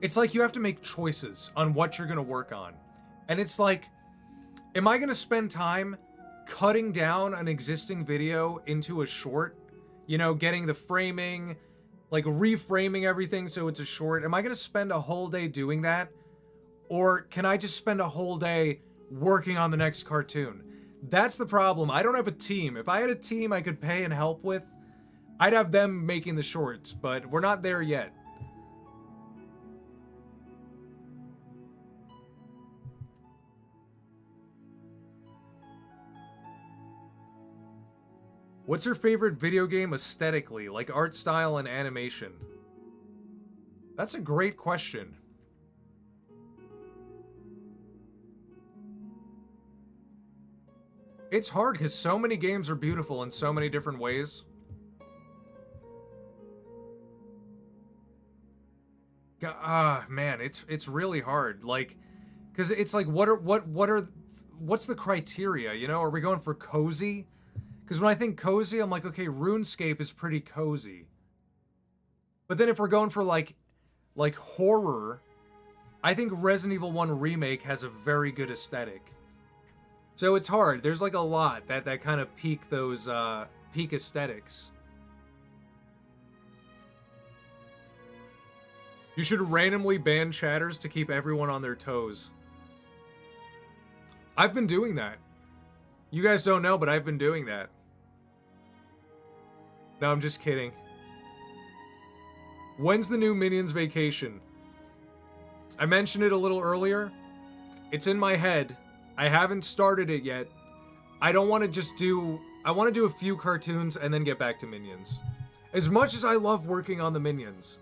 it's like you have to make choices on what you're gonna work on. And it's like, am I gonna spend time cutting down an existing video into a short? You know, getting the framing, like reframing everything so it's a short. Am I gonna spend a whole day doing that? Or can I just spend a whole day working on the next cartoon? That's the problem. I don't have a team. If I had a team I could pay and help with, I'd have them making the shorts, but we're not there yet. What's your favorite video game aesthetically, like art style and animation? That's a great question. It's hard because so many games are beautiful in so many different ways. Man, it's really hard. Like, because it's like, what's the criteria? You know, are we going for cozy? Because when I think cozy, I'm like, okay, RuneScape is pretty cozy. But then if we're going for like horror, I think Resident Evil 1 Remake has a very good aesthetic. So it's hard. There's like a lot that kind of peak those peak aesthetics. You should randomly ban chatters to keep everyone on their toes. I've been doing that. You guys don't know, but I've been doing that. No, I'm just kidding. When's the new Minions vacation? I mentioned it a little earlier. It's in my head. I haven't started it yet. I don't want to just do... I want to do a few cartoons and then get back to Minions. As much as I love working on the Minions.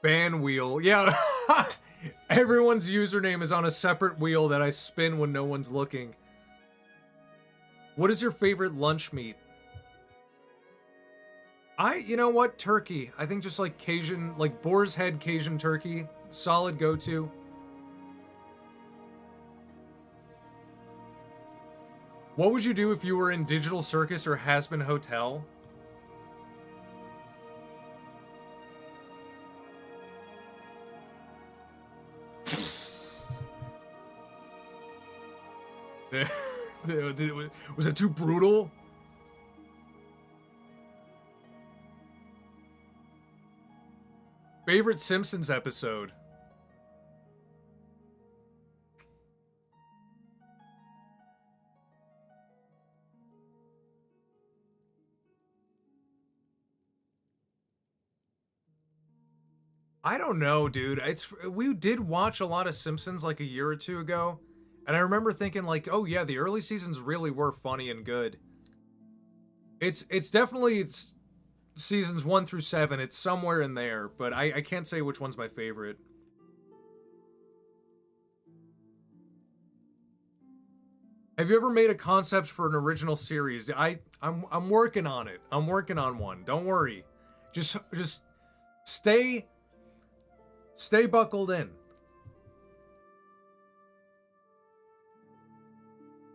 Ban wheel. Yeah. Everyone's username is on a separate wheel that I spin when no one's looking. What is your favorite lunch meat? You know what? Turkey. I think just like Cajun, like boar's head Cajun turkey. Solid go-to. What would you do if you were in Digital Circus or Has-Been Hotel? Was it too brutal? Favorite Simpsons episode? I don't know, dude. We did watch a lot of Simpsons like a year or two ago. And I remember thinking like, oh yeah, the early seasons really were funny and good. It's definitely seasons 1 through 7. It's somewhere in there, but I can't say which one's my favorite. Have you ever made a concept for an original series? I'm working on it. I'm working on one. Don't worry. Just stay buckled in.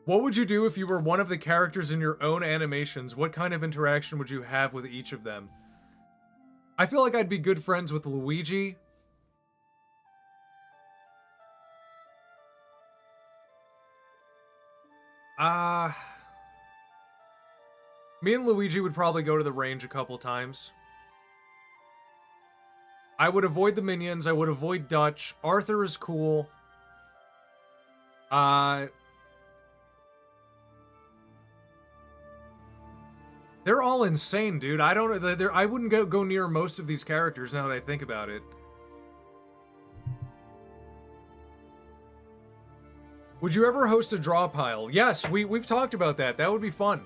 What would you do if you were one of the characters in your own animations? What kind of interaction would you have with each of them? I feel like I'd be good friends with Luigi. Me and Luigi would probably go to the range a couple times. I would avoid the minions. I would avoid Dutch. Arthur is cool. They're all insane, dude. I wouldn't go near most of these characters now that I think about it. Would you ever host a draw pile? Yes, we've talked about that. That would be fun.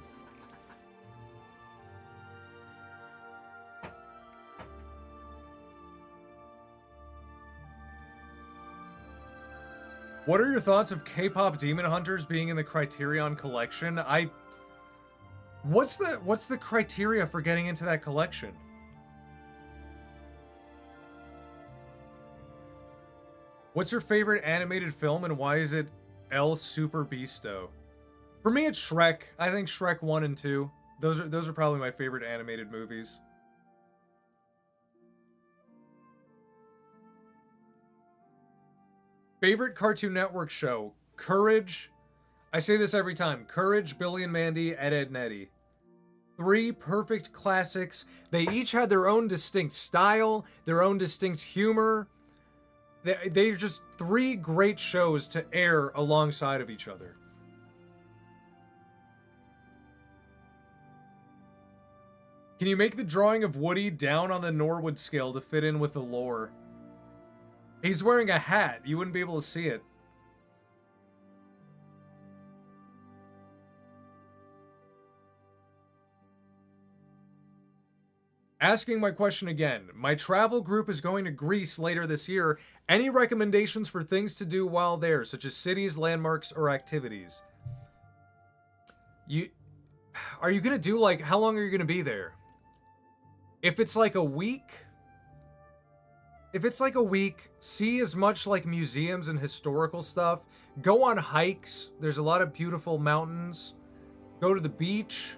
What are your thoughts of K-pop Demon Hunters being in the Criterion collection? What's the criteria for getting into that collection? What's your favorite animated film and why is it El Super Beasto? For me, it's Shrek. I think Shrek 1 and 2. Those are probably my favorite animated movies. Favorite Cartoon Network show? Courage. I say this every time. Courage, Billy and Mandy, Ed, Edd n Eddy. 3 perfect classics. They each had their own distinct style, their own distinct humor. They're just 3 great shows to air alongside of each other. Can you make the drawing of Woody down on the Norwood scale to fit in with the lore? He's wearing a hat. You wouldn't be able to see it. Asking my question again. My travel group is going to Greece later this year. Any recommendations for things to do while there, such as cities, landmarks, or activities? Are you gonna do, like, how long are you gonna be there? If it's like a week, see as much like museums and historical stuff. Go on hikes. There's a lot of beautiful mountains. Go to the beach.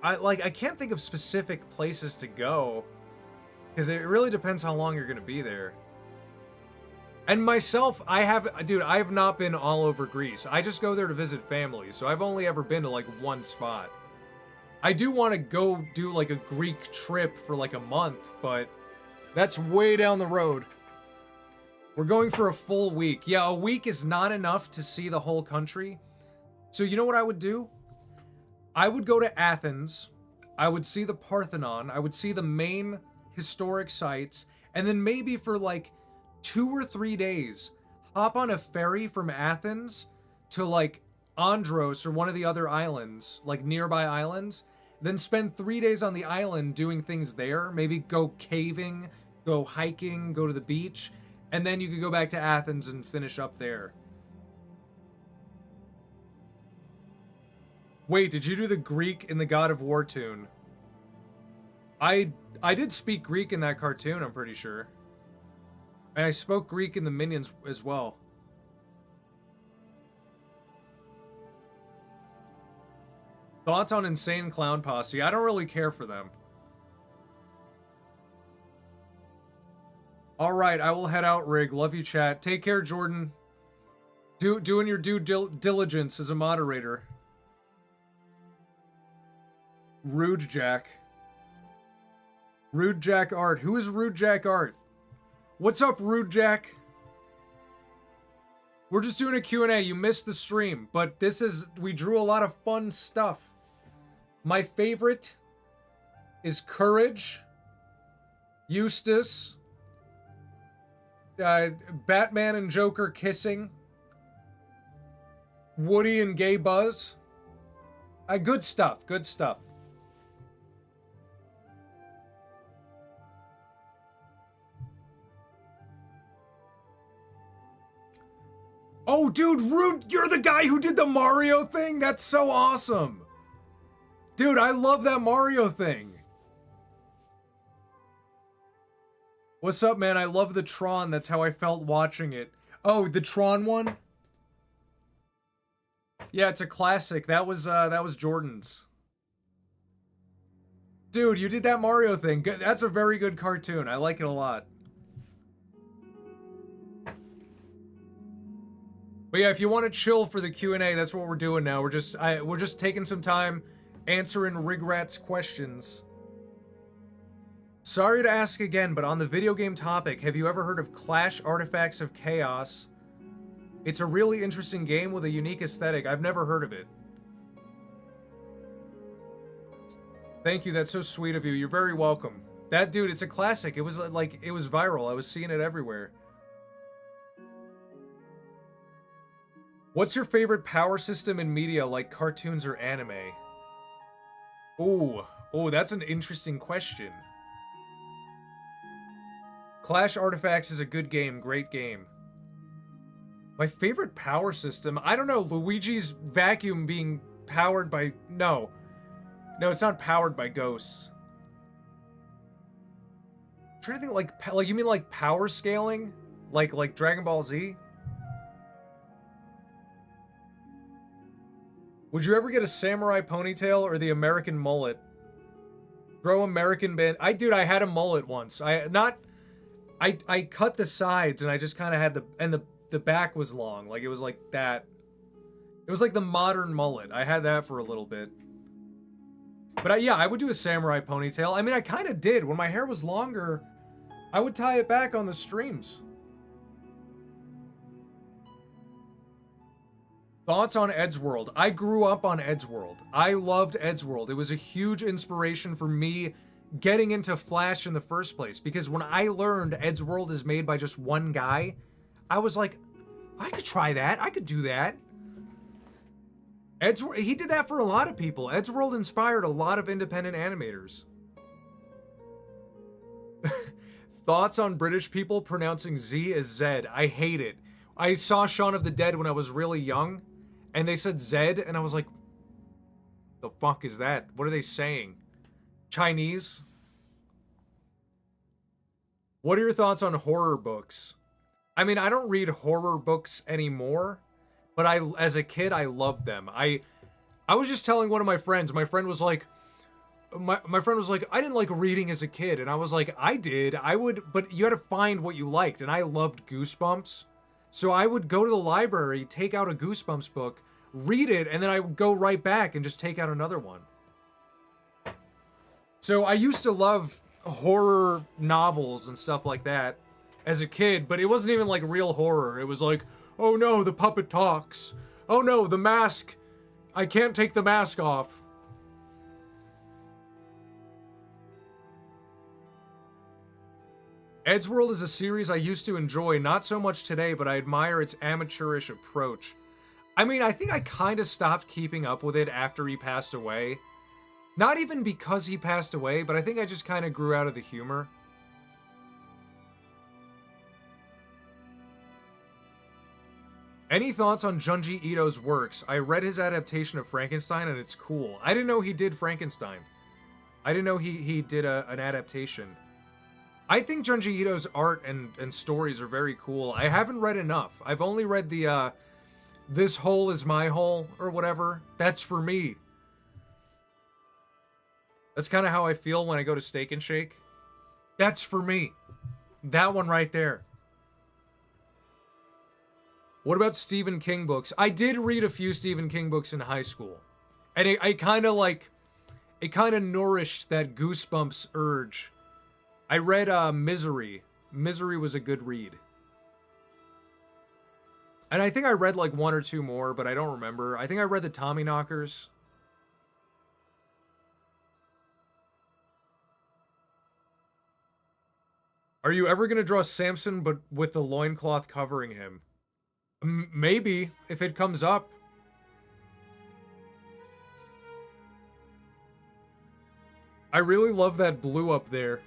I can't think of specific places to go because it really depends how long you're gonna be there. And myself, I have not been all over Greece. I just go there to visit family, so I've only ever been to like one spot. I do want to go do like a Greek trip for like a month, but that's way down the road. We're going for a full week. Yeah, a week is not enough to see the whole country. So you know what I would do? I would go to Athens. I would see the Parthenon. I would see the main historic sites. And then maybe for like 2 or 3 days, hop on a ferry from Athens to like Andros or one of the other islands, like nearby islands. Then spend 3 days on the island doing things there. Maybe go caving, go hiking, go to the beach. And then you could go back to Athens and finish up there. Wait, did you do the Greek in the God of War tune? I did speak Greek in that cartoon, I'm pretty sure. And I spoke Greek in the Minions as well. Thoughts on Insane Clown Posse? I don't really care for them. Alright, I will head out, Rig. Love you, chat. Take care, Jordan. Doing your due diligence as a moderator. Rude Jack. Rude Jack Art. Who is Rude Jack Art? What's up, Rude Jack? We're just doing a Q&A. You missed the stream, but we drew a lot of fun stuff. My favorite is Courage, Eustace, Batman and Joker kissing, Woody and Gay Buzz. Good stuff, good stuff. Oh, dude, Rude, you're the guy who did the Mario thing? That's so awesome. Dude, I love that Mario thing. What's up, man? I love the Tron. That's how I felt watching it. Oh, the Tron one? Yeah, it's a classic. That was Jordan's. Dude, you did that Mario thing. That's a very good cartoon. I like it a lot. But yeah, if you want to chill for the Q&A, that's what we're doing now. We're just taking some time answering Rigrat's questions. Sorry to ask again, but on the video game topic, have you ever heard of Clash Artifacts of Chaos? It's a really interesting game with a unique aesthetic. I've never heard of it. Thank you, that's so sweet of you. You're very welcome. That dude, it's a classic. It was viral. I was seeing it everywhere. What's your favorite power system in media, like cartoons or anime? Oh, that's an interesting question. Clash Artifacts is a good game, great game. My favorite power system? I don't know, Luigi's vacuum being powered by... No, it's not powered by ghosts. I'm trying to think, like you mean like power scaling? Like Dragon Ball Z? Would you ever get a samurai ponytail or the American mullet? Grow American band. Dude, I had a mullet once. I cut the sides and I just kind of had the back was long. Like it was like that. It was like the modern mullet. I had that for a little bit. But yeah, I would do a samurai ponytail. I mean, I kind of did. When my hair was longer, I would tie it back on the streams. Thoughts on Eddsworld? I grew up on Eddsworld. I loved Eddsworld. It was a huge inspiration for me getting into Flash in the first place, because when I learned Eddsworld is made by just one guy, I was like, I could try that. I could do that. He did that for a lot of people. Eddsworld inspired a lot of independent animators. Thoughts on British people pronouncing Z as Zed? I hate it. I saw Shaun of the Dead when I was really young, and they said Zed, and I was like, the fuck is that? What are they saying? Chinese? What are your thoughts on horror books? I mean, I don't read horror books anymore, but as a kid, I loved them. I was just telling one of my friends. My friend was like, my friend was like, I didn't like reading as a kid. And I was like, I did. I would, but you had to find what you liked. And I loved Goosebumps. So I would go to the library, take out a Goosebumps book, read it, and then I would go right back and just take out another one. So I used to love horror novels and stuff like that as a kid, but it wasn't even like real horror. It was like, oh no, the puppet talks. Oh no, the mask. I can't take the mask off. Eddsworld is a series I used to enjoy, not so much today, but I admire its amateurish approach. I mean, I think I kind of stopped keeping up with it after he passed away. Not even because he passed away, but I think I just kind of grew out of the humor. Any thoughts on Junji Ito's works? I read his adaptation of Frankenstein and it's cool. I didn't know he did Frankenstein. I didn't know he did an adaptation. I think Junji Ito's art and stories are very cool. I haven't read enough. I've only read the, This Hole Is My Hole, or whatever. That's for me. That's kind of how I feel when I go to Steak and Shake. That's for me. That one right there. What about Stephen King books? I did read a few Stephen King books in high school. And it kind of nourished that Goosebumps urge. I read Misery. Misery was a good read. And I think I read like one or two more, but I don't remember. I think I read the Tommyknockers. Are you ever going to draw Samson but with the loincloth covering him? Maybe, if it comes up. I really love that blue up there.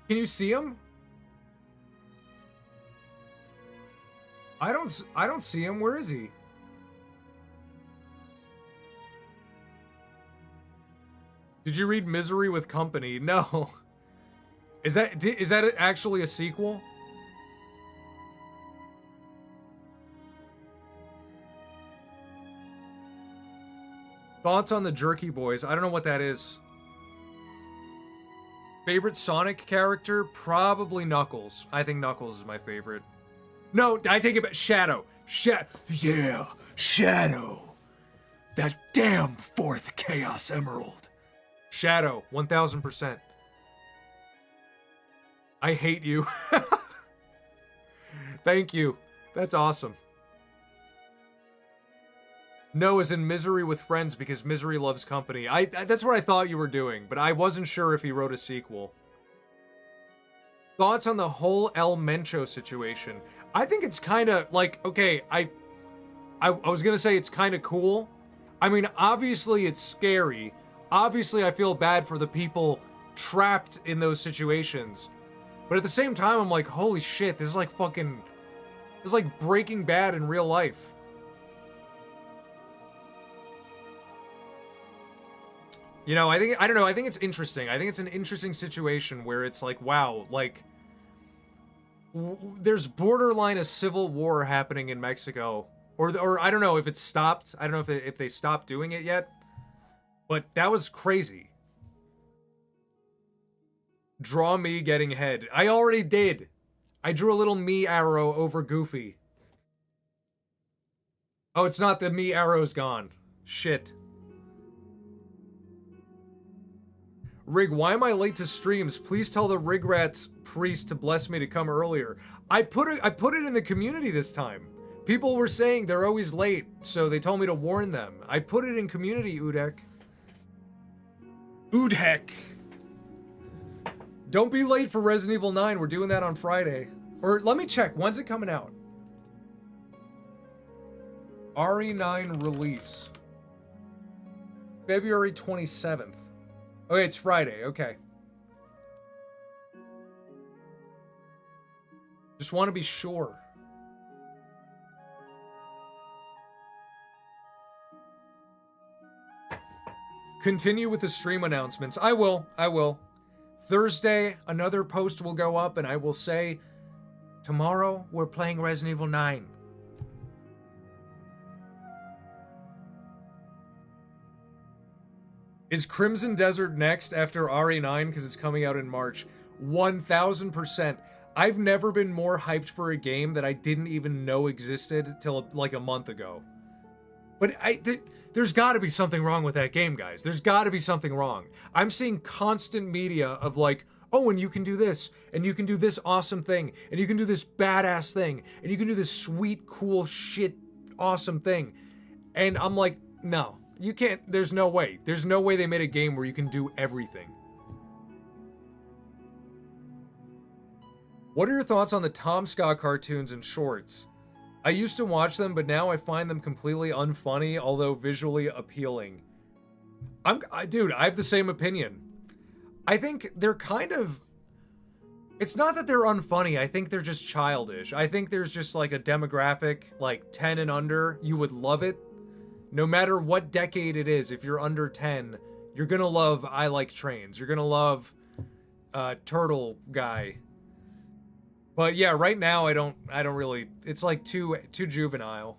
Can you see him? I don't see him. Where is he? Did you read Misery with Company? No. Is that actually a sequel? Thoughts on the Jerky Boys? I don't know what that is. Favorite Sonic character? Probably Knuckles. I think Knuckles is my favorite. No, I take it back. Shadow. Yeah, Shadow. That damn fourth Chaos Emerald. Shadow, 1000%. I hate you. Thank you. That's awesome. No, as in Misery with Friends, because Misery loves company. That's what I thought you were doing, but I wasn't sure if he wrote a sequel. Thoughts on the whole El Mencho situation? I think it's kind of like, okay, I was gonna say it's kind of cool. I mean, obviously it's scary. Obviously I feel bad for the people trapped in those situations. But at the same time, I'm like, holy shit, this is like fucking... This is like Breaking Bad in real life. You know, I don't know, I think it's interesting. I think it's an interesting situation where it's like, wow, like... there's borderline a civil war happening in Mexico. Or I don't know if it's stopped. I don't know if they stopped doing it yet. But that was crazy. Draw me getting head. I already did. I drew a little me arrow over Goofy. Oh, it's not the me arrow's gone. Shit. Rig, why am I late to streams? Please tell the Rigrats priest to bless me to come earlier. I put it in the community this time. People were saying they're always late, so they told me to warn them. I put it in community, Udek. Udek. Don't be late for Resident Evil 9. We're doing that on Friday. Or let me check. When's it coming out? RE9 release. February 27th. Okay, it's Friday. Okay. Just want to be sure. Continue with the stream announcements. I will. Thursday, another post will go up and I will say, tomorrow we're playing Resident Evil 9. Is Crimson Desert next after RE9 because it's coming out in March? 1000%. I've never been more hyped for a game that I didn't even know existed till like a month ago. But there's got to be something wrong with that game, guys. There's got to be something wrong. I'm seeing constant media of like, oh, and you can do this, and you can do this awesome thing, and you can do this badass thing, and you can do this sweet, cool, shit, awesome thing. And I'm like, no, you can't. There's no way. There's no way they made a game where you can do everything. What are your thoughts on the Tom Scott cartoons and shorts? I used to watch them, but now I find them completely unfunny, although visually appealing. Dude, I have the same opinion. I think they're kind of... It's not that they're unfunny, I think they're just childish. I think there's just like a demographic, like 10 and under, you would love it. No matter what decade it is, if you're under 10, you're gonna love I Like Trains. You're gonna love Turtle Guy. But yeah, right now I don't really, it's like too juvenile.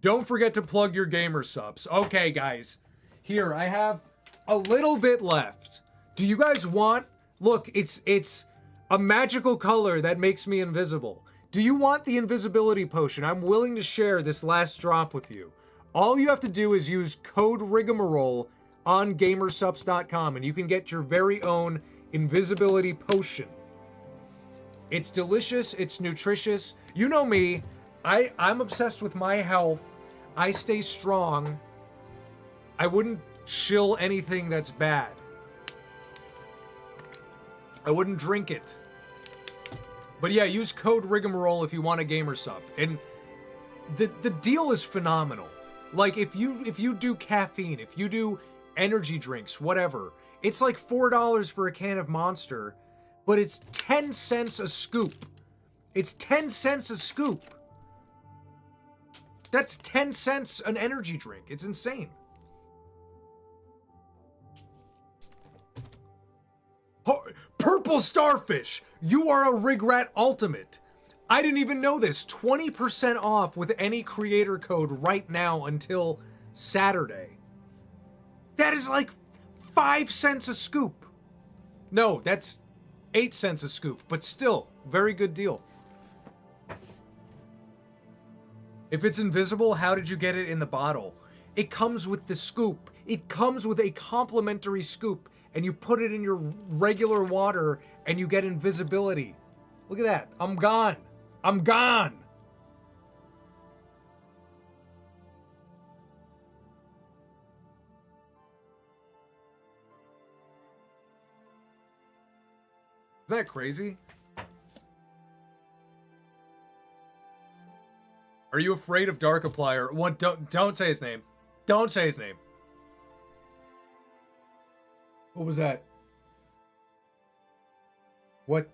Don't forget to plug your gamer subs. Okay, guys. Here, I have a little bit left. Do you guys want, look, it's a magical color that makes me invisible. Do you want the invisibility potion? I'm willing to share this last drop with you. All you have to do is use code Rigmarole on gamersubs.com and you can get your very own invisibility potion. It's delicious, it's nutritious. You know me, I'm obsessed with my health. I stay strong. I wouldn't shill anything that's bad. I wouldn't drink it. But yeah, use code Rigmarole if you want a gamer sub. And the deal is phenomenal. Like if you do caffeine, if you do energy drinks, whatever, it's like $4 for a can of Monster, but it's 10 cents a scoop. It's 10 cents a scoop. That's 10 cents an energy drink. It's insane. Purple Starfish, you are a Rigrat Ultimate. I didn't even know this. 20% off with any creator code right now until Saturday. That is like 5 cents a scoop. No, that's 8 cents a scoop, but still, very good deal. If it's invisible, how did you get it in the bottle? It comes with the scoop. It comes with a complimentary scoop, and you put it in your regular water, and you get invisibility. Look at that. I'm gone. I'm gone. Is that crazy? Are you afraid of Darkiplier? What? Don't say his name. Don't say his name. What was that? What?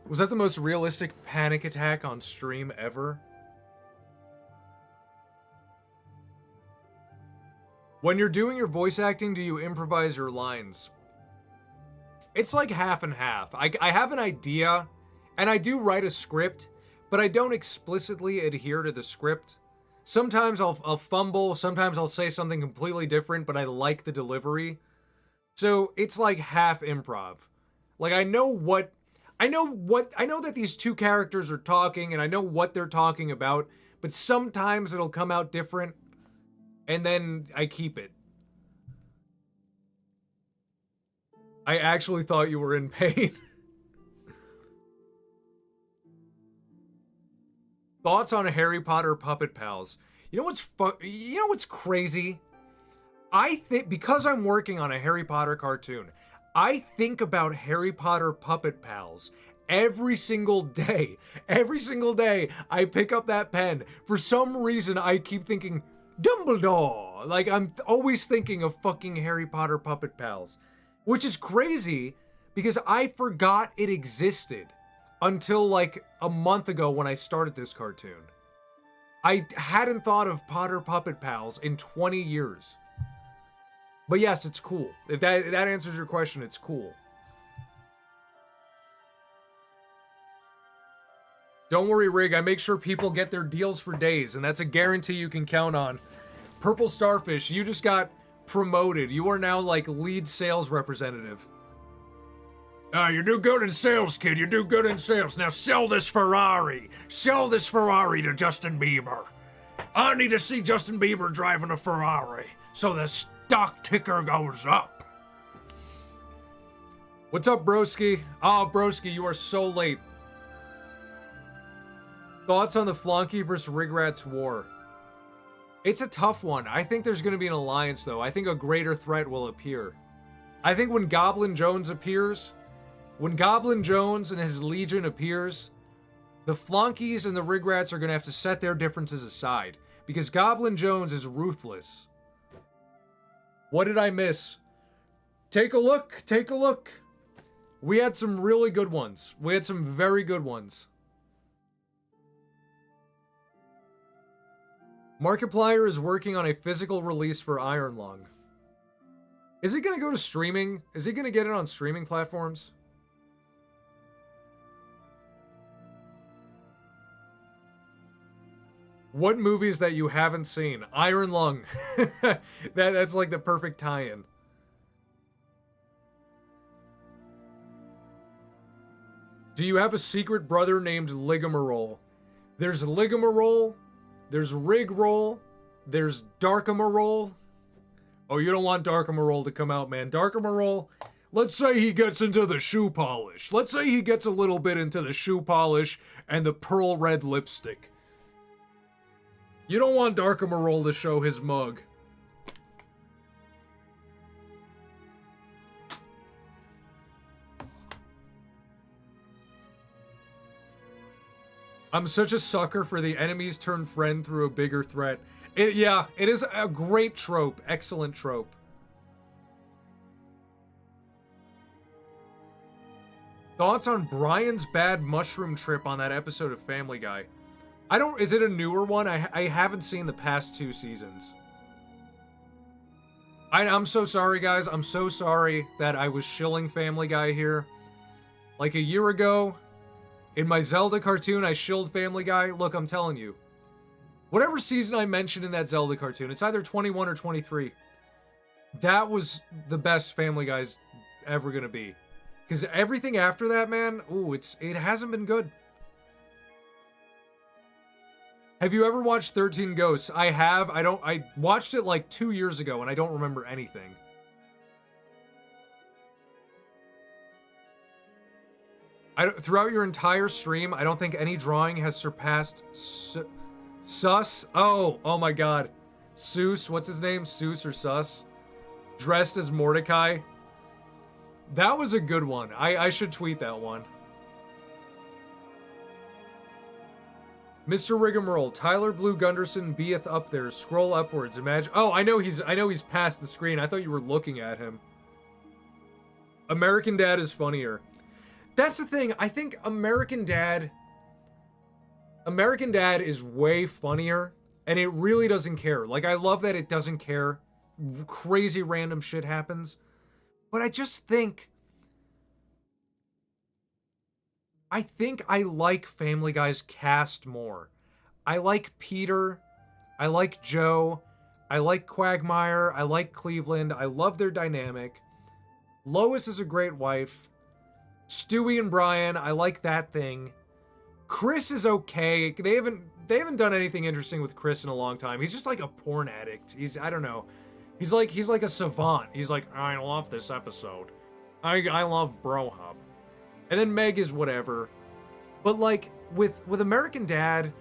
Was that the most realistic panic attack on stream ever? When you're doing your voice acting, do you improvise your lines? It's like half and half. I have an idea, and I do write a script, but I don't explicitly adhere to the script. Sometimes I'll fumble, sometimes I'll say something completely different, but I like the delivery. So it's like half improv. Like I know that these two characters are talking, and I know what they're talking about, but sometimes it'll come out different. And then I keep it. I actually thought you were in pain. Thoughts on Harry Potter Puppet Pals? You know what's crazy? I think because I'm working on a Harry Potter cartoon, I think about Harry Potter Puppet Pals every single day. Every single day I pick up that pen. For some reason I keep thinking Dumbledore. Like I'm always thinking of fucking Harry Potter Puppet Pals, which is crazy because I forgot it existed until like a month ago when I started this cartoon. I hadn't thought of Potter Puppet Pals in 20 years. But yes, it's cool. If that answers your question, it's cool. Don't worry, Rig. I make sure people get their deals for days, and that's a guarantee you can count on. Purple Starfish, you just got promoted. You are now like lead sales representative. You do good in sales, kid. You do good in sales. Now sell this Ferrari. Sell this Ferrari to Justin Bieber. I need to see Justin Bieber driving a Ferrari so the stock ticker goes up. What's up, broski? Oh, broski, you are so late. Thoughts on the Flonky versus Rigrats war? It's a tough one. I think there's going to be an alliance, though. I think a greater threat will appear. I think when Goblin Jones appears, when Goblin Jones and his legion appears, the Flonkies and the Rigrats are going to have to set their differences aside, because Goblin Jones is ruthless. What did I miss? Take a look. Take a look. We had some really good ones. We had some very good ones. Markiplier is working on a physical release for Iron Lung. Is it going to go to streaming? Is he going to get it on streaming platforms? What movies that you haven't seen? Iron Lung. That's like the perfect tie-in. Do you have a secret brother named Ligamarole? There's Ligamarole, there's Rigroll, there's Darkamarole. Oh, you don't want Darkamarole to come out, man. Darkamarole, let's say he gets into the shoe polish. Let's say he gets a little bit into the shoe polish and the pearl red lipstick. You don't want Darkamarole to show his mug. I'm such a sucker for the enemies turn friend through a bigger threat. Yeah, it is a great trope. Excellent trope. Thoughts on Brian's bad mushroom trip on that episode of Family Guy? Is it a newer one? I haven't seen the past 2 seasons. I'm so sorry, guys. I'm so sorry that I was shilling Family Guy here. Like a year ago, in my Zelda cartoon, I shilled Family Guy. Look, I'm telling you. Whatever season I mentioned in that Zelda cartoon, it's either 21 or 23. That was the best Family Guy's ever gonna be. Because everything after that, man, it hasn't been good. Have you ever watched 13 Ghosts? I have. I watched it like 2 years ago and I don't remember anything. Throughout your entire stream, I don't think any drawing has surpassed Sus. Oh my god. Seuss, what's his name? Seuss or Sus? Dressed as Mordecai. That was a good one. I should tweet that one. Mr. Rigmarole, Tyler Blue Gunderson beeth up there. Scroll upwards. Imagine. Oh, I know he's past the screen. I thought you were looking at him. American Dad is funnier. That's the thing. I think American Dad is way funnier, and it really doesn't care. Like, I love that it doesn't care. Crazy random shit happens. But I just think... I like Family Guy's cast more. I like Peter. I like Joe. I like Quagmire. I like Cleveland. I love their dynamic. Lois is a great wife. Stewie and Brian, I like that thing. Chris is okay. They haven't done anything interesting with Chris in a long time. He's just like a porn addict. I don't know. He's like a savant. He's like, I love this episode. I love Bro Hub. And then Meg is whatever. But like with American Dad,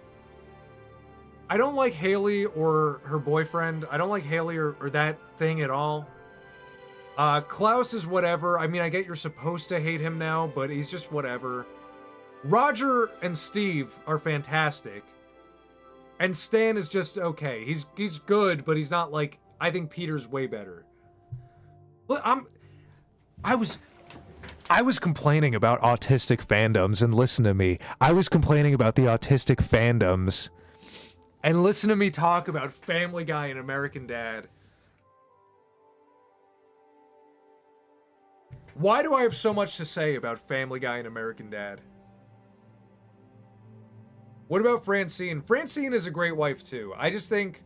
I don't like Haley or her boyfriend. I don't like Haley or that thing at all. Klaus is whatever. I mean, I get you're supposed to hate him now, but he's just whatever. Roger and Steve are fantastic. And Stan is just okay. He's good, but he's not like, I think Peter's way better. Look, I was complaining about autistic fandoms, and listen to me. I was complaining about the autistic fandoms. And listen to me talk about Family Guy and American Dad. Why do I have so much to say about Family Guy and American Dad? What about Francine? Francine is a great wife too. I just think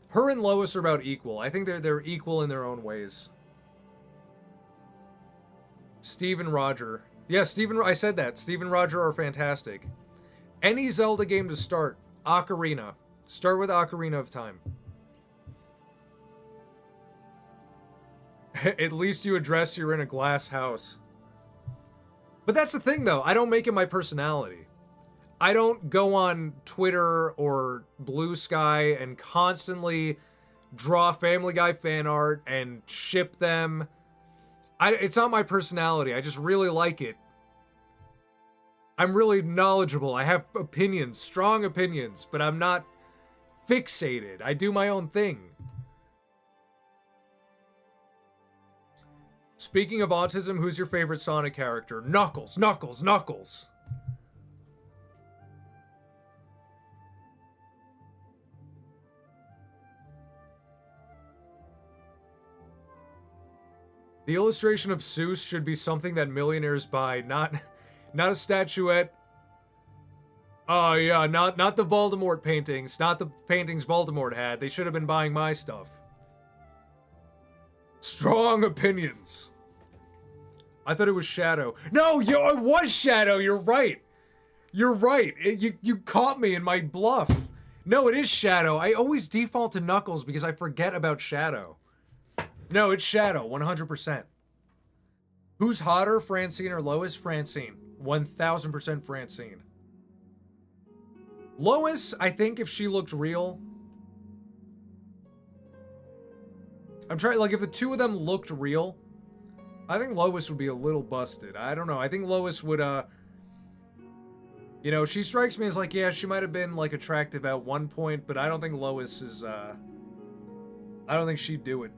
her and Lois are about equal. I think they're equal in their own ways. Steve and Roger. Yeah, I said that. Steve and Roger are fantastic. Any Zelda game to start. Ocarina. Start with Ocarina of Time. At least you address you're in a glass house. But that's the thing though. I don't make it my personality. I don't go on Twitter or Blue Sky and constantly draw Family Guy fan art and ship them. It's not my personality. I just really like it. I'm really knowledgeable. I have opinions, strong opinions, but I'm not fixated. I do my own thing. Speaking of autism, who's your favorite Sonic character? Knuckles, Knuckles, Knuckles. The illustration of Seuss should be something that millionaires buy, not a statuette. Oh yeah, not the Voldemort paintings, not the paintings Voldemort had. They should have been buying my stuff. Strong opinions. I thought it was Shadow. No, it was Shadow. You're right. You're right. You caught me in my bluff. No, it is Shadow. I always default to Knuckles because I forget about Shadow. No, it's Shadow, 100%. Who's hotter, Francine or Lois? Francine. 1000% Francine. Lois, I think if she looked real... I'm trying, like, if the two of them looked real, I think Lois would be a little busted. I don't know. I think Lois would, you know, she strikes me as like, yeah, she might have been, like, attractive at one point, but I don't think Lois is, I don't think she'd do it.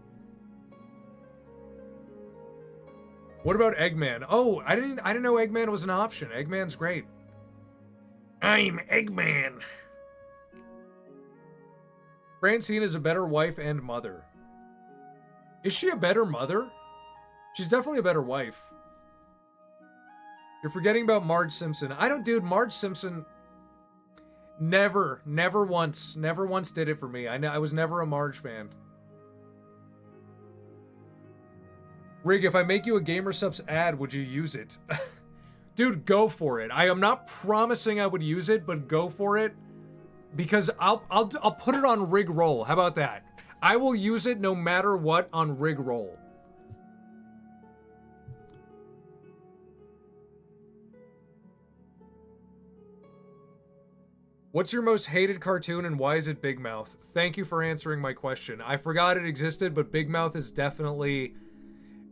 What about Eggman? Oh, I didn't know Eggman was an option. Eggman's great. I'm Eggman. Francine is a better wife and mother. Is she a better mother? She's definitely a better wife. You're forgetting about Marge Simpson. Dude, Marge Simpson never once did it for me. I was never a Marge fan. Rig, if I make you a GamerSupps ad, would you use it? Dude, go for it. I am not promising I would use it, but go for it. Because I'll put it on Rig Roll. How about that? I will use it no matter what on Rig Roll. What's your most hated cartoon and why is it Big Mouth? Thank you for answering my question. I forgot it existed, but Big Mouth is definitely...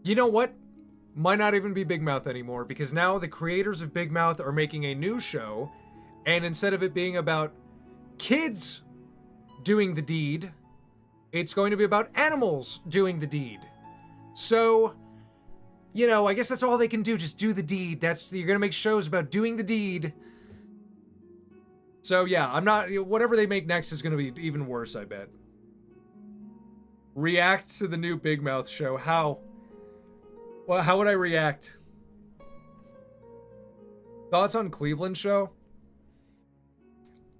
You know what? Might not even be Big Mouth anymore, because now the creators of Big Mouth are making a new show, and instead of it being about kids doing the deed, it's going to be about animals doing the deed. So, you know, I guess that's all they can do, just do the deed. You're gonna make shows about doing the deed. So yeah, whatever they make next is gonna be even worse, I bet. React to the new Big Mouth show. How? Well, how would I react? Thoughts on Cleveland show?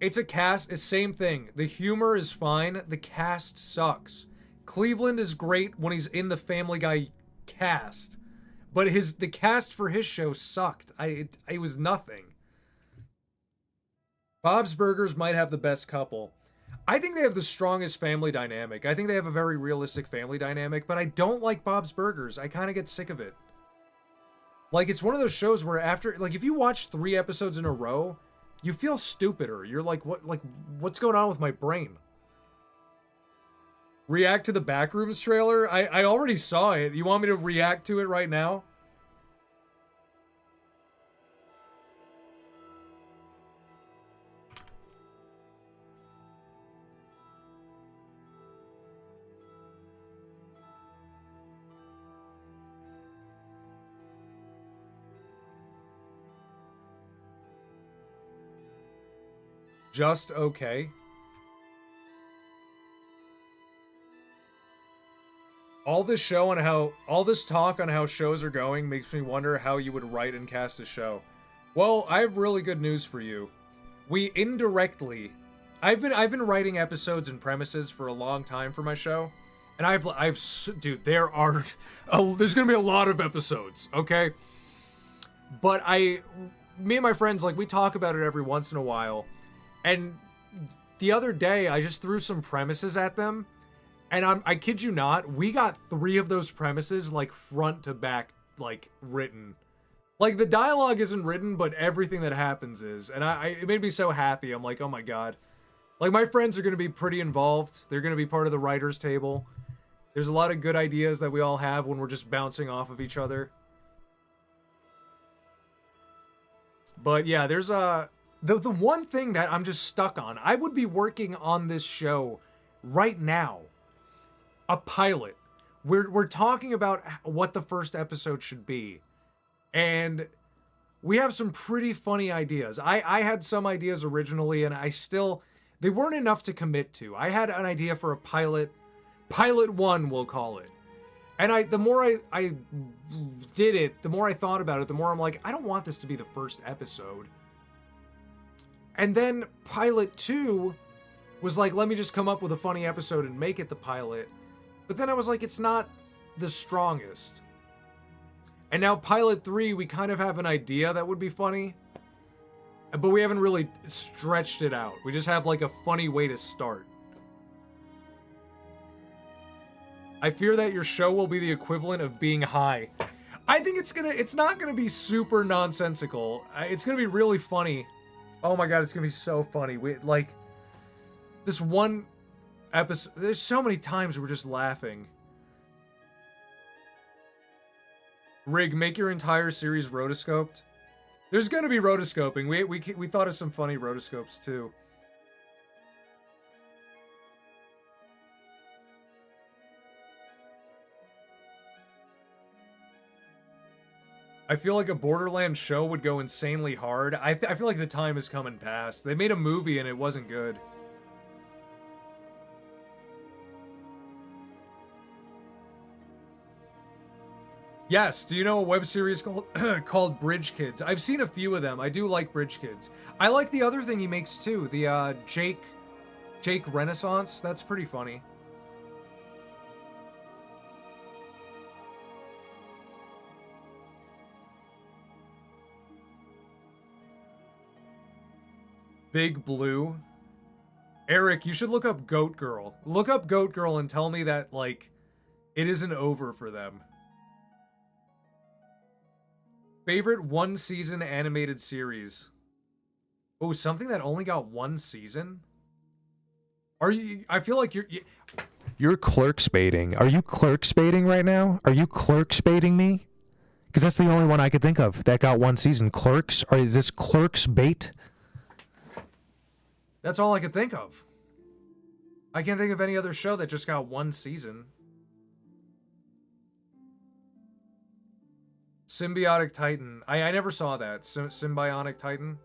It's a cast, it's same thing. The humor is fine, the cast sucks. Cleveland is great when he's in the Family Guy cast, but the cast for his show sucked. It was nothing. Bob's Burgers might have the best couple. I think they have the strongest family dynamic. I think they have a very realistic family dynamic, but I don't like Bob's Burgers. I kind of get sick of it. Like, it's one of those shows where after, like, if you watch 3 episodes in a row, You feel stupider. You're like, what's going on with my brain? React to the Backrooms trailer? I already saw it. You want me to react to it right now? Just okay. All this talk on how shows are going makes me wonder how you would write and cast a show. Well, I have really good news for you. We indirectly, I've been writing episodes and premises for a long time for my show, and dude, there's gonna be a lot of episodes, okay? But me and my friends, like, we talk about it every once in a while. And the other day, I just threw some premises at them, and I kid you not, we got 3 of those premises, like, front to back, like, written. Like, the dialogue isn't written, but everything that happens is. And it made me so happy. I'm like, oh my god. Like, my friends are going to be pretty involved. They're going to be part of the writer's table. There's a lot of good ideas that we all have when we're just bouncing off of each other. But yeah, there's the one thing that I'm just stuck on. I would be working on this show right now. A pilot. We're talking about what the first episode should be. And we have some pretty funny ideas. I had some ideas originally, and they weren't enough to commit to. I had an idea for a pilot 1, we'll call it. And the more I did it, the more I thought about it, the more I'm like, I don't want this to be the first episode. And then pilot 2 was like, let me just come up with a funny episode and make it the pilot. But then I was like, it's not the strongest. And now pilot 3, we kind of have an idea that would be funny, but we haven't really stretched it out. We just have like a funny way to start. I fear that your show will be the equivalent of being high. I think it's not gonna be super nonsensical. It's gonna be really funny. Oh my god, it's gonna be so funny. This one episode, there's so many times we're just laughing. Rig, make your entire series rotoscoped. There's gonna be rotoscoping. We thought of some funny rotoscopes too. I feel like a Borderlands show would go insanely hard. I feel like the time has come and passed. They made a movie and it wasn't good. Yes, do you know a web series called Bridge Kids? I've seen a few of them. I do like Bridge Kids. I like the other thing he makes too, the Jake Renaissance. That's pretty funny. Big Blue. Eric, you should look up Goat Girl. Look up Goat Girl and tell me that, like, it isn't over for them. Favorite one-season animated series. Oh, something that only got 1 season? I feel like you're clerk spading. Are you clerk spading right now? Are you clerk spading me? Because that's the only one I could think of that got 1 season. Clerks? Or is this Clerks bait? That's all I could think of. I can't think of any other show that just got 1 season. Symbiotic Titan. I never saw that. Symbiotic Titan.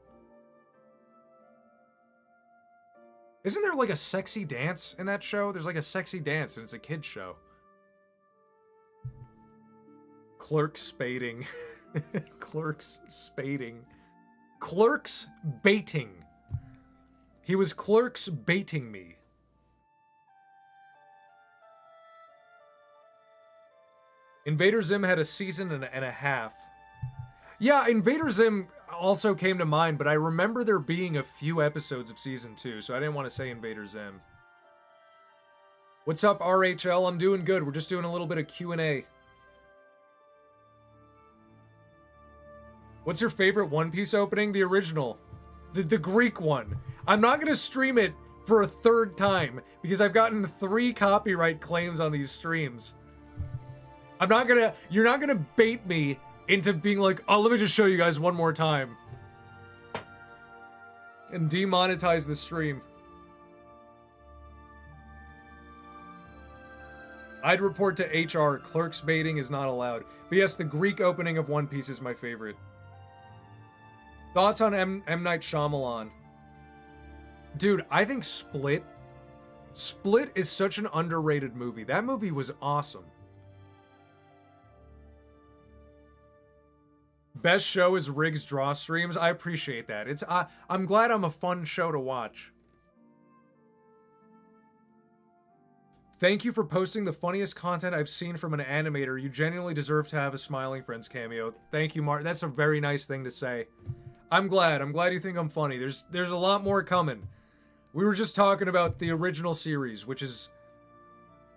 Isn't there like a sexy dance in that show? There's like a sexy dance and it's a kid's show. Clerks spading. Clerks spading. Clerks baiting. He was Clerks baiting me. Invader Zim had a season and a half. Yeah, Invader Zim also came to mind, but I remember there being a few episodes of season 2, so I didn't want to say Invader Zim. What's up, RHL? I'm doing good. We're just doing a little bit of Q&A. What's your favorite One Piece opening? The original. The Greek one. I'm not gonna stream it for a third time because I've gotten 3 copyright claims on these streams. You're not gonna bait me into being like, oh, let me just show you guys one more time. And demonetize the stream. I'd report to HR, clerks baiting is not allowed. But yes, the Greek opening of One Piece is my favorite. Thoughts on M. Night Shyamalan? Dude, I think Split is such an underrated movie. That movie was awesome. Best show is Riggs Draw Streams. I appreciate that. I'm glad I'm a fun show to watch. Thank you for posting the funniest content I've seen from an animator. You genuinely deserve to have a Smiling Friends cameo. Thank you, Mark. That's a very nice thing to say. I'm glad you think I'm funny. There's a lot more coming. We were just talking about the original series, which is...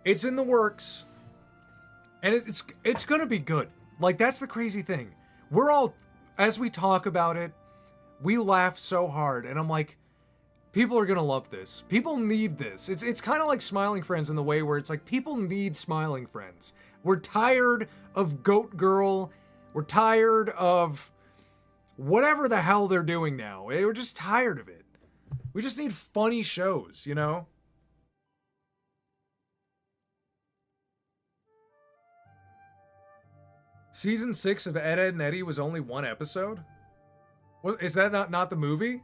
It's in the works. And it's gonna be good. Like, that's the crazy thing. We're all... As we talk about it, we laugh so hard. And I'm like... People are gonna love this. People need this. It's kind of like Smiling Friends in the way where it's like people need Smiling Friends. We're tired of Goat Girl. We're tired of whatever the hell they're doing now. We're just tired of it. We just need funny shows, you know? Season 6 of Ed, Edd n Eddy was only 1 episode? Is that not the movie?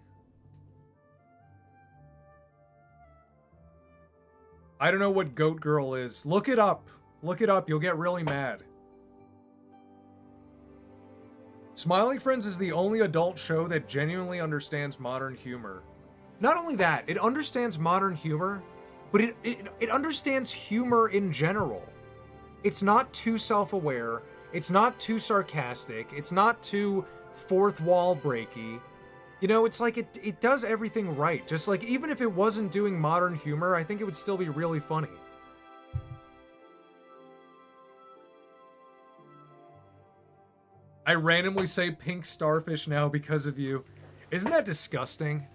I don't know what Goat Girl is. Look it up. Look it up. You'll get really mad. Smiling Friends is the only adult show that genuinely understands modern humor. Not only that, it understands modern humor, but it understands humor in general. It's not too self-aware. It's not too sarcastic. It's not too fourth wall breaky. You know, it's like it does everything right. Just like, even if it wasn't doing modern humor, I think it would still be really funny. I randomly say pink starfish now because of you. Isn't that disgusting?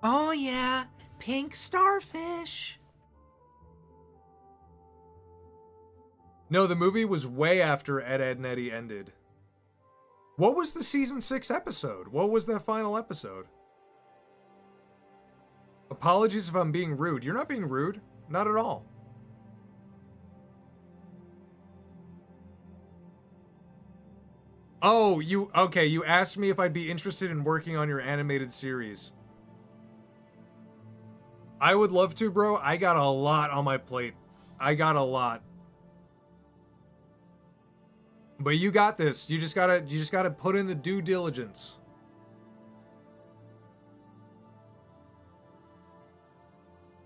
Oh yeah, pink starfish. No, the movie was way after Ed, Edd n Eddy ended. What was the season 6 episode? What was that final episode? Apologies if I'm being rude. You're not being rude. Not at all. Oh, okay, you asked me if I'd be interested in working on your animated series. I would love to, bro. I got a lot on my plate. I got a lot. But you got this. You just gotta put in the due diligence.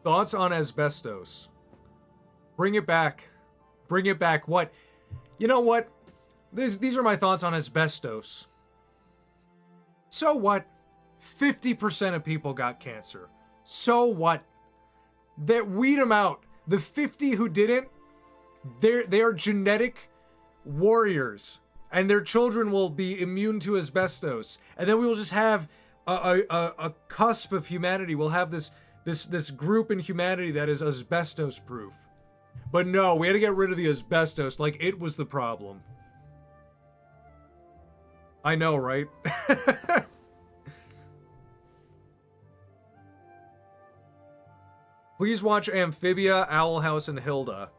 Thoughts on asbestos? Bring it back. Bring it back. What? You know what? These are my thoughts on asbestos. So what? 50% of people got cancer. So what? That weed them out. The 50 who didn't, they are genetic warriors, and their children will be immune to asbestos, and then we will just have a cusp of humanity. We'll have this group in humanity that is asbestos proof. But no, we had to get rid of the asbestos like it was the problem. I know, right? Please watch Amphibia, Owl House, and Hilda.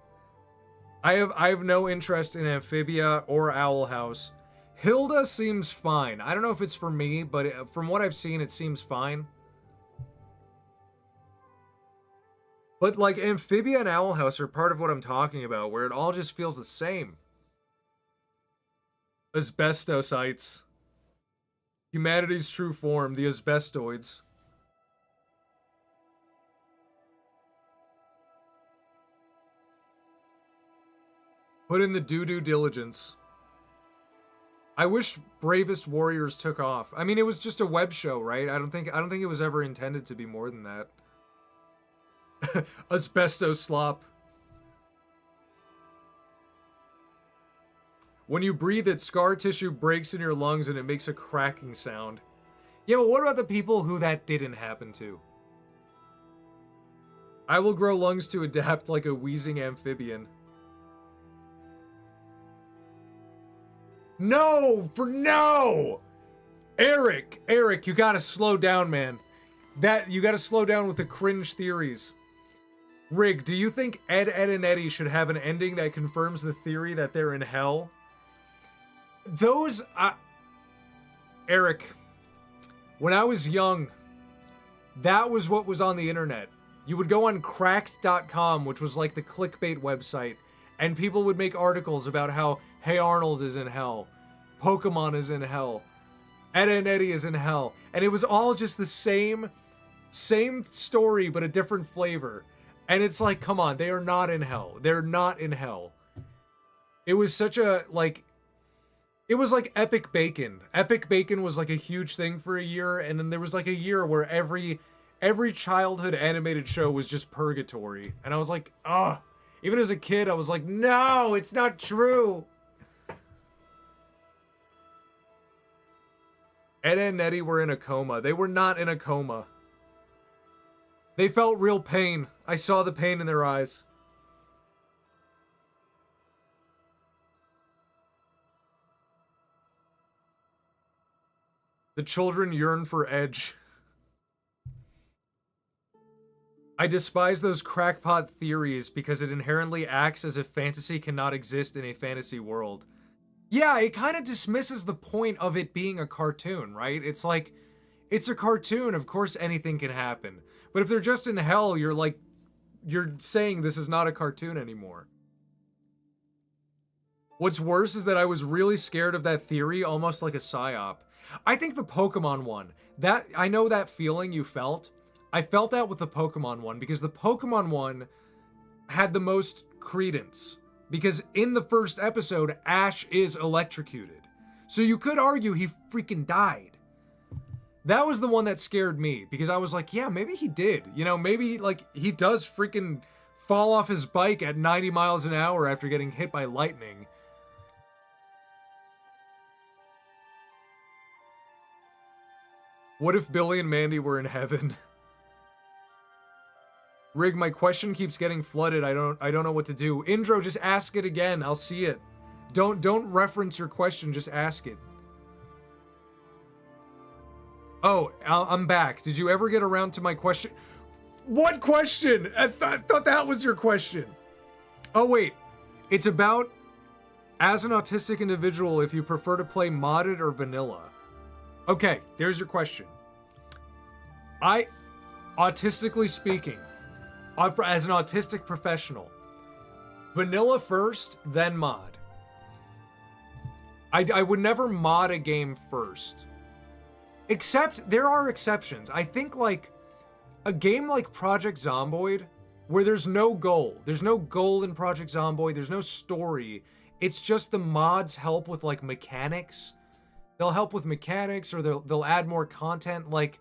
I have no interest in Amphibia or Owl House. Hilda seems fine. I don't know if it's for me, but from what I've seen, it seems fine. But like Amphibia and Owl House are part of what I'm talking about, where it all just feels the same. Asbestosites. Humanity's true form, the asbestoids. Put in the due diligence. I wish Bravest Warriors took off. I mean, it was just a web show, right? I don't think it was ever intended to be more than that. Asbestos slop. When you breathe it, scar tissue breaks in your lungs and it makes a cracking sound. Yeah, but what about the people who that didn't happen to? I will grow lungs to adapt like a wheezing amphibian. No! No! Eric, you gotta slow down, man. You gotta slow down with the cringe theories. Rig, do you think Ed, and Eddie should have an ending that confirms the theory that they're in hell? Eric, when I was young, that was what was on the internet. You would go on cracked.com, which was like the clickbait website, and people would make articles about how Hey Arnold is in hell, Pokemon is in hell, Ed and Eddie is in hell, and it was all just the same story but a different flavor. And it's like, come on, they are not in hell. They're not in hell. It was such a, like, it was like Epic Bacon. Epic Bacon was like a huge thing for a year, and then there was like a year where every childhood animated show was just purgatory. And I was like, ugh. Even as a kid, I was like, no, it's not true. Ed and Eddie were in a coma. They were not in a coma. They felt real pain. I saw the pain in their eyes. The children yearn for edge. I despise those crackpot theories because it inherently acts as if fantasy cannot exist in a fantasy world. Yeah, it kind of dismisses the point of it being a cartoon, right? It's like, it's a cartoon, of course anything can happen. But if they're just in hell, you're saying this is not a cartoon anymore. What's worse is that I was really scared of that theory, almost like a psyop. I think the Pokemon one, I know that feeling you felt. I felt that with the Pokemon one, because the Pokemon one had the most credence. Because in the first episode, Ash is electrocuted. So you could argue he freaking died. That was the one that scared me, because I was like, yeah, maybe he did. You know, maybe, like, he does freaking fall off his bike at 90 miles an hour after getting hit by lightning. What if Billy and Mandy were in heaven? Rig, my question keeps getting flooded. I don't know what to do. Indro, just ask it again. I'll see it. Don't reference your question, just ask it. Oh, I'm back. Did you ever get around to my question? What question? I thought that was your question. Oh, wait. It's about, as an autistic individual, if you prefer to play modded or vanilla. Okay, there's your question. Autistically speaking, as an autistic professional, vanilla first, then mod. I would never mod a game first. Except, there are exceptions. I think, like, a game like Project Zomboid, where there's no goal. There's no goal in Project Zomboid. There's no story. It's just the mods help with, like, mechanics. They'll help with mechanics, or they'll add more content. Like,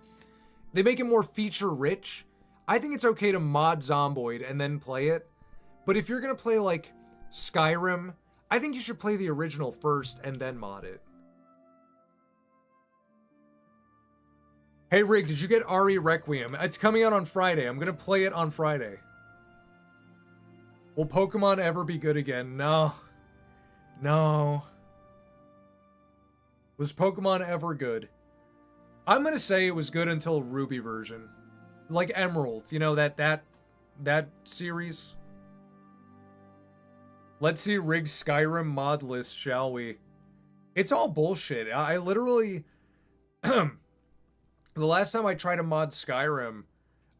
they make it more feature-rich. I think it's okay to mod Zomboid and then play it. But if you're gonna play, like, Skyrim, I think you should play the original first and then mod it. Hey Rig, did you get RE Requiem? It's coming out on Friday. I'm gonna play it on Friday. Will Pokemon ever be good again? No. No. Was Pokemon ever good? I'm gonna say it was good until Ruby version. Like Emerald, you know, that series. Let's see Rig's Skyrim mod list, shall we? It's all bullshit. I literally... The last time I tried to mod Skyrim,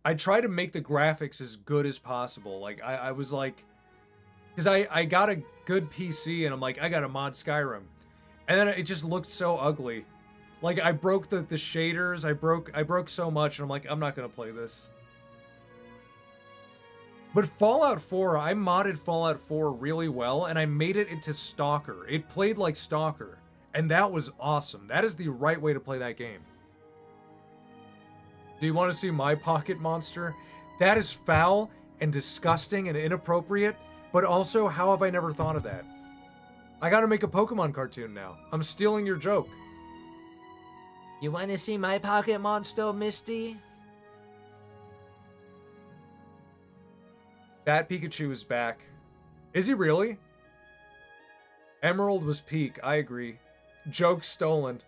I tried to make the graphics as good as possible. Like, I was like... Because I got a good PC, and I'm like, I gotta mod Skyrim. And then it just looked so ugly. Like, I broke the shaders, I broke so much, and I'm like, I'm not gonna play this. But Fallout 4, I modded Fallout 4 really well, and I made it into Stalker. It played like Stalker, and that was awesome. That is the right way to play that game. Do you want to see my pocket monster? That is foul and disgusting and inappropriate, but also, how have I never thought of that? I gotta make a Pokemon cartoon now. I'm stealing your joke. You want to see my pocket monster, Misty? That Pikachu is back. Is he really? Emerald was peak, I agree. Joke stolen.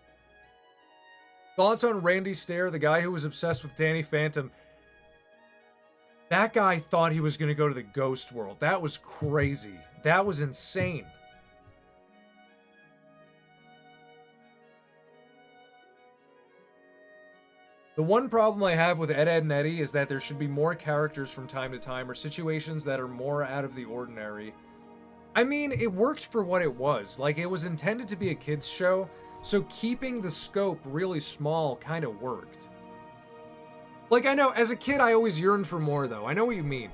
Thoughts on Randy Stair, the guy who was obsessed with Danny Phantom? That guy thought he was going to go to the ghost world. That was crazy. That was insane. The one problem I have with Ed, Edd and Eddy is that there should be more characters from time to time or situations that are more out of the ordinary. I mean, it worked for what it was. Like, it was intended to be a kids' show, so keeping the scope really small kind of worked. Like, I know, as a kid, I always yearned for more, though. I know what you mean.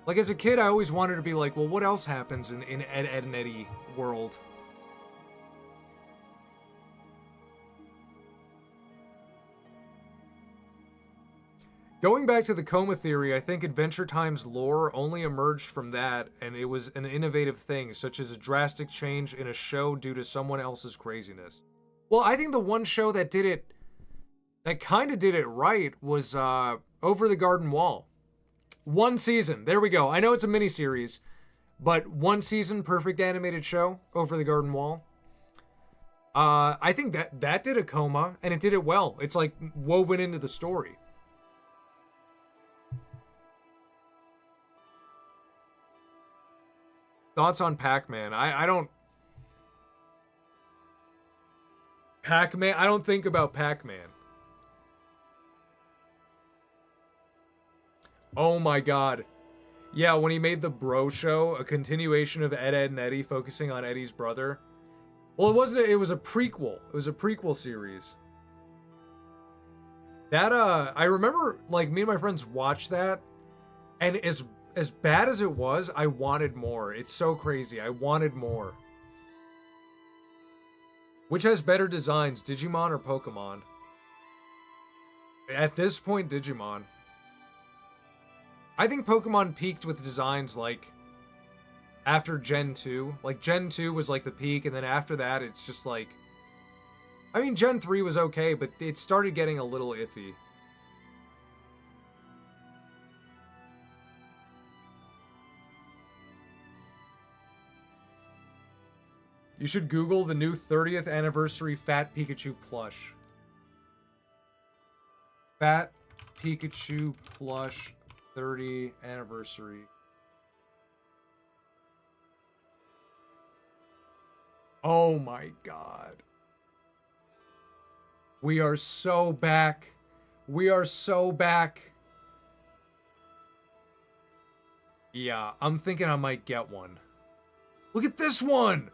Like, as a kid, I always wanted to be like, well, what else happens in Ed, Edd and Eddy world? Going back to the coma theory, I think Adventure Time's lore only emerged from that, and it was an innovative thing, such as a drastic change in a show due to someone else's craziness. Well, I think the one show that did it, that kind of did it right, was Over the Garden Wall. One season, there we go. I know it's a miniseries, but one season, perfect animated show, Over the Garden Wall. I think that did a coma, and it did it well. It's like woven into the story. Thoughts on Pac-Man? I don't... Pac-Man? I don't think about Pac-Man. Oh my god. Yeah, when he made the Bro Show, a continuation of Ed, Edd and Eddy focusing on Eddie's brother. Well, it wasn't, it was a prequel. It was a prequel series. That, I remember, like, me and my friends watched that, and as bad as it was, I wanted more. It's so crazy. I wanted more. Which has better designs, Digimon or Pokemon? At this point, Digimon. I think Pokemon peaked with designs like after Gen 2. Like Gen 2 was like the peak, and then after that, it's just like... I mean, Gen 3 was okay, but it started getting a little iffy. You should Google the new 30th anniversary Fat Pikachu plush. Fat Pikachu plush 30 anniversary. Oh my god. We are so back. We are so back. Yeah, I'm thinking I might get one. Look at this one!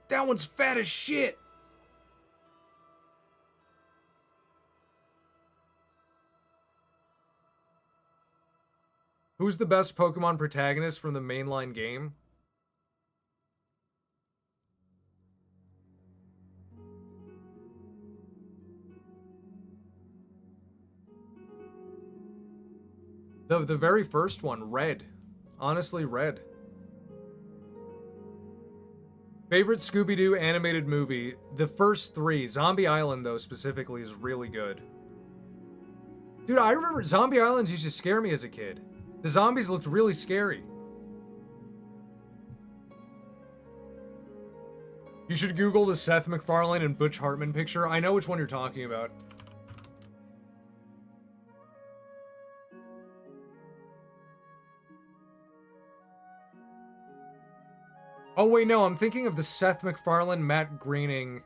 That one's fat as shit! Who's the best Pokemon protagonist from the mainline game? The very first one, Red. Honestly, Red. Favorite Scooby-Doo animated movie? The first three. Zombie Island, though, specifically, is really good. Dude, I remember Zombie Island used to scare me as a kid. The zombies looked really scary. You should Google the Seth MacFarlane and Butch Hartman picture. I know which one you're talking about. Oh wait, no, I'm thinking of the Seth MacFarlane, Matt Groening.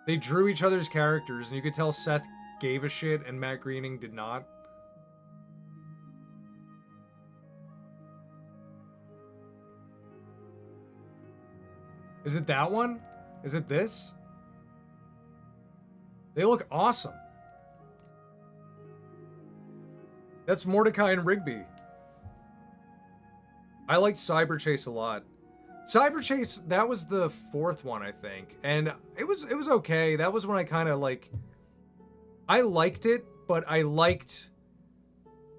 They drew each other's characters, and you could tell Seth gave a shit and Matt Groening did not. Is it that one? Is it this? They look awesome. That's Mordecai and Rigby. I liked Cyber Chase a lot. Cyber Chase, that was the fourth one, I think. And it was okay. That was when I kind of like... I liked it, but I liked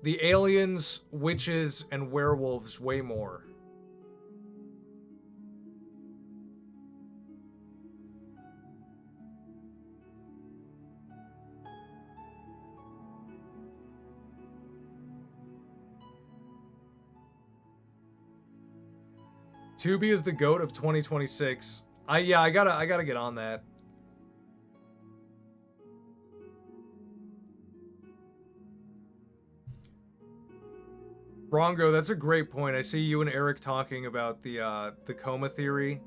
the aliens, witches, and werewolves way more. Tubi is the GOAT of 2026. I gotta get on that. Rongo, that's a great point. I see you and Eric talking about the coma theory.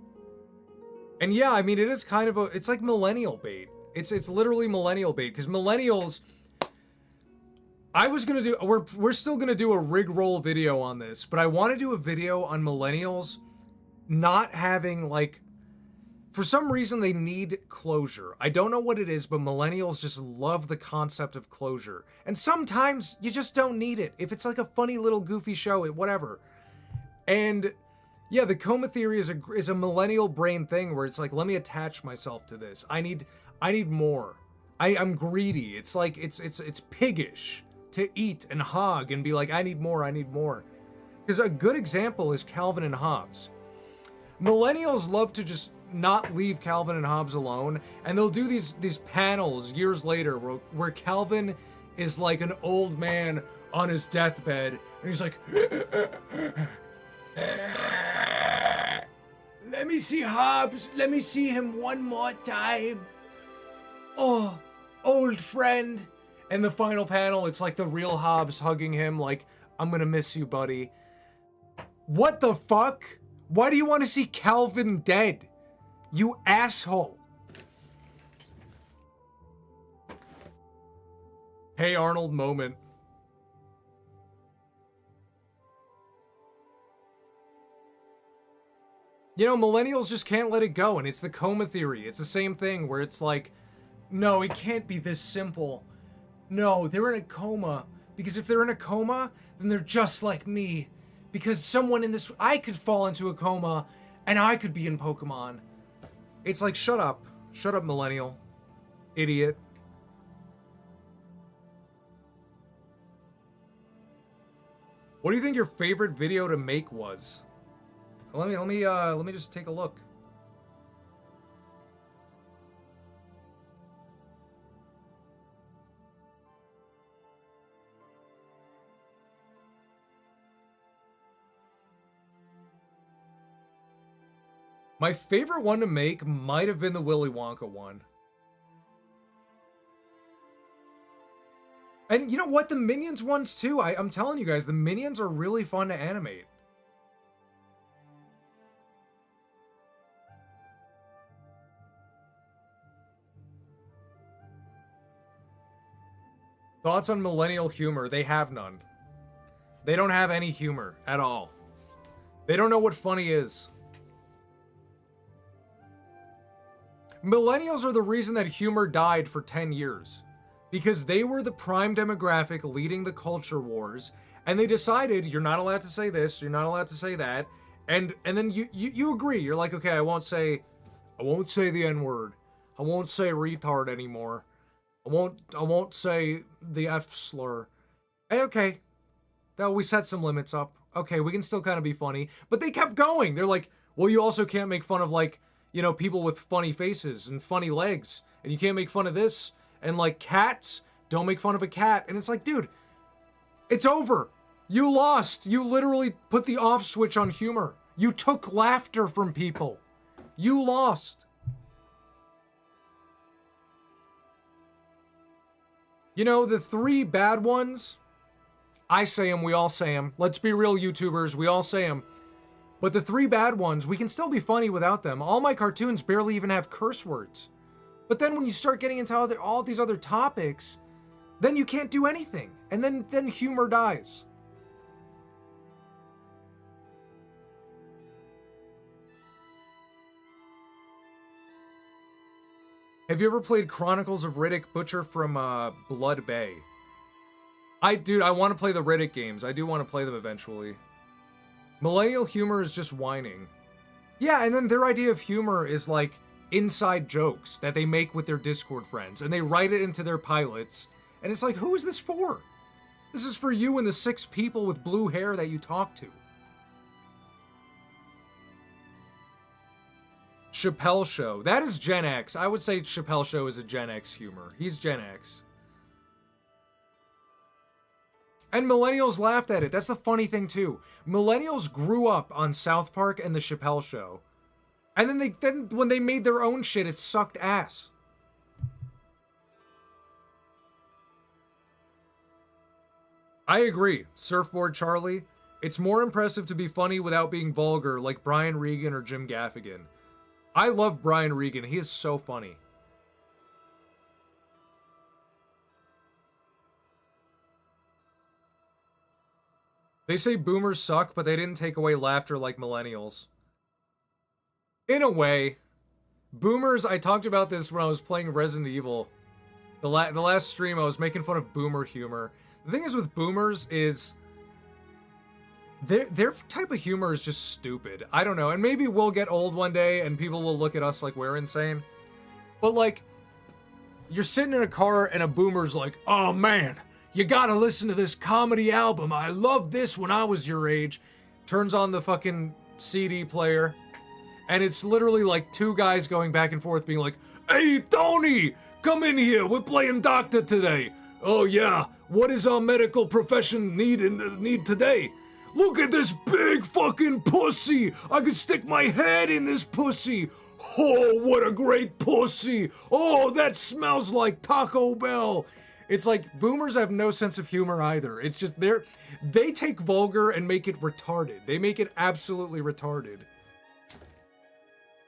And yeah, I mean, it is kind of it's like millennial bait. It's literally millennial bait, because millennials, we're still gonna do a rig roll video on this, but I want to do a video on millennials not having, like, for some reason they need closure. I don't know what it is, but millennials just love the concept of closure. And sometimes you just don't need it. If it's like a funny little goofy show, whatever. And yeah, the coma theory is a millennial brain thing where it's like, let me attach myself to this. I need more. I'm greedy. It's like it's piggish to eat and hog and be like, I need more. Because a good example is Calvin and Hobbes. Millennials love to just not leave Calvin and Hobbes alone, and they'll do these panels years later where Calvin is like an old man on his deathbed, and he's like, let me see Hobbes, let me see him one more time. Oh, old friend. And the final panel, it's like the real Hobbes hugging him like, I'm gonna miss you, buddy. What the fuck? Why do you want to see Calvin dead? You asshole. Hey Arnold moment. You know, millennials just can't let it go, and it's the coma theory. It's the same thing where it's like, no, it can't be this simple. No, they're in a coma. Because if they're in a coma, then they're just like me. Because someone in this, I could fall into a coma, and I could be in Pokemon. It's like, shut up. Shut up, millennial. Idiot. What do you think your favorite video to make was? Let me just take a look. My favorite one to make might have been the Willy Wonka one. And you know what? The Minions ones too. I'm telling you guys, the Minions are really fun to animate. Thoughts on millennial humor? They have none. They don't have any humor at all. They don't know what funny is. Millennials are the reason that humor died for 10 years. Because they were the prime demographic leading the culture wars, and they decided, you're not allowed to say this, you're not allowed to say that, and then you agree. You're like, okay, I won't say the N-word. I won't say retard anymore. I won't say the F slur. Hey, okay. We set some limits up. Okay, we can still kind of be funny. But they kept going. They're like, well, you also can't make fun of, like, you know, people with funny faces and funny legs. And you can't make fun of this. And, like, cats, don't make fun of a cat. And it's like, dude, it's over. You lost. You literally put the off switch on humor. You took laughter from people. You lost. You know, the three bad ones, I say them, we all say them. Let's be real, YouTubers, we all say them. But the three bad ones, we can still be funny without them. All my cartoons barely even have curse words. But then when you start getting into all these other topics, then you can't do anything. And then humor dies. Have you ever played Chronicles of Riddick Butcher from Blood Bay? Dude, I want to play the Riddick games. I do want to play them eventually. Millennial humor is just whining. Yeah, and then their idea of humor is like inside jokes that they make with their Discord friends, and they write it into their pilots, and it's like, who is this for? This is for you and the 6 people with blue hair that you talk to. Chappelle Show. That is Gen X. I would say Chappelle Show is a Gen X humor. He's Gen X. And millennials laughed at it. That's the funny thing too. Millennials grew up on South Park and the Chappelle Show. And then when they made their own shit, it sucked ass. I agree, Surfboard Charlie. It's more impressive to be funny without being vulgar, like Brian Regan or Jim Gaffigan. I love Brian Regan. He is so funny. They say boomers suck, but they didn't take away laughter like millennials. In a way, boomers, I talked about this when I was playing Resident Evil. The last stream, I was making fun of boomer humor. The thing is with boomers is their type of humor is just stupid. I don't know. And maybe we'll get old one day and people will look at us like we're insane. But like, you're sitting in a car and a boomer's like, oh man, you gotta listen to this comedy album. I loved this when I was your age. Turns on the fucking CD player. And it's literally like two guys going back and forth being like, hey, Tony, come in here. We're playing doctor today. Oh yeah, what does our medical profession need today? Look at this big fucking pussy. I could stick my head in this pussy. Oh, what a great pussy. Oh, that smells like Taco Bell. It's like boomers have no sense of humor either. It's just they take vulgar and make it retarded. They make it absolutely retarded.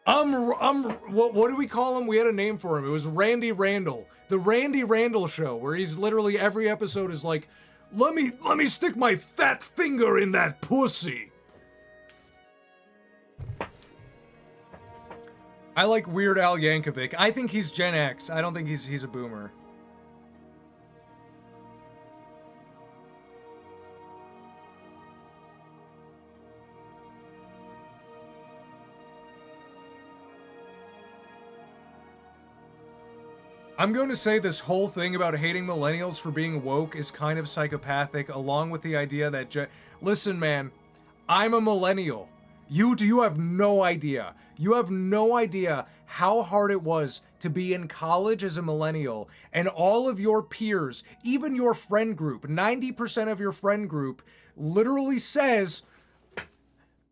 What do we call him? We had a name for him. It was Randy Randall. The Randy Randall Show, where he's literally every episode is like, let me stick my fat finger in that pussy. I like Weird Al Yankovic. I think he's Gen X. I don't think he's a boomer. I'm going to say this whole thing about hating millennials for being woke is kind of psychopathic, along with the idea that listen, man, I'm a millennial. You have no idea. You have no idea how hard it was to be in college as a millennial, and all of your peers, even your friend group, 90% of your friend group, literally says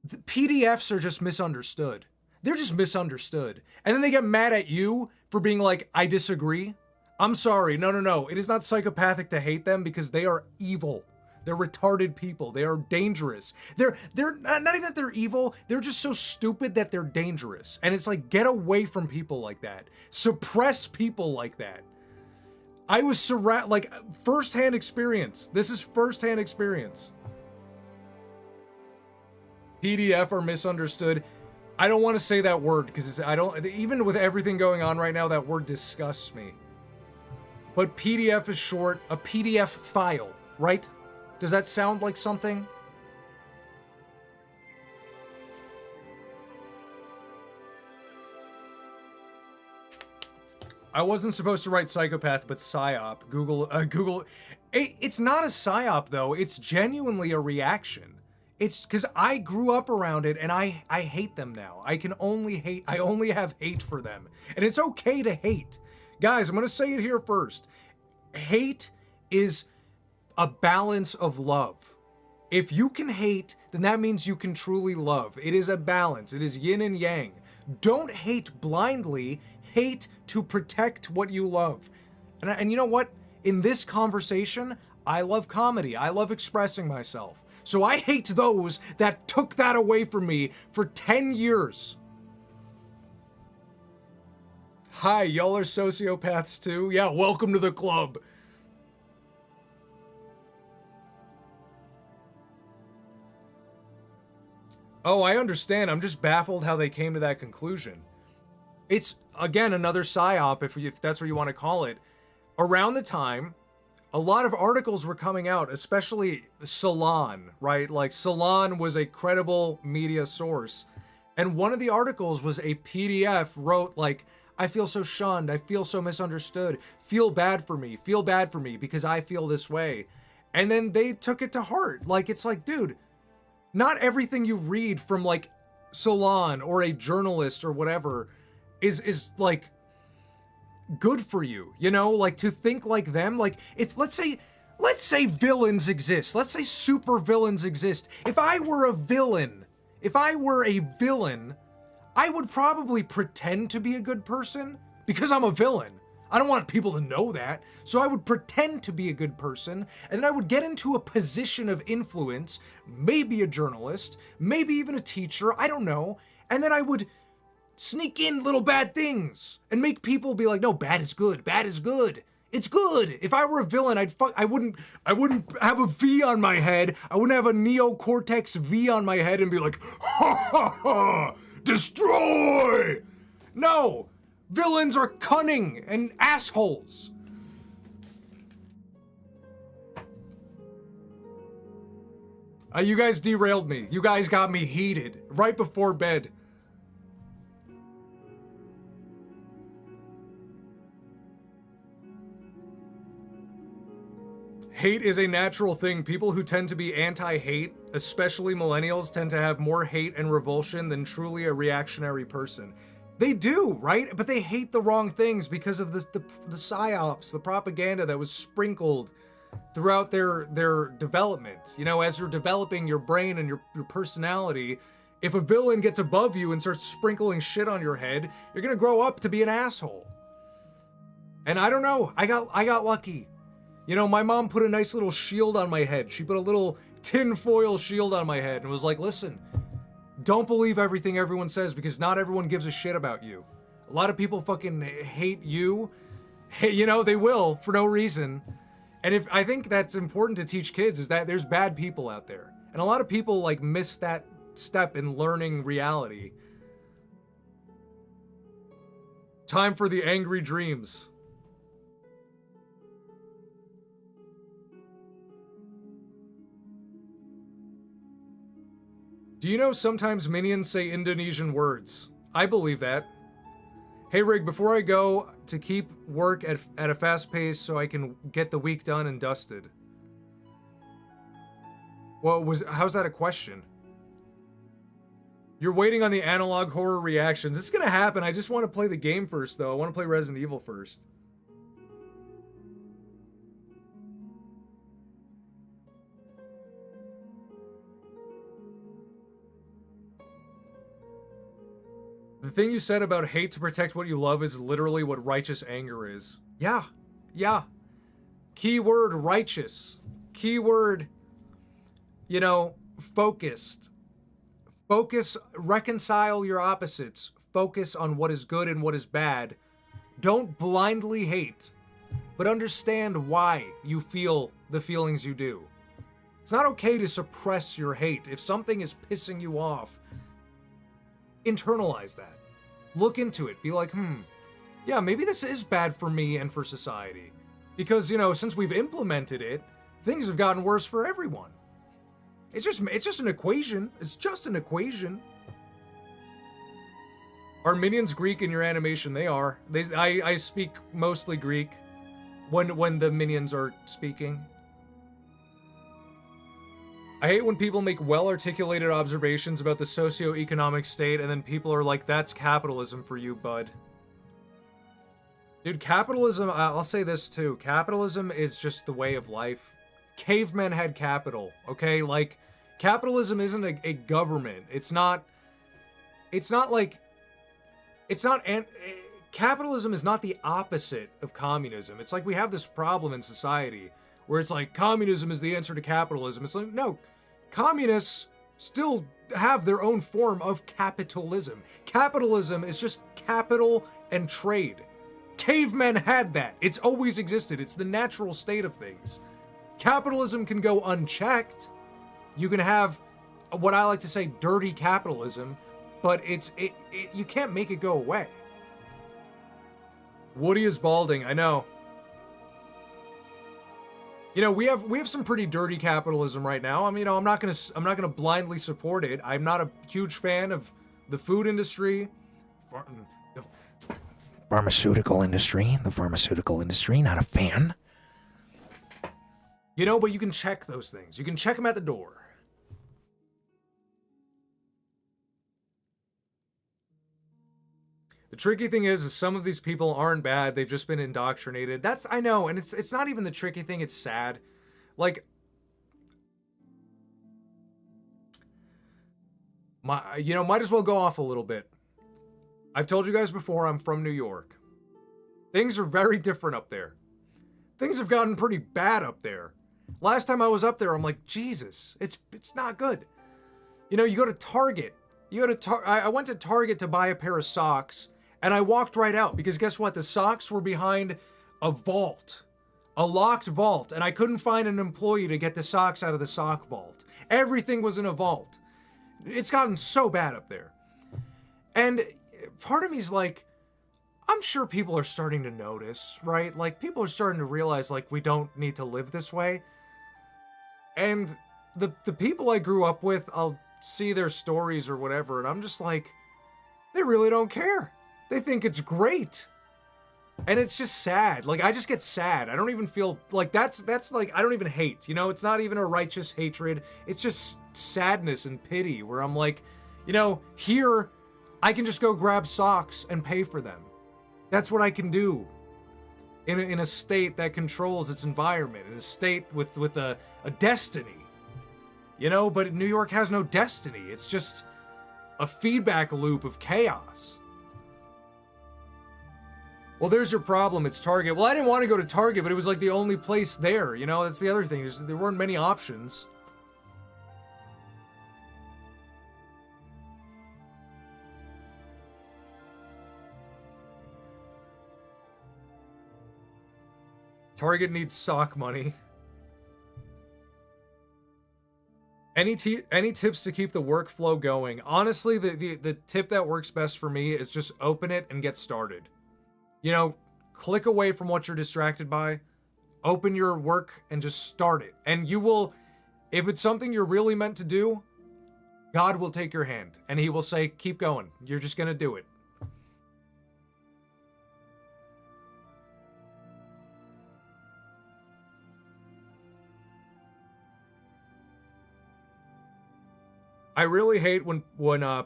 the PDFs are just misunderstood. They're just misunderstood. And then they get mad at you for being like, I disagree. I'm sorry. No. It is not psychopathic to hate them because they are evil. They're retarded people. They are dangerous. They're not even that they're evil. They're just so stupid that they're dangerous. And it's like, get away from people like that. Suppress people like that. I was firsthand experience. This is firsthand experience. PDF are misunderstood. I don't want to say that word because even with everything going on right now, that word disgusts me. But PDF is short, a PDF file, right? Does that sound like something? I wasn't supposed to write psychopath, but psyop. Google. It's not a psyop though. It's genuinely a reaction. It's because I grew up around it and I hate them now. I only have hate for them. And it's okay to hate. Guys, I'm going to say it here first. Hate is a balance of love. If you can hate, then that means you can truly love. It is a balance. It is yin and yang. Don't hate blindly. Hate to protect what you love. And you know what? In this conversation, I love comedy. I love expressing myself. So I hate those that took that away from me for 10 years. Hi, y'all are sociopaths too? Yeah, welcome to the club. Oh, I understand. I'm just baffled how they came to that conclusion. It's, again, another psyop, if that's what you want to call it. Around the time, a lot of articles were coming out, especially Salon, right? Like, Salon was a credible media source. And one of the articles was a PDF wrote, like, I feel so shunned, I feel so misunderstood, feel bad for me because I feel this way. And then they took it to heart. Like, it's like, dude, not everything you read from, like, Salon or a journalist or whatever is like, good for you, you know? Like, to think like them, like, if, let's say let's say villains exist. Let's say super villains exist. If I were a villain, I would probably pretend to be a good person because I'm a villain. I don't want people to know that. So I would pretend to be a good person, and then I would get into a position of influence, maybe a journalist, maybe even a teacher, I don't know, and then I would sneak in little bad things and make people be like, no, bad is good, bad is good. It's good. If I were a villain, I wouldn't have a V on my head. I wouldn't have a neocortex V on my head and be like, ha ha ha, destroy. No, villains are cunning and assholes. You guys derailed me. You guys got me heated right before bed. Hate is a natural thing. People who tend to be anti-hate, especially millennials, tend to have more hate and revulsion than truly a reactionary person. They do, right? But they hate the wrong things because of the psyops, the propaganda that was sprinkled throughout their development. You know, as you're developing your brain and your personality, if a villain gets above you and starts sprinkling shit on your head, you're gonna grow up to be an asshole. And I don't know, I got lucky. You know, my mom put a nice little shield on my head. She put a little tinfoil shield on my head and was like, listen, don't believe everything everyone says because not everyone gives a shit about you. A lot of people fucking hate you. You know, they will for no reason. And I think that's important to teach kids is that there's bad people out there. And a lot of people like miss that step in learning reality. Time for the angry dreams. Do you know sometimes minions say Indonesian words? I believe that. Hey Rig, before I go, to keep work at a fast pace so I can get the week done and dusted. Well, how's that a question? You're waiting on the analog horror reactions. It's gonna happen. I just want to play the game first, though. I want to play Resident Evil first. The thing you said about hate to protect what you love is literally what righteous anger is. Yeah. Keyword righteous. Keyword, you know, focused. Focus, reconcile your opposites. Focus on what is good and what is bad. Don't blindly hate, but understand why you feel the feelings you do. It's not okay to suppress your hate. If something is pissing you off, internalize that. Look into it. Be like, yeah, maybe this is bad for me and for society. Because, you know, since we've implemented it, things have gotten worse for everyone. It's just an equation. It's just an equation. Are minions Greek in your animation? They are. I speak mostly Greek when the minions are speaking. I hate when people make well-articulated observations about the socio-economic state and then people are like, that's capitalism for you, bud. Dude, capitalism, I'll say this too. Capitalism is just the way of life. Cavemen had capital, okay? Like, capitalism isn't a government. Capitalism is not the opposite of communism. It's like we have this problem in society where it's like communism is the answer to capitalism. It's like, no, communists still have their own form of capitalism. Capitalism is just capital and trade. Cavemen had that. It's always existed. It's the natural state of things. Capitalism can go unchecked. You can have what I like to say dirty capitalism, but you can't make it go away. Woody is balding, I know. You know, we have some pretty dirty capitalism right now. I mean, you know, I'm not gonna blindly support it. I'm not a huge fan of the food industry, the pharmaceutical industry, not a fan. You know, but you can check those things. You can check them at the door. The tricky thing is some of these people aren't bad. They've just been indoctrinated. I know, and it's not even the tricky thing. It's sad. Like, might as well go off a little bit. I've told you guys before, I'm from New York. Things are very different up there. Things have gotten pretty bad up there. Last time I was up there, I'm like, Jesus, it's not good. You know, you go to Target. I went to Target to buy a pair of socks, and I walked right out because guess what? The socks were behind a vault, a locked vault, and I couldn't find an employee to get the socks out of the sock vault. Everything was in a vault. It's gotten so bad up there. And part of me's like, I'm sure people are starting to notice, right? Like, people are starting to realize, like, we don't need to live this way. And the people I grew up with, I'll see their stories or whatever, and I'm just like, they really don't care. They think it's great. And it's just sad. Like, I just get sad. I don't even feel like that's like, I don't even hate, you know? It's not even a righteous hatred. It's just sadness and pity where I'm like, you know, here I can just go grab socks and pay for them. That's what I can do in a state that controls its environment, in a state with a destiny. You know, but New York has no destiny. It's just a feedback loop of chaos. Well, there's your problem. It's Target. Well, I didn't want to go to Target, but it was like the only place there. You know, that's the other thing. There weren't many options. Target needs sock money. Any tips to keep the workflow going? Honestly, the tip that works best for me is just open it and get started. You know, click away from what you're distracted by, open your work and just start it. And you will, if it's something you're really meant to do, God will take your hand and he will say, keep going. You're just going to do it. I really hate when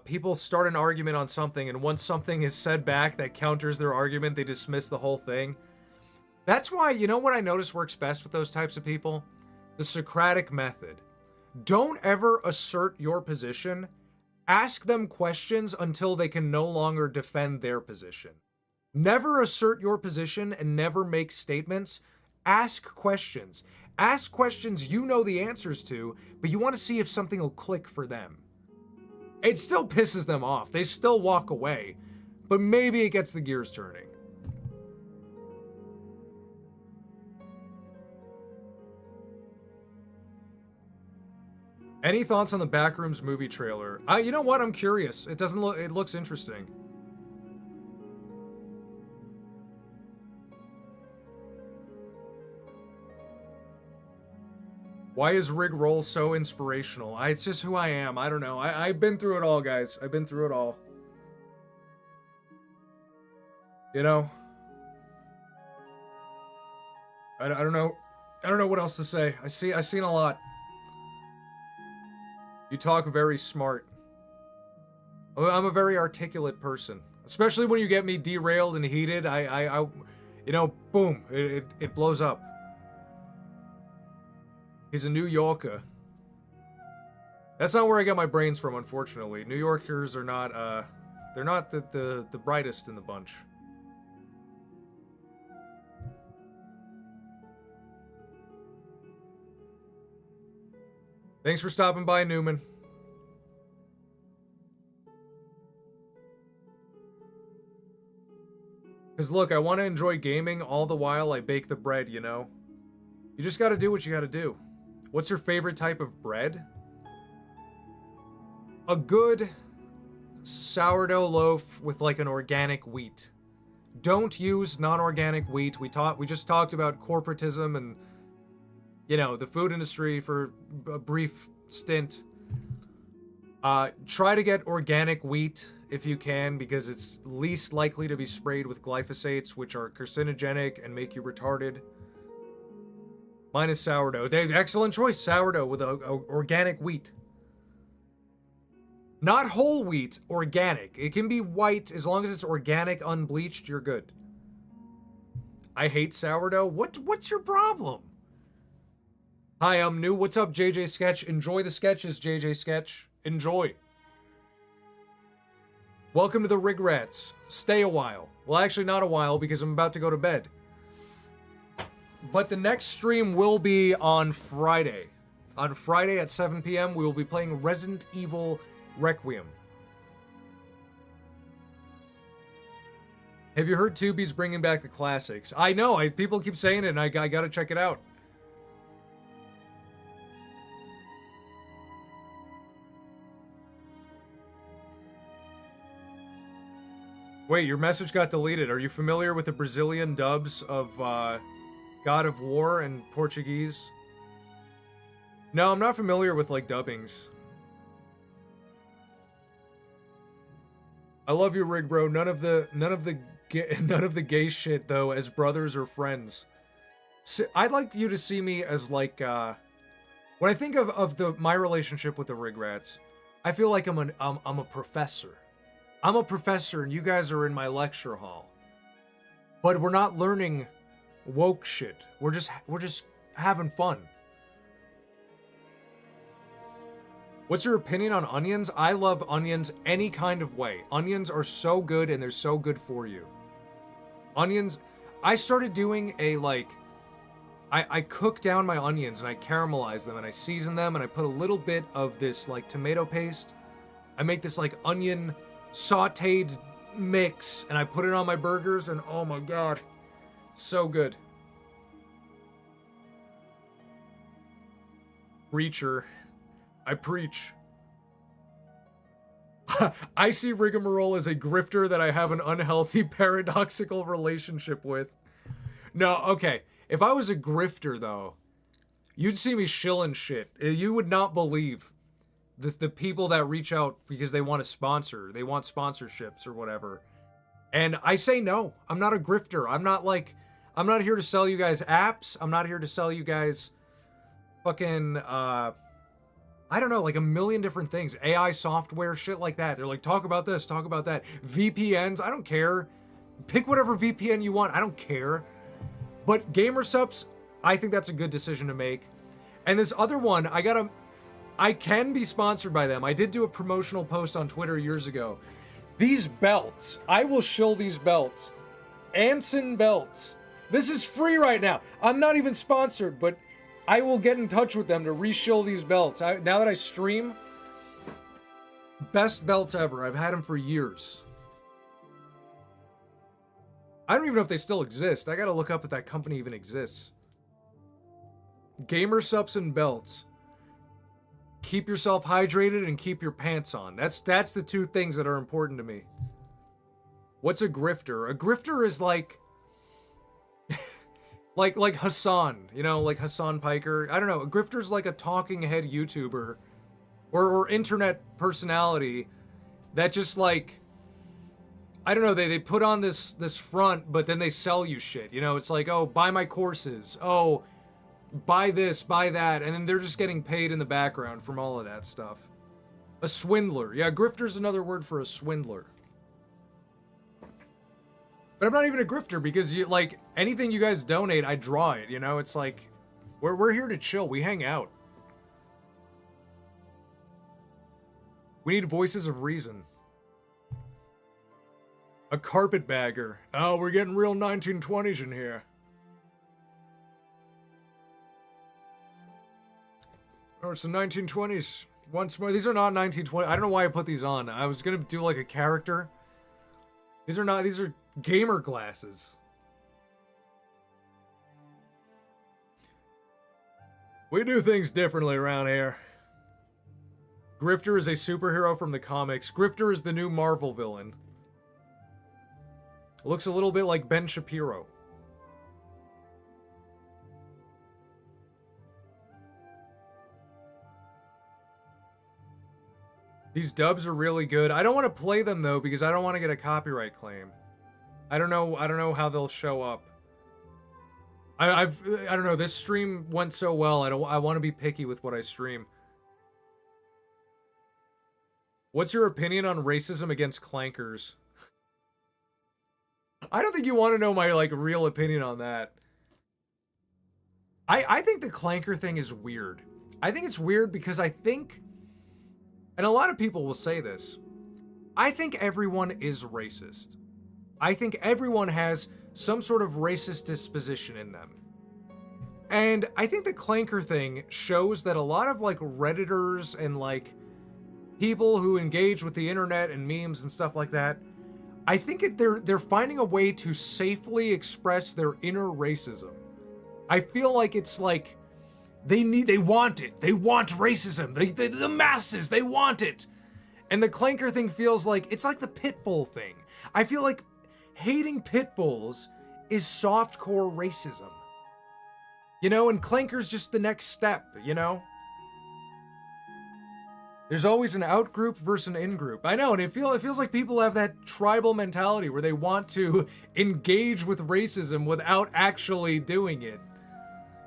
people start an argument on something, and once something is said back that counters their argument, they dismiss the whole thing. That's why, you know what I notice works best with those types of people? The Socratic method. Don't ever assert your position. Ask them questions until they can no longer defend their position. Never assert your position and never make statements. Ask questions. Ask questions you know the answers to, but you want to see if something will click for them. It still pisses them off. They still walk away, but maybe it gets the gears turning. Any thoughts on the Backrooms movie trailer? You know what? I'm curious. It looks interesting. Why is Rig Roll so inspirational? It's just who I am. I don't know. I've been through it all, guys. I've been through it all. You know? I don't know. I don't know what else to say. I've seen a lot. You talk very smart. I'm a very articulate person. Especially when you get me derailed and heated. You know, boom. It blows up. He's a New Yorker. That's not where I get my brains from, unfortunately. New Yorkers are not, they're not the brightest in the bunch. Thanks for stopping by, Newman. Because look, I want to enjoy gaming all the while I bake the bread, you know? You just gotta do what you gotta do. What's your favorite type of bread? A good sourdough loaf with like an organic wheat. Don't use non-organic wheat. We just talked about corporatism and, you know, the food industry for a brief stint. Try to get organic wheat if you can, because it's least likely to be sprayed with glyphosates, which are carcinogenic and make you retarded. Mine is sourdough. Excellent choice, sourdough with organic wheat. Not whole wheat, organic. It can be white, as long as it's organic, unbleached, you're good. I hate sourdough. What's your problem? Hi, I'm new. What's up, JJ Sketch? Enjoy the sketches, JJ Sketch. Enjoy. Welcome to the Rig Rats. Stay a while. Well, actually not a while because I'm about to go to bed. But the next stream will be on Friday. On Friday at 7 p.m. we will be playing Resident Evil Requiem. Have you heard Tubi's bringing back the classics? I know, people keep saying it and I gotta check it out. Wait, your message got deleted. Are you familiar with the Brazilian dubs of God of War and Portuguese? No, I'm not familiar with like dubbings. I love you, Rig Bro. None of the gay shit though, as brothers or friends. I'd like you to see me as like when I think of my relationship with the Rig Rats, I feel like I'm a professor. I'm a professor and you guys are in my lecture hall. But we're not learning woke shit. We're just having fun. What's your opinion on onions? I love onions any kind of way. Onions are so good and they're so good for you. Onions, I started doing a like, I cook down my onions and I caramelize them and I season them and I put a little bit of this like tomato paste. I make this like onion sauteed mix and I put it on my burgers and oh my god, so good. Preacher, I preach. I see Rigmarole as a grifter that I have an unhealthy paradoxical relationship with. No, okay, if I was a grifter though, you'd see me shilling shit. You would not believe the people that reach out because they want to sponsor, they want sponsorships or whatever. And I say no, I'm not a grifter. I'm not here to sell you guys apps. I'm not here to sell you guys fucking, I don't know, like a million different things. AI software, shit like that. They're like, talk about this, talk about that. VPNs, I don't care. Pick whatever VPN you want, I don't care. But Gamer Subs, I think that's a good decision to make. And this other one, I can be sponsored by them. I did do a promotional post on Twitter years ago. These belts, I will shill these belts. Anson belts. This is free right now. I'm not even sponsored, but I will get in touch with them to reshill these belts. Now that I stream, best belts ever. I've had them for years. I don't even know if they still exist. I gotta look up if that company even exists. Gamer Subs and belts. Keep yourself hydrated and keep your pants on. That's the two things that are important to me. What's a grifter? A grifter is like like Hassan, you know, like Hassan Piker. I don't know. A grifter's like a talking head YouTuber or internet personality that just like, I don't know, they put on this front, but then they sell you shit. You know, it's like, oh, buy my courses. Oh, buy this, buy that, and then they're just getting paid in the background from all of that stuff. A swindler. Yeah, grifter's another word for a swindler. But I'm not even a grifter because you like anything you guys donate, I draw it, you know? It's like we're here to chill, we hang out. We need voices of reason. A carpetbagger. Oh, we're getting real 1920s in here. Oh, it's the 1920s. Once more. These are not 1920s. I don't know why I put these on. I was gonna do like a character. These are gamer glasses. We do things differently around here. Grifter is a superhero from the comics. Grifter is the new Marvel villain. Looks a little bit like Ben Shapiro. These dubs are really good. I don't want to play them though because I don't want to get a copyright claim. I don't know how they'll show up. I don't know. This stream went so well. I want to be picky with what I stream. What's your opinion on racism against clankers? I don't think you want to know my like real opinion on that. I think the clanker thing is weird. I think it's weird because I think, and a lot of people will say this, I think everyone is racist. I think everyone has some sort of racist disposition in them. And I think the clanker thing shows that a lot of like Redditors and like people who engage with the internet and memes and stuff like that, I think they're finding a way to safely express their inner racism. I feel like it's like they want it. They want racism. The masses, they want it. And the clanker thing feels like it's like the pit bull thing. I feel like hating pit bulls is softcore racism. You know, and clanker's just the next step, you know? There's always an out group versus an in group. I know, and it feels like people have that tribal mentality where they want to engage with racism without actually doing it.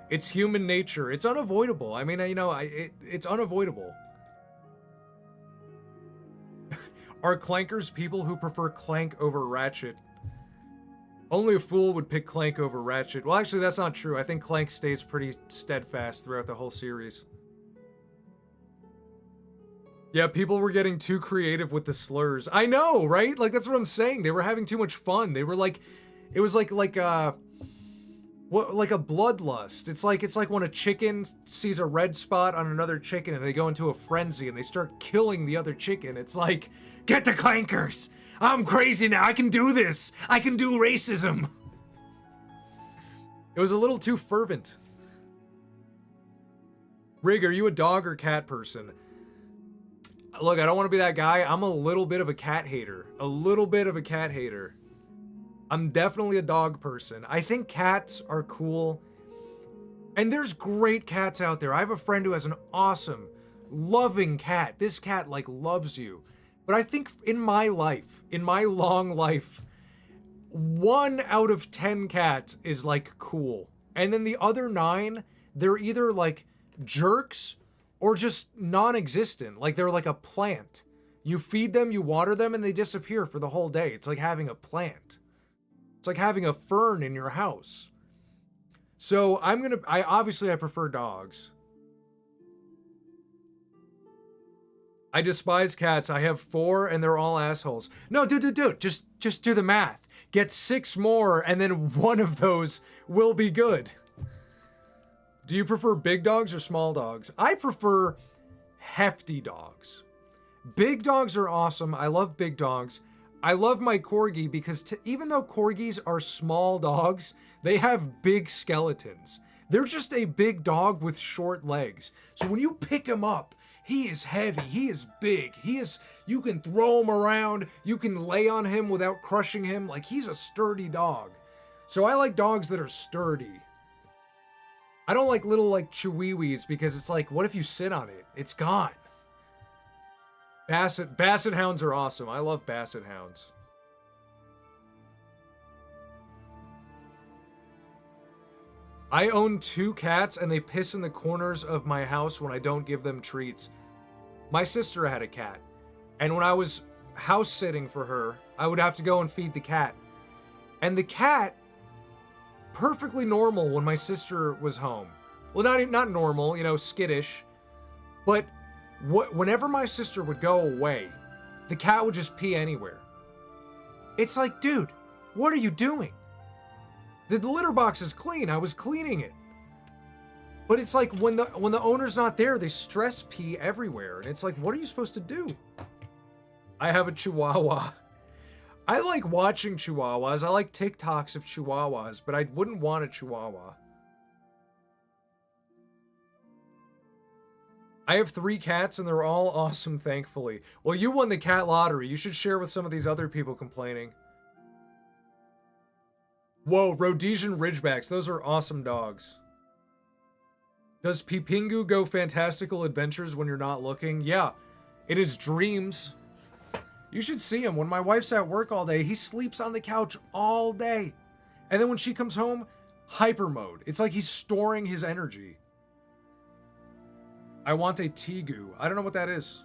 It's human nature. It's unavoidable. I mean, you know, it's unavoidable. Are clankers people who prefer Clank over Ratchet? Only a fool would pick Clank over Ratchet. Well, actually, that's not true. I think Clank stays pretty steadfast throughout the whole series. Yeah, people were getting too creative with the slurs. I know, right? Like, that's what I'm saying. They were having too much fun. They were like, it was like a bloodlust. It's like when a chicken sees a red spot on another chicken and they go into a frenzy and they start killing the other chicken. It's like, get the clankers! I'm crazy now. I can do this. I can do racism. It was a little too fervent. Rig, are you a dog or cat person? Look, I don't want to be that guy. I'm a little bit of a cat hater. A little bit of a cat hater. I'm definitely a dog person. I think cats are cool. And there's great cats out there. I have a friend who has an awesome, loving cat. This cat, like, loves you. But I think in my life, in my long life, 1 out of 10 cats is, like, cool. And then the other 9, they're either, like, jerks or just non-existent. Like, they're like a plant. You feed them, you water them, and they disappear for the whole day. It's like having a plant. It's like having a fern in your house. So I prefer dogs. I despise cats. I have 4 and they're all assholes. No, dude. Just do the math. Get 6 more and then 1 of those will be good. Do you prefer big dogs or small dogs? I prefer hefty dogs. Big dogs are awesome. I love big dogs. I love my corgi because even though corgis are small dogs, they have big skeletons. They're just a big dog with short legs. So when you pick him up, he is heavy, he is big, you can throw him around, you can lay on him without crushing him. Like, he's a sturdy dog. So I like dogs that are sturdy. I don't like little, like, chihuahuas because it's like, what if you sit on it? It's gone. Basset hounds are awesome. I love basset hounds. I own 2 cats and they piss in the corners of my house when I don't give them treats. My sister had a cat, and when I was house sitting for her, I would have to go and feed the cat. And the cat, perfectly normal when my sister was home. Well, not normal, you know, skittish. But whenever my sister would go away, the cat would just pee anywhere. It's like, dude, what are you doing? The litter box is clean. I was cleaning it. But it's like when the owner's not there, they stress pee everywhere. And it's like, what are you supposed to do? I have a chihuahua. I like watching chihuahuas. I like TikToks of chihuahuas, but I wouldn't want a chihuahua. I have 3 cats and they're all awesome, thankfully. Well, you won the cat lottery. You should share with some of these other people complaining. Whoa, Rhodesian Ridgebacks. Those are awesome dogs. Does Pipingu go fantastical adventures when you're not looking? Yeah, in his dreams. You should see him. When my wife's at work all day, he sleeps on the couch all day. And then when she comes home, hyper mode. It's like he's storing his energy. I want a Tegu. I don't know what that is.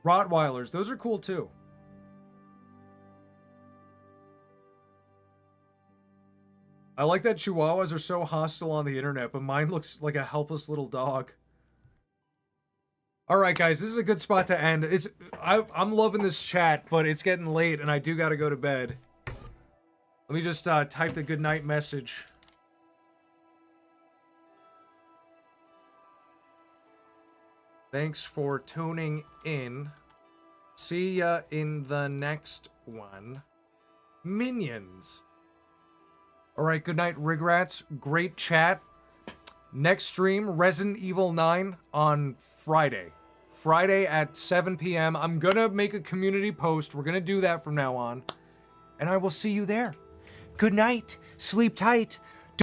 Rottweilers. Those are cool too. I like that chihuahuas are so hostile on the internet, but mine looks like a helpless little dog. All right, guys, this is a good spot to end. I'm loving this chat, but it's getting late, and I do got to go to bed. Let me just type the goodnight message. Thanks for tuning in. See ya in the next one. Minions. All right, good night, Rigrats. Great chat. Next stream, Resident Evil 9 on Friday. Friday at 7 p.m. I'm gonna make a community post. We're gonna do that from now on. And I will see you there. Good night. Sleep tight.